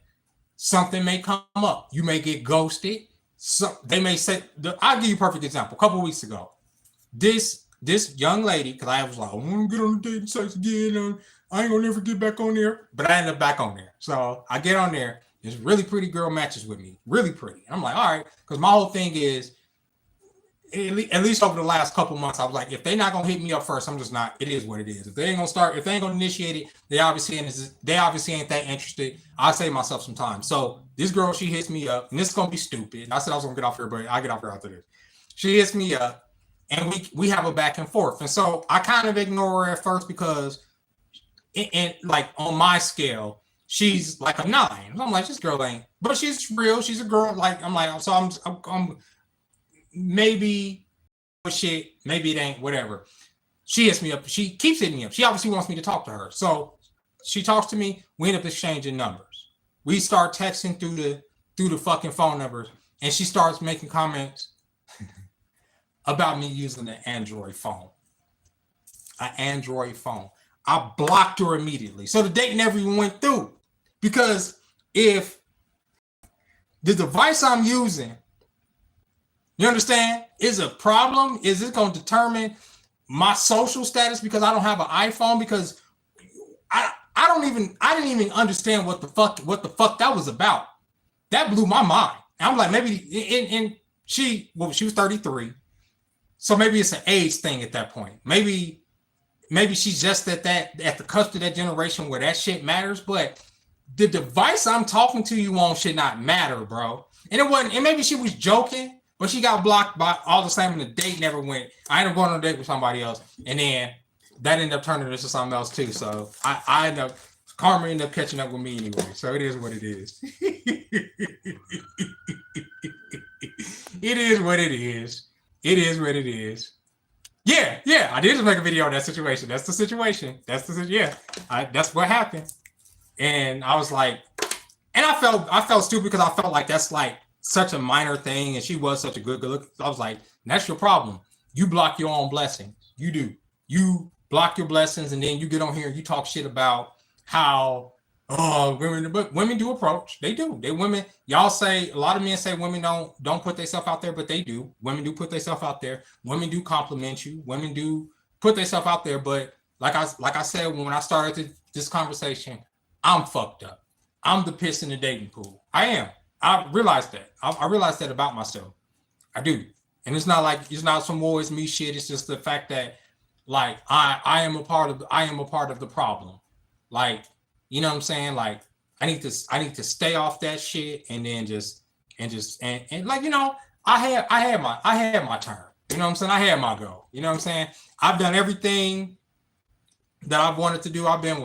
Something may come up. You may get ghosted. So they may say, I'll give you a perfect example. A couple of weeks ago, this young lady, because I was like, I want to get on the dating sites again. I ain't gonna never get back on there. But I ended up back on there. So I get on there. This really pretty girl matches with me. Really pretty. And I'm like, all right. Because my whole thing is, at least over the last couple months, I was like, if they're not gonna hit me up first, I'm just not. It is what it is. If they ain't gonna initiate it, they obviously ain't that interested. I'll save myself some time. So this girl, she hits me up, and this is gonna be stupid. I said I was gonna get off here, but I get off here after this. She hits me up, and we have a back and forth. And so I kind of ignore her at first because, and like on my scale, she's like a 9. I'm like, this girl ain't, but she's real. She's a girl. Like I'm like, so I'm maybe shit, maybe it ain't, whatever. She hits me up. She keeps hitting me up. She obviously wants me to talk to her. So she talks to me. We end up exchanging numbers. We start texting through the fucking phone numbers, and she starts making comments about me using an Android phone. An Android phone. I blocked her immediately. So the date never even went through. Because if the device I'm using, you understand, is a problem, is it going to determine my social status because I don't have an iPhone? Because I didn't even understand what the fuck that was about. That blew my mind. And I'm like, maybe, and she was 33. So maybe it's an age thing at that point. Maybe she's just at the cusp of that generation where that shit matters. But the device I'm talking to you on should not matter, bro. And it wasn't. And maybe she was joking, but she got blocked by all the same, and the date never went. I ended up going on a date with somebody else, and then that ended up turning into something else too. So I ended up, karma ended up catching up with me anyway. So it is what it is. It is what it is. It is what it is. Yeah. I did just make a video on that situation. That's the situation. That's what happened. And I was like, and I felt stupid because I felt like that's like such a minor thing, and she was such a good look. I was like, that's your problem. You block your own blessings. You do. You block your blessings, and then you get on here and you talk shit about how women do approach. They do. Y'all say, a lot of men say women don't put themselves out there, but they do. Women do put themselves out there. Women do compliment you. Women do put themselves out there. But like I said when I started this conversation, I'm fucked up. I'm the piss in the dating pool. I am. I realized that. I realized that about myself. I do. And it's not some woe is me shit. It's just the fact that like I am a part of the problem. Like, you know what I'm saying? Like I need to stay off that shit and then just like, you know, I had my turn. You know what I'm saying? I had my go. You know what I'm saying? I've done everything that I've wanted to do. I've been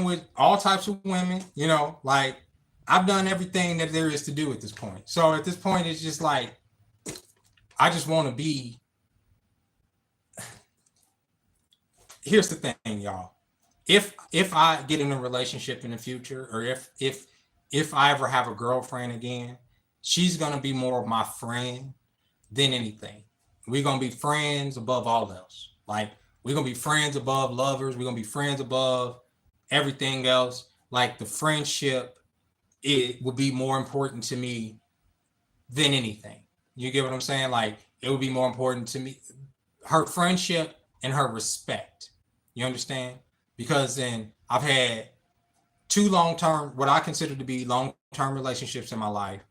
with all types of women, you know, like I've done everything that there is to do at this point. So at this point, it's just like, I just want to be. Here's the thing, y'all. If I get in a relationship in the future, or if I ever have a girlfriend again, she's going to be more of my friend than anything. We're going to be friends above all else. Like, we're going to be friends above lovers. We're going to be friends above everything else. Like, the friendship, it would be more important to me than anything. You get what I'm saying? Like, it would be more important to me, her friendship and her respect. You understand? Because then I've had two long-term, what I consider to be long-term relationships in my life.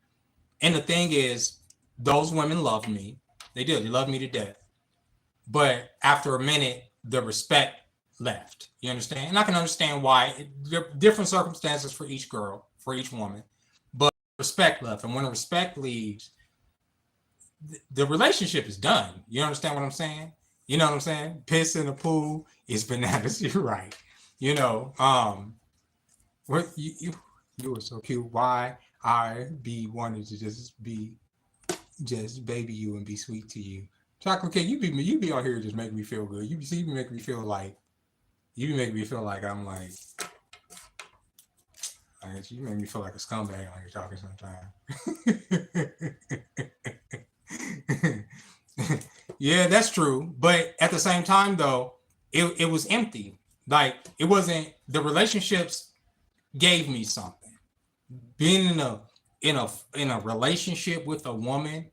And the thing is, those women love me. They did. They love me to death. But after a minute, the respect left. You understand? And I can understand why. There are different circumstances for each girl, for each woman. But respect left. And when the respect leaves, the relationship is done. You understand what I'm saying? You know what I'm saying? Piss in the pool is bananas. You're right. You know, what you were so cute. Why I be wanting to just baby you and be sweet to you. Chocolate cake, you be on here just making me feel good. You be making me feel like I'm like, you make me feel like a scumbag when you're talking sometimes. Yeah, that's true. But at the same time, though, it was empty. Like, it wasn't, the relationships gave me something. Being in a relationship with a woman,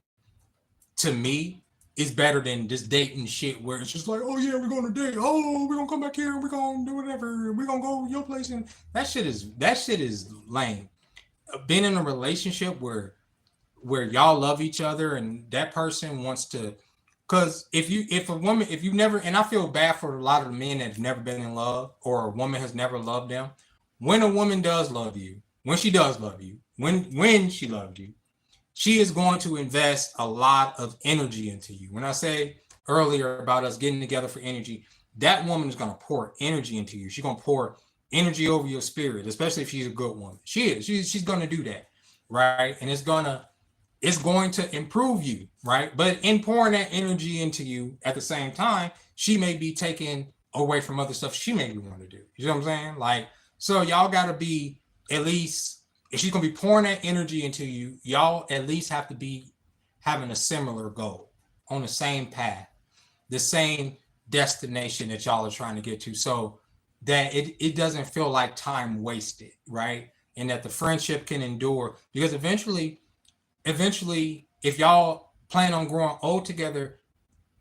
to me, is better than just dating shit where it's just like, oh yeah, we're gonna date. Oh, we're gonna come back here and we're gonna do whatever. We're gonna go to your place, and that shit is lame. Being in a relationship where y'all love each other and that person wants to, because if you never, and I feel bad for a lot of the men that have never been in love, or a woman has never loved them. When a woman does love you, when she does love you, when she loved you, she is going to invest a lot of energy into you. When I say earlier about us getting together for energy, that woman is going to pour energy into you. She's going to pour energy over your spirit, especially if she's a good woman. She's going to do that, right? And it's going to improve you, right? But in pouring that energy into you at the same time, she may be taken away from other stuff she may want to do. You know what I'm saying? Like, so y'all got to be, at least, if she's going to be pouring that energy into you, y'all at least have to be having a similar goal, on the same path, the same destination that y'all are trying to get to, so that it doesn't feel like time wasted, right? And that the friendship can endure, because eventually, if y'all plan on growing old together,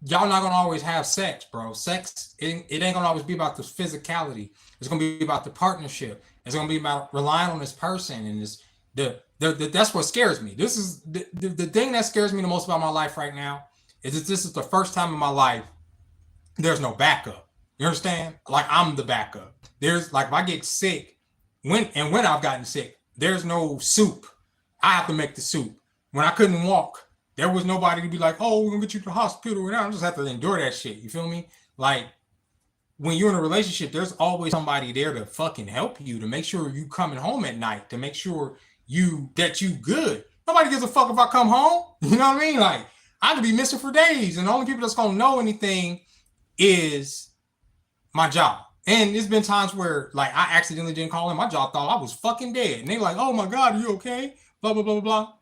y'all not gonna always have sex, bro. Sex, it ain't gonna always be about the physicality. It's gonna be about the partnership. It's gonna be about relying on this person and this that's what scares me. This is the thing that scares me the most about my life right now is that this is the first time in my life there's no backup. You understand? Like I'm the backup. There's like if I get sick, when I've gotten sick, there's no soup. I have to make the soup. When I couldn't walk, there was nobody to be like, "Oh, we're gonna get you to the hospital," and I just have to endure that shit. You feel me? Like when you're in a relationship, there's always somebody there to fucking help you, to make sure you coming home at night, to make sure you good. Nobody gives a fuck if I come home. You know what I mean? Like I could be missing for days, and the only people that's gonna know anything is my job. And there's been times where like I accidentally didn't call in. My job thought I was fucking dead. And they like, "Oh my God, are you okay?" Blah blah blah blah.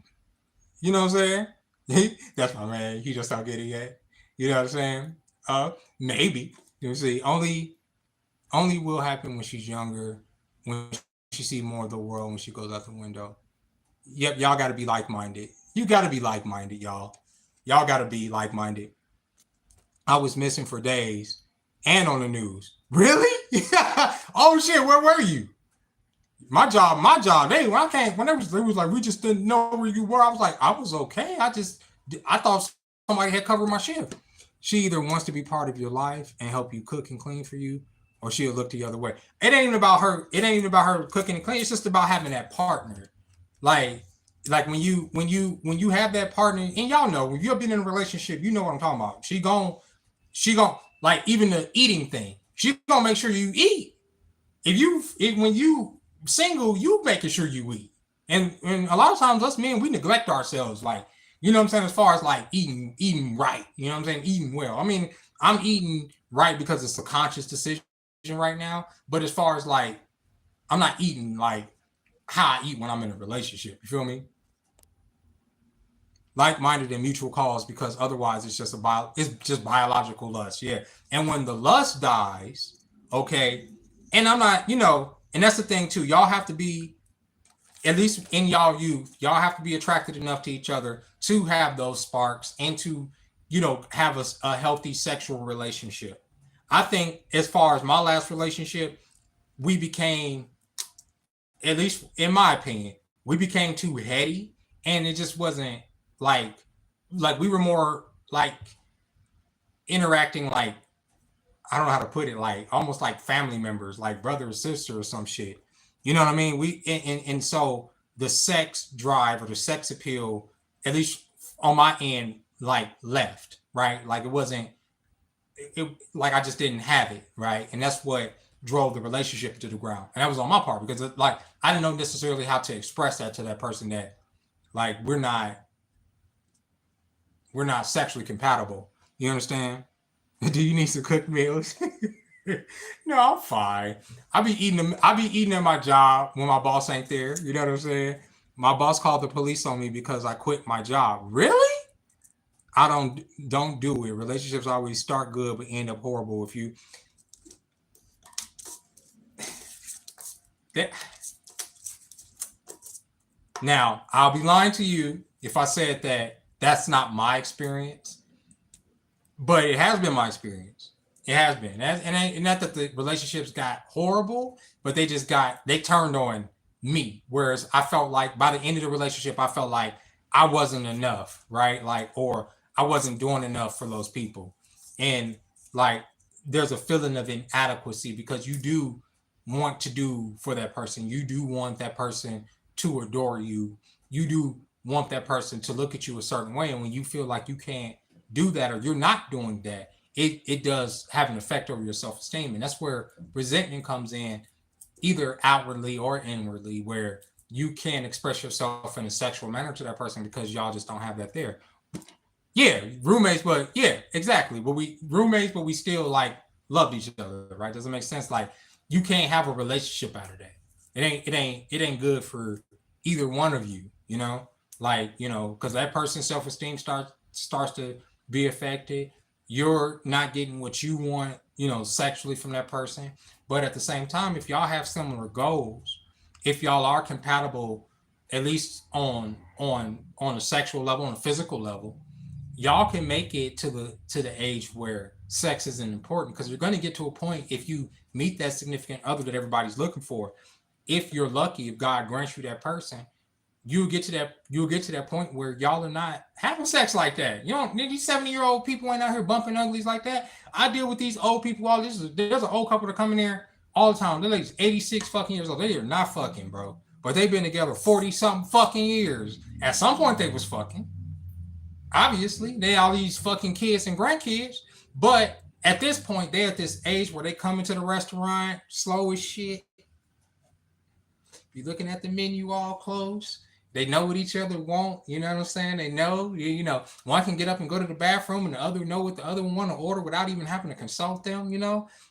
You know what I'm saying? That's my man. He just not getting yet. You know what I'm saying? Maybe. You see, only will happen when she's younger, when she see more of the world, when she goes out the window. Yep, y'all gotta be like-minded. You gotta be like-minded, y'all. Y'all gotta be like-minded. I was missing for days and on the news. Really? Oh shit, where were you? My job. They when I came, whenever it was like we just didn't know where you were. I was like, I was okay. I thought somebody had covered my shift. She either wants to be part of your life and help you cook and clean for you, or she'll look the other way. It ain't even about her. It ain't even about her cooking and cleaning. It's just about having that partner. Like, like when you have that partner, and y'all know when you've been in a relationship, you know what I'm talking about. She gon' like even the eating thing. She gonna make sure you eat. When you single, you making sure you eat. And a lot of times us men we neglect ourselves, like you know what I'm saying, as far as like eating right. You know what I'm saying, eating well. I mean, I'm eating right because it's a conscious decision right now. But as far as like I'm not eating like how I eat when I'm in a relationship. You feel me? Like-minded and mutual cause because otherwise it's just biological lust. Yeah. And when the lust dies, okay, and I'm not, and that's the thing too. Y'all have to be, at least in y'all youth, y'all have to be attracted enough to each other to have those sparks and to, have a healthy sexual relationship. I think as far as my last relationship, we became, at least in my opinion, we became too heady and it just wasn't like we were more like interacting like I don't know how to put it, like almost like family members, like brother or sister or some shit. You know what I mean? And so the sex drive or the sex appeal, at least on my end, like left, right? Like it wasn't like I just didn't have it, right? And that's what drove the relationship to the ground. And that was on my part because like I didn't know necessarily how to express that to that person that like we're not sexually compatible. You understand? Do you need some cooked meals? No, I'm fine. I be eating them. I be eating at my job when my boss ain't there. You know what I'm saying? My boss called the police on me because I quit my job. Really? I don't do it. Relationships always start good but end up horrible if you. That, now I'll be lying to you if I said that that's not my experience, but it has been my experience. It has been, and not that the relationships got horrible, but they turned on me. Whereas I felt like by the end of the relationship, I felt like I wasn't enough, right? Like, or I wasn't doing enough for those people, and like there's a feeling of inadequacy because you do want to do for that person. You do want that person to adore you. You do want that person to look at you a certain way, and when you feel like you can't do that or you're not doing that, it does have an effect over your self-esteem, and that's where resentment comes in, either outwardly or inwardly, where you can't express yourself in a sexual manner to that person because y'all just don't have that there. Yeah, roommates, but yeah, exactly. But we roommates, but we still like love each other, right? Doesn't make sense. Like you can't have a relationship out of that. It ain't good for either one of you, like, because that person's self-esteem starts to be affected. You're not getting what you want, sexually from that person. But at the same time, if y'all have similar goals, if y'all are compatible, at least on a sexual level, on a physical level, y'all can make it to the age where sex isn't important, because you're going to get to a point, if you meet that significant other that everybody's looking for, if you're lucky, if God grants you that person, you'll get to that point where y'all are not having sex like that. You know, these 70-year-old people ain't out here bumping uglies like that. I deal with these old people all this. There's an old couple that come in there all the time. They're like 86 fucking years old. They are not fucking, bro. But they've been together 40 something fucking years. At some point they was fucking. Obviously, they all these fucking kids and grandkids. But at this point, they're at this age where they come into the restaurant slow as shit. You're looking at the menu all close. They know what each other want. You know what I'm saying? They know, one can get up and go to the bathroom and the other know what the other one want to order without even having to consult them.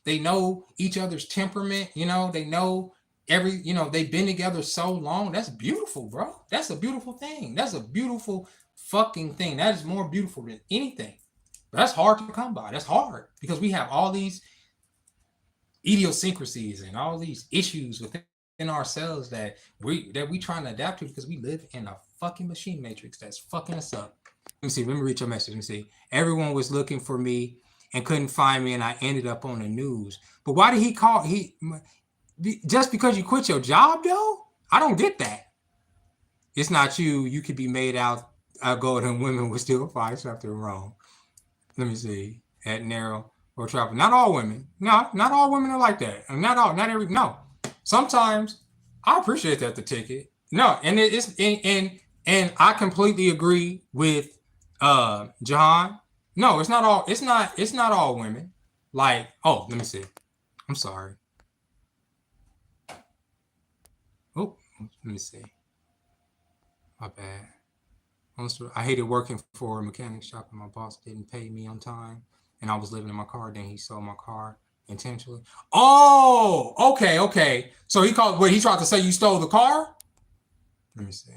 They know each other's temperament. They know they've been together so long. That's beautiful, bro. That's a beautiful thing. That's a beautiful fucking thing. That is more beautiful than anything. But that's hard to come by. That's hard because we have all these idiosyncrasies and all these issues within ourselves that we trying to adapt to, because we live in a fucking machine matrix that's fucking us up. Let me see. Let me read your message. Let me see. Everyone was looking for me and couldn't find me, and I ended up on the news. But why did he call? Just because you quit your job, though? I don't get that. It's not you. You could be made out golden women would still find something wrong. Let me see. At narrow or travel. Not all women. No, not all women are like that. No. Sometimes I appreciate that the ticket. No, and it's and I completely agree with Jahan. No, it's not all women. Like, oh, let me see. I'm sorry. Oh, let me see. My bad. I hated working for a mechanic shop and my boss didn't pay me on time and I was living in my car. Then he sold my car intentionally. Oh, okay. So he tried to say you stole the car? Let me see.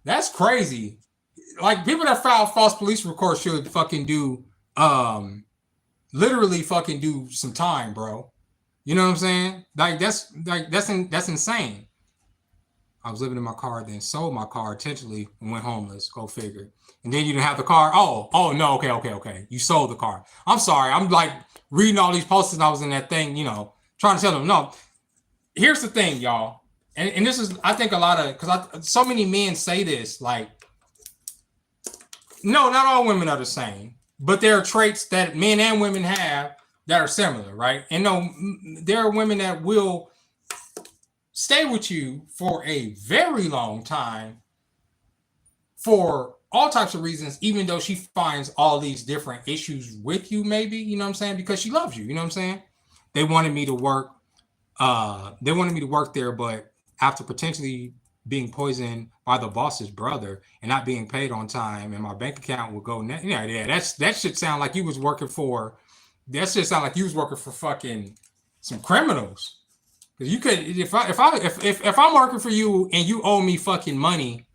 That's crazy. Like, people that file false police reports should fucking do, literally fucking do some time, bro. You know what I'm saying? That's insane. I was living in my car, then sold my car intentionally and went homeless. Go figure. And then you didn't have the car. Oh no. Okay. You sold the car. I'm sorry. I'm like reading all these posts and I was in that thing, trying to tell them. No, here's the thing, y'all. And this is, I think, a lot of, because so many men say this, like, no, not all women are the same, but there are traits that men and women have that are similar, right? And no, there are women that will stay with you for a very long time for all types of reasons, even though she finds all these different issues with you, maybe, you know what I'm saying? Because she loves you, you know what I'm saying? They wanted me to work there, but after potentially being poisoned by the boss's brother and not being paid on time, and my bank account would go that should sound like you was working for fucking some criminals. Because you could, if I'm working for you and you owe me fucking money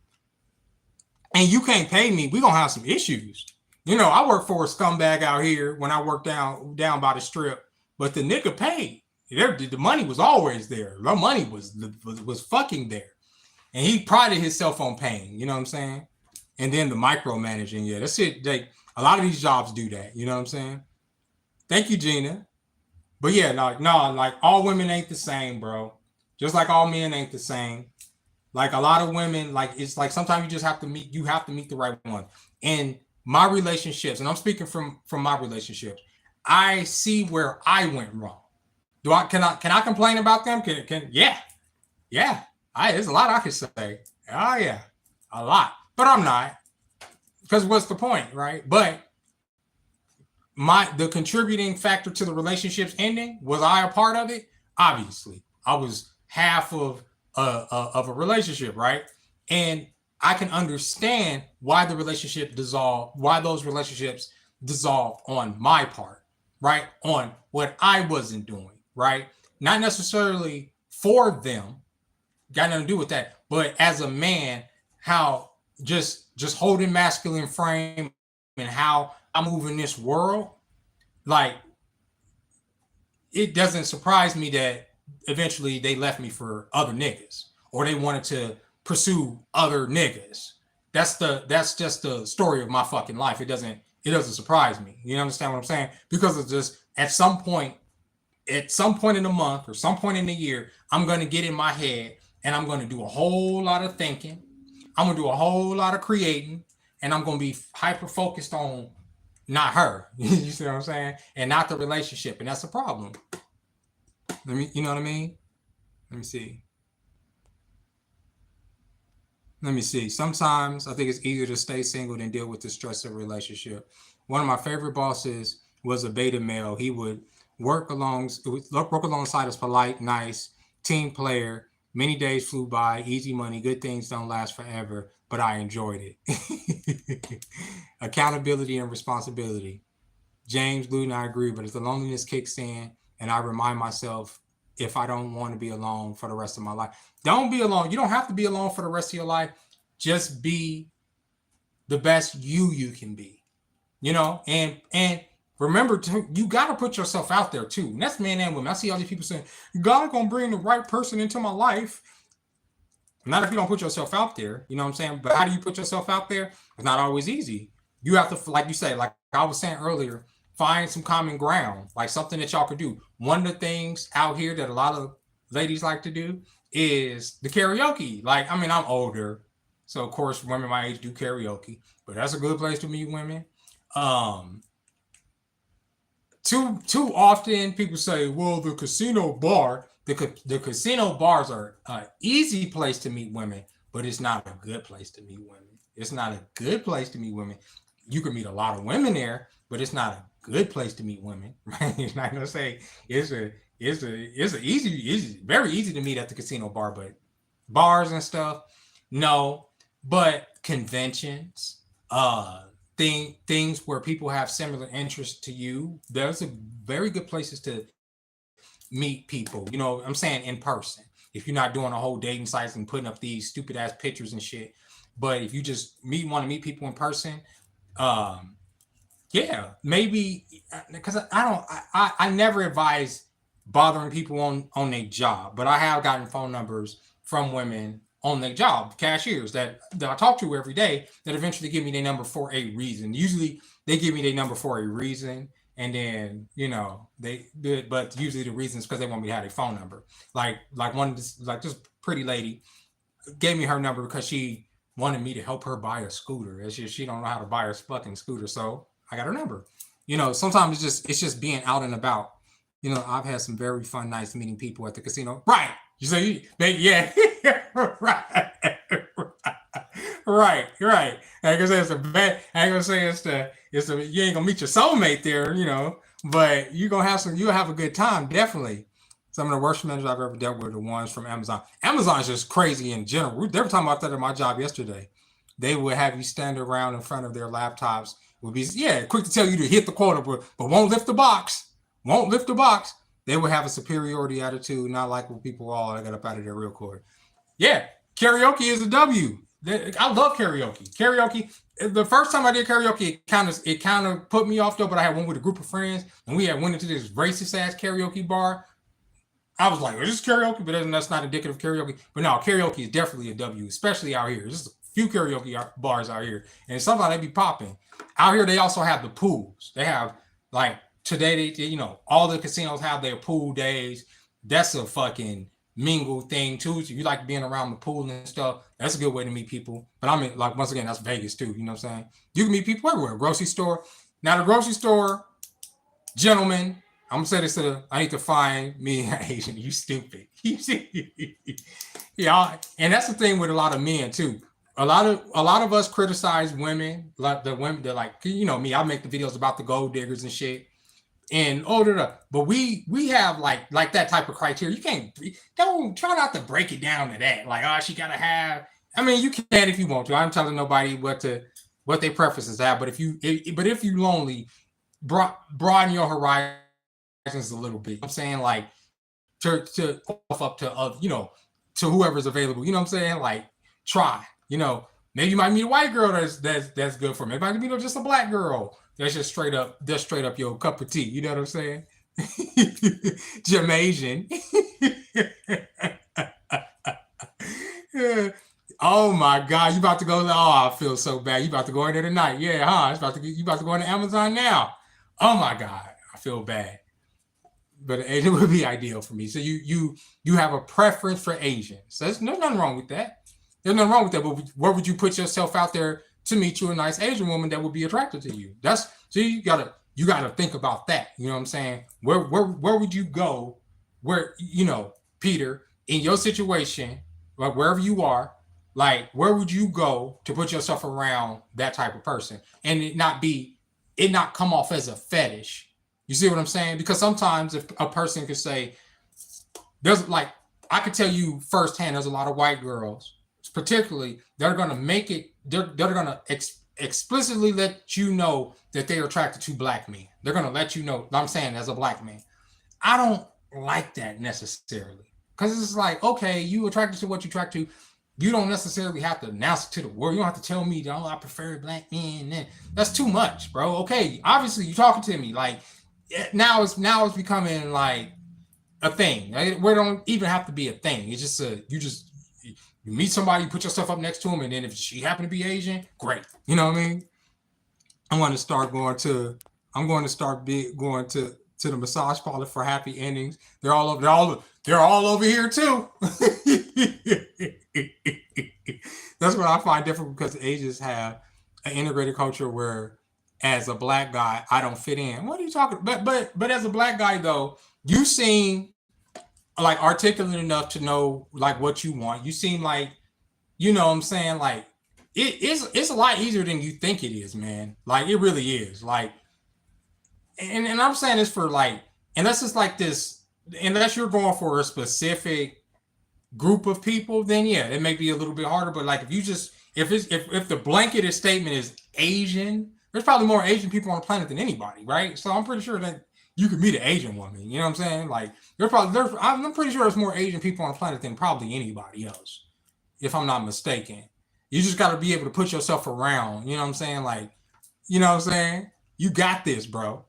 and you can't pay me, we gonna have some issues. I work for a scumbag out here when I work down by the strip, but the nigga paid. The money was always there. The money was fucking there, and he prided himself on paying. You know what I'm saying? And then the micromanaging, that's it. Like, a lot of these jobs do that. You know what I'm saying? Thank you, Gina. But yeah, no, like, all women ain't the same, bro. Just like all men ain't the same. Like, a lot of women, like, it's like sometimes you just have to meet the right one. And my relationships, and I'm speaking from my relationships, I see where I went wrong. Can I complain about them? Yeah. There's a lot I could say. Oh yeah, a lot. But I'm not, because what's the point, right? But the contributing factor to the relationships ending, was I a part of it? Obviously, I was half of a relationship, right? And I can understand why those relationships dissolve on my part, right? On what I wasn't doing, right? Not necessarily for them, got nothing to do with that, but as a man, how just holding masculine frame and how I move in this world, like, it doesn't surprise me that eventually they left me for other niggas, or they wanted to pursue other niggas that's just the story of my fucking life. It doesn't surprise me. You understand what I'm saying? Because it's just at some point in the month or some point in the year, I'm gonna get in my head and I'm gonna do a whole lot of thinking. I'm gonna do a whole lot of creating, and I'm gonna be hyper focused on not her. You see what I'm saying? And not the relationship, and that's a problem. You know what I mean? Let me see. Let me see. Sometimes I think it's easier to stay single than deal with the stress of a relationship. One of my favorite bosses was a beta male. He would work alongside us, polite, nice, team player. Many days flew by, easy money, good things don't last forever, but I enjoyed it. Accountability and responsibility. James Blue and I agree, but if the loneliness kicks in and I remind myself if I don't want to be alone for the rest of my life, don't be alone. You don't have to be alone for the rest of your life. Just be the best you can be, and remember to you got to put yourself out there too. And that's men and women. I see all these people saying, God gonna bring the right person into my life. Not if you don't put yourself out there, you know what I'm saying? But how do you put yourself out there? It's not always easy. You have to, like you say, like I was saying earlier, find some common ground, like something that y'all could do. One of the things out here that a lot of ladies like to do is the karaoke. Like, I mean, I'm older, so of course women my age do karaoke, but that's a good place to meet women. Um, too often people say, well, the casino bar, the casino bars are an easy place to meet women, but it's not a good place to meet women. It's not a good place to meet women. You can meet a lot of women there, but it's not a good place to meet women. Right? It's not gonna say it's very easy to meet at the casino bar, but bars and stuff, no. But conventions, things where people have similar interests to you, there's a very good places to meet people. I'm saying in person. If you're not doing a whole dating sites and putting up these stupid ass pictures and shit, but if you just want to meet people in person, um, yeah, maybe because I never advise bothering people on their job, but I have gotten phone numbers from women on their job, cashiers that I talk to every day that eventually give me their number for a reason. Usually they give me their number for a reason, and then they do it, but usually the reason is because they want me to have their phone number. Like one like this pretty lady gave me her number because she wanted me to help her buy a scooter. It's just she don't know how to buy her fucking scooter, so I got her number. Sometimes it's just being out and about. I've had some very fun nights meeting people at the casino. Right. You say, yeah, right, right. I ain't gonna say it's a bad. I ain't gonna say it's a. You ain't gonna meet your soulmate there, but you'll have a good time, definitely. Some of the worst managers I've ever dealt with are the ones from Amazon. Amazon is just crazy in general. They were talking about that at my job yesterday. They would have you stand around in front of their laptops. Would be quick to tell you to hit the quota, but won't lift the box. Won't lift the box. They would have a superiority attitude, not like when people I got up out of there real quick. Yeah, karaoke is a W. I love karaoke. Karaoke. The first time I did karaoke, it kind of put me off though. But I had one with a group of friends, and we had went into this racist ass karaoke bar. I was like, is this karaoke? But that's not indicative of karaoke. But no, karaoke is definitely a W, especially out here. There's a few karaoke bars out here, and sometimes they be popping. Out here, they also have the pools. They have like today, all the casinos have their pool days. That's a fucking mingle thing too. So you like being around the pool and stuff. That's a good way to meet people. But I mean, like once again, that's Vegas too. You know what I'm saying? You can meet people everywhere. Grocery store. Now the grocery store, gentlemen. I'm gonna say this I need to find me an Asian. You stupid. Yeah, and that's the thing with a lot of men too. A lot of us criticize women, like the women. They're like, me. I make the videos about the gold diggers and shit. And but we have like that type of criteria. Don't try not to break it down to that. Like, oh, she gotta have. I mean, you can if you want to. I'm telling nobody what their preferences are. But if you lonely, broaden your horizons a little bit. I'm saying like to off up to to whoever's available. You know what I'm saying? Like try. Maybe you might meet a white girl that's good for me. Maybe I can meet just a black girl. That's just straight up your cup of tea. You know what I'm saying? Jamaican. Oh my God, you about to go? Oh, I feel so bad. You about to go in there tonight? Yeah, huh? It's about to you about to go into Amazon now. Oh my God, I feel bad. But it would be ideal for me. So you have a preference for Asians. So there's nothing wrong with that. There's nothing wrong with that. But where would you put yourself out there to meet you a nice Asian woman that would be attracted to you? That's so you gotta think about that. You know what I'm saying? Where would you go? Where Peter, in your situation, like wherever you are, like where would you go to put yourself around that type of person and it not come off as a fetish? You see what I'm saying? Because sometimes if a person could say, there's like, I could tell you firsthand, there's a lot of white girls, particularly, they're going to make it, they're going to explicitly let you know that they're attracted to black men. They're going to let you know, I'm saying as a black man. I don't like that necessarily. Because it's like, okay, you attracted to what you attract to. You don't necessarily have to announce it to the world. You don't have to tell me, oh, I prefer black men. That's too much, bro. Okay, obviously you're talking to me. Like, now it's becoming like a thing. We don't even have to be a thing. It's just you meet somebody, you put yourself up next to them, and then if she happen to be Asian, great. You know what I mean? I'm going to start going to the massage parlor for happy endings. They're all over here too. That's what I find different because Asians have an integrated culture where as a black guy, I don't fit in. What are you talking about? But as a black guy though, you seem like articulate enough to know like what you want. You seem like, you know what I'm saying? Like it's a lot easier than you think it is, man. Like it really is. Like and I'm saying this for like, unless it's like this, unless you're going for a specific group of people, then yeah, it may be a little bit harder. But like if the blanketed statement is Asian, there's probably more Asian people on the planet than anybody, right? So I'm pretty sure that you could meet an Asian woman. You know what I'm saying? Like I'm pretty sure there's more Asian people on the planet than probably anybody else, if I'm not mistaken. You just got to be able to put yourself around. You know what I'm saying? Like, you know what I'm saying? You got this, bro.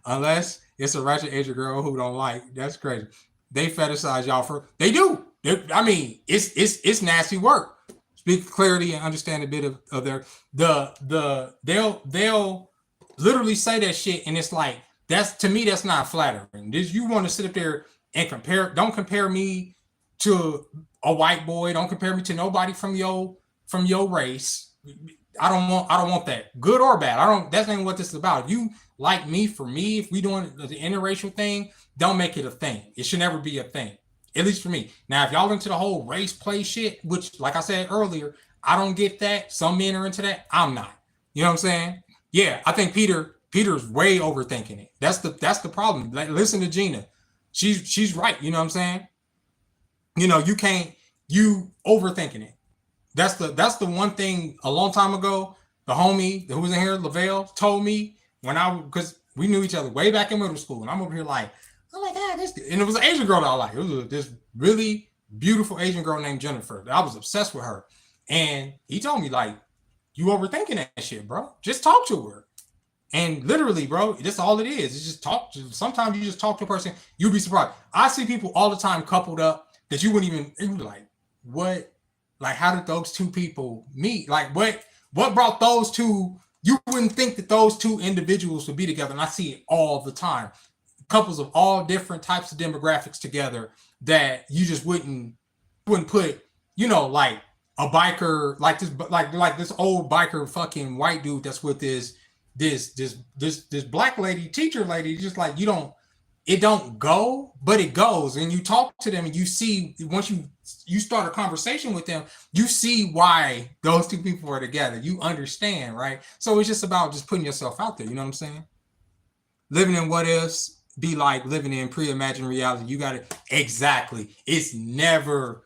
Unless it's a ratchet Asian girl who don't like. That's crazy. They fetishize y'all for. They do. I mean, it's nasty work. Speak clarity and understand a bit of their they'll literally say that shit, and it's like that's to me that's not flattering. You want to sit up there and compare? Don't compare me to a white boy. Don't compare me to nobody from your race. I don't want that, good or bad. That's not what this is about. If you like me for me, if we doing the interracial thing, don't make it a thing. It should never be a thing, at least for me. Now, if y'all into the whole race play shit, which, like I said earlier, I don't get that. Some men are into that. I'm not. You know what I'm saying? Yeah, I think Peter's way overthinking it. That's the problem. Like, listen to Gina. She's right. You know what I'm saying? You know, you overthinking it. That's the one thing a long time ago, the homie who was in here, Lavelle, told me because we knew each other way back in middle school. And I'm over here like, oh my God, and it was an Asian girl that I like. It was this really beautiful Asian girl named Jennifer. I was obsessed with her. And he told me, like, you overthinking that shit, bro. Just talk to her. And literally, bro, that's all it is. It's just talk. Sometimes you just talk to a person, you'll be surprised. I see people all the time coupled up that you wouldn't even, you'd be like, what? Like, how did those two people meet? Like, what brought those two? You wouldn't think that those two individuals would be together. And I see it all the time. Couples of all different types of demographics together that you just wouldn't put, like a biker, like this old biker fucking white dude that's with this black lady, teacher lady, just like it don't go, but it goes. And you talk to them and you see, once you start a conversation with them, you see why those two people are together. You understand, right? So it's just about just putting yourself out there. You know what I'm saying? Living in what ifs be like living in pre-imagined reality. You got it. Exactly. It's never,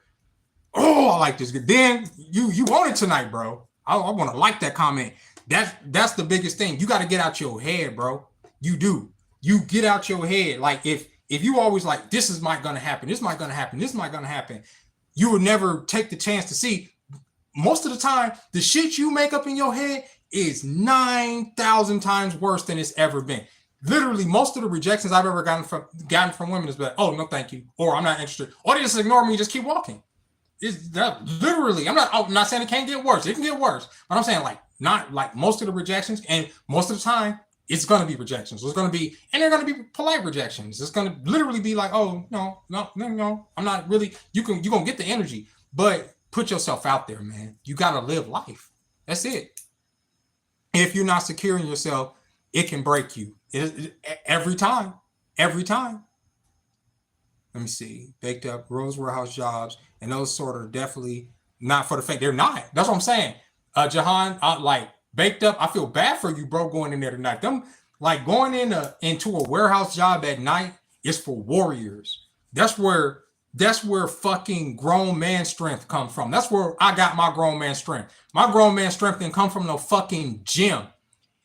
oh, I like this. Then you want it tonight, bro. I want to like that comment. That's the biggest thing. You got to get out your head, bro. You do. You get out your head. Like if you always like, this is not gonna happen, this might gonna happen, this might gonna happen, you would never take the chance to see. Most of the time, the shit you make up in your head is 9,000 times worse than it's ever been. Literally, most of the rejections I've ever gotten from women is like, oh, no, thank you, or I'm not interested, or they just ignore me and just keep walking. It's that literally. I'm not saying it can't get worse. It can get worse, but I'm saying like not like most of the rejections, and most of the time it's gonna be rejections. It's gonna be, and they're gonna be polite rejections. It's gonna literally be like, oh no, no, no, no. I'm not really. You gonna get the energy, but put yourself out there, man. You gotta live life. That's it. If you're not secure in yourself, it can break you. Every time, every time. Let me see, baked up, Rose warehouse jobs, and those sort of definitely not for the fact they're not. That's what I'm saying. Jahan, like baked up, I feel bad for you, bro, going in there tonight. Them like going into a warehouse job at night is for warriors. That's where fucking grown man strength come from. That's where I got my grown man strength. My grown man strength didn't come from no fucking gym.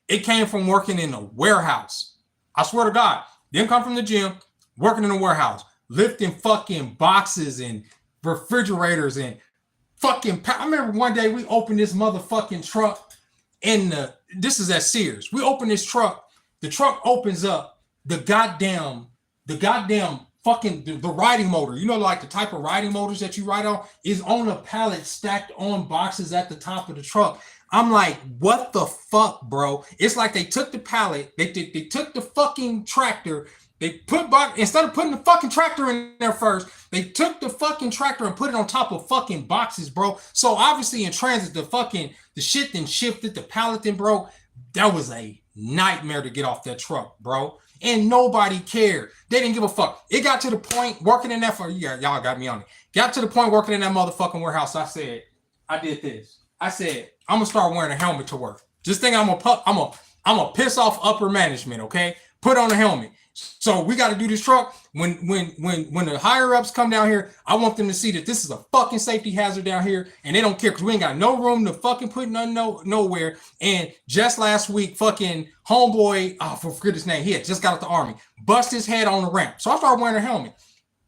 It came from working in a warehouse. I swear to God, didn't come from the gym, working in a warehouse, lifting fucking boxes and refrigerators and fucking. I remember one day we opened this motherfucking truck this is at Sears. We open this truck. The truck opens up. The goddamn fucking the riding motor. You know, like the type of riding motors that you ride on is on a pallet stacked on boxes at the top of the truck. I'm like, what the fuck, bro? It's like they took the pallet, they took the fucking tractor, they put instead of putting the fucking tractor in there first, they took the fucking tractor and put it on top of fucking boxes, bro. So obviously in transit, the shit then shifted, the pallet then broke. That was a nightmare to get off that truck, bro. And nobody cared. They didn't give a fuck. It got to the point working in that y'all got me on it. Got to the point working in that motherfucking warehouse. I did this. I said, I'm gonna start wearing a helmet to work. Just think I'm gonna piss off upper management, okay? Put on a helmet. So we got to do this truck. When the higher ups come down here, I want them to see that this is a fucking safety hazard down here, and they don't care because we ain't got no room to fucking put none nowhere. And just last week, fucking homeboy, forget his name, he had just got out the army, bust his head on the ramp. So I started wearing a helmet.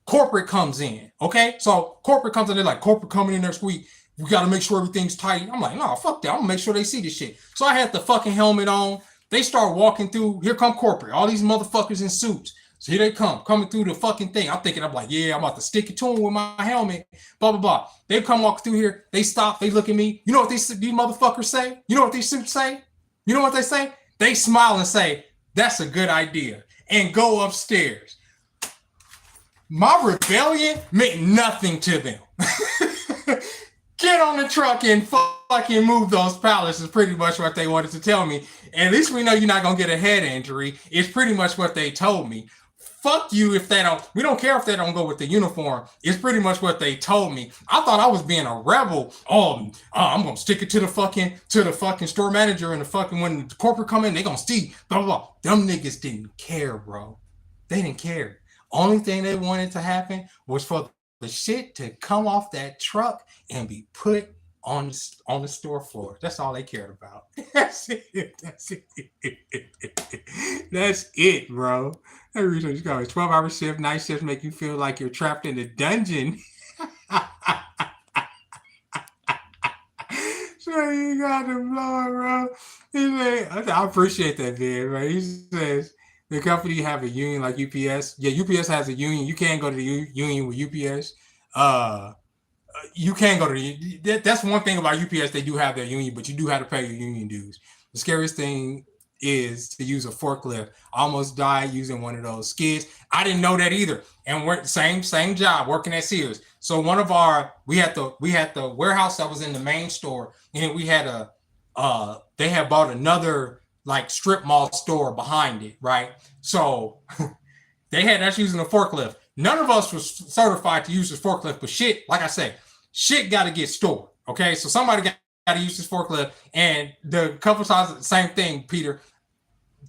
Corporate comes in, okay? So corporate comes in, they're like, corporate coming in next week. We got to make sure everything's tight. I'm like, no, fuck that. I'm gonna make sure they see this shit. So I had the fucking helmet on. They start walking through. Here come corporate. All these motherfuckers in suits. So here they coming through the fucking thing. I'm like, yeah, I'm about to stick it to them with my helmet. Blah, blah, blah. They come walk through here. They stop. They look at me. You know what these motherfuckers say? You know what these suits say? You know what they say? They smile and say, that's a good idea. And go upstairs. My rebellion meant nothing to them. Get on the truck and fucking move those pallets is pretty much what they wanted to tell me. And at least we know you're not going to get a head injury. It's pretty much what they told me. Fuck you if they don't. We don't care if they don't go with the uniform. It's pretty much what they told me. I thought I was being a rebel. I'm going to stick it to the fucking store manager and the fucking when the corporate come in, they going to see. Blah, blah, blah. Them niggas didn't care, bro. They didn't care. Only thing they wanted to happen was for the shit to come off that truck and be put on the store floor. That's all they cared about. That's it. That's it, bro. Every reason you got a 12-hour shift, night shift make you feel like you're trapped in a dungeon. So you got to blow, bro. I appreciate that, man. Right? He says the company have a union like UPS. Yeah, UPS has a union. You can't go to the union with UPS. You can go to that's one thing about UPS. They do have their union, but you do have to pay your union dues. The scariest thing is to use a forklift. I almost died using one of those skids. I didn't know that either. And we're same job working at Sears. So we had the warehouse that was in the main store, and we had they had bought another like strip mall store behind it, right? So they had us using a forklift. None of us was certified to use this forklift, but shit, like I say, shit got to get stored. Okay, so somebody got to use this forklift, and the couple times, same thing, Peter,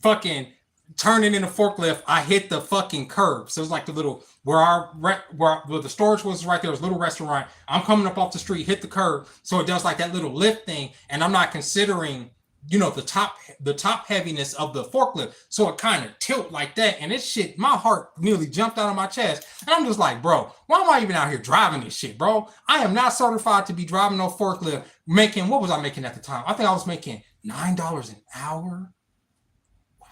fucking turning in a forklift, I hit the fucking curb. So it's like the little where the storage was right there was a little restaurant. I'm coming up off the street, hit the curb, so it does like that little lift thing, and I'm not considering the top heaviness of the forklift, so it kind of tilt like that, and this shit, my heart nearly jumped out of my chest, and I'm just like, bro, why am I even out here driving this shit, bro? I am not certified to be driving no forklift. What was I making at the time? I think I was making $9 an hour. Wow.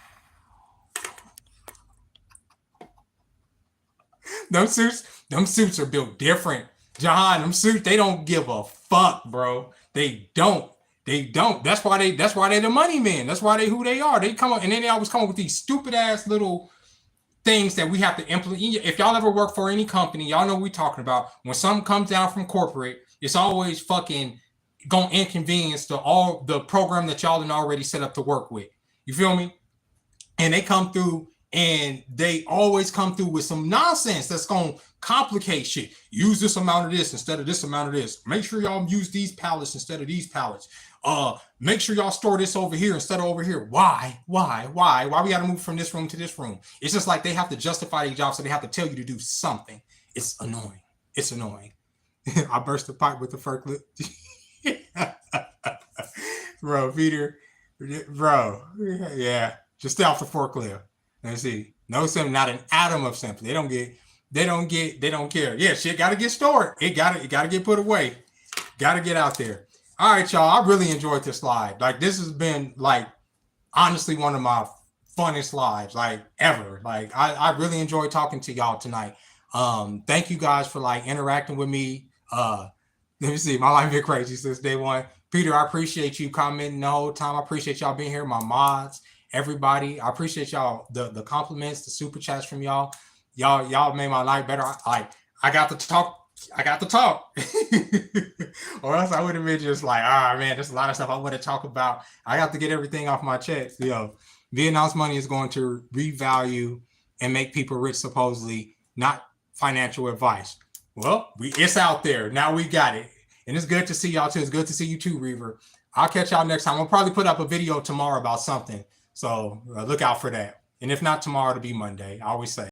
Them suits are built different. John, them suits, they don't give a fuck, bro. They don't. They don't. That's why they the money men. That's why they who they are. They come up and then they always come up with these stupid ass little things that we have to implement. If y'all ever work for any company, y'all know what we're talking about. When something comes down from corporate, it's always fucking gonna inconvenience the all the program that y'all already set up to work with. You feel me? And they come through and they always come through with some nonsense that's going to complicate shit. Use this amount of this instead of this amount of this. Make sure y'all use these pallets instead of these pallets. Make sure y'all store this over here instead of over here. Why we got to move from this room to this room? It's just like they have to justify their job, so they have to tell you to do something. It's annoying. It's annoying. I burst the pipe with the fur clip. Bro, Peter, bro, yeah, just stay off the forklift. Let's see, no sympathy, not an atom of sympathy. They don't care. Yeah, shit got to get stored. It got to get put away. Got to get out there. All right, y'all. I really enjoyed this live. Like, this has been like honestly one of my funnest lives like ever. Like, I really enjoyed talking to y'all tonight. Thank you guys for like interacting with me. Let me see. My life been crazy since day one. Peter, I appreciate you commenting the whole time. I appreciate y'all being here. My mods, everybody. I appreciate y'all the compliments, the super chats from y'all. Y'all made my life better. I got to talk. I got to talk. Or else I would have been just like, man, there's a lot of stuff I want to talk about. I got to get everything off my chest. Vietnam's money is going to revalue and make people rich, supposedly, not financial advice. Well, it's out there. Now we got it. And it's good to see y'all too. It's good to see you too, Reaver. I'll catch y'all next time. I'll probably put up a video tomorrow about something. So look out for that. And if not tomorrow, it'll be Monday. I always say.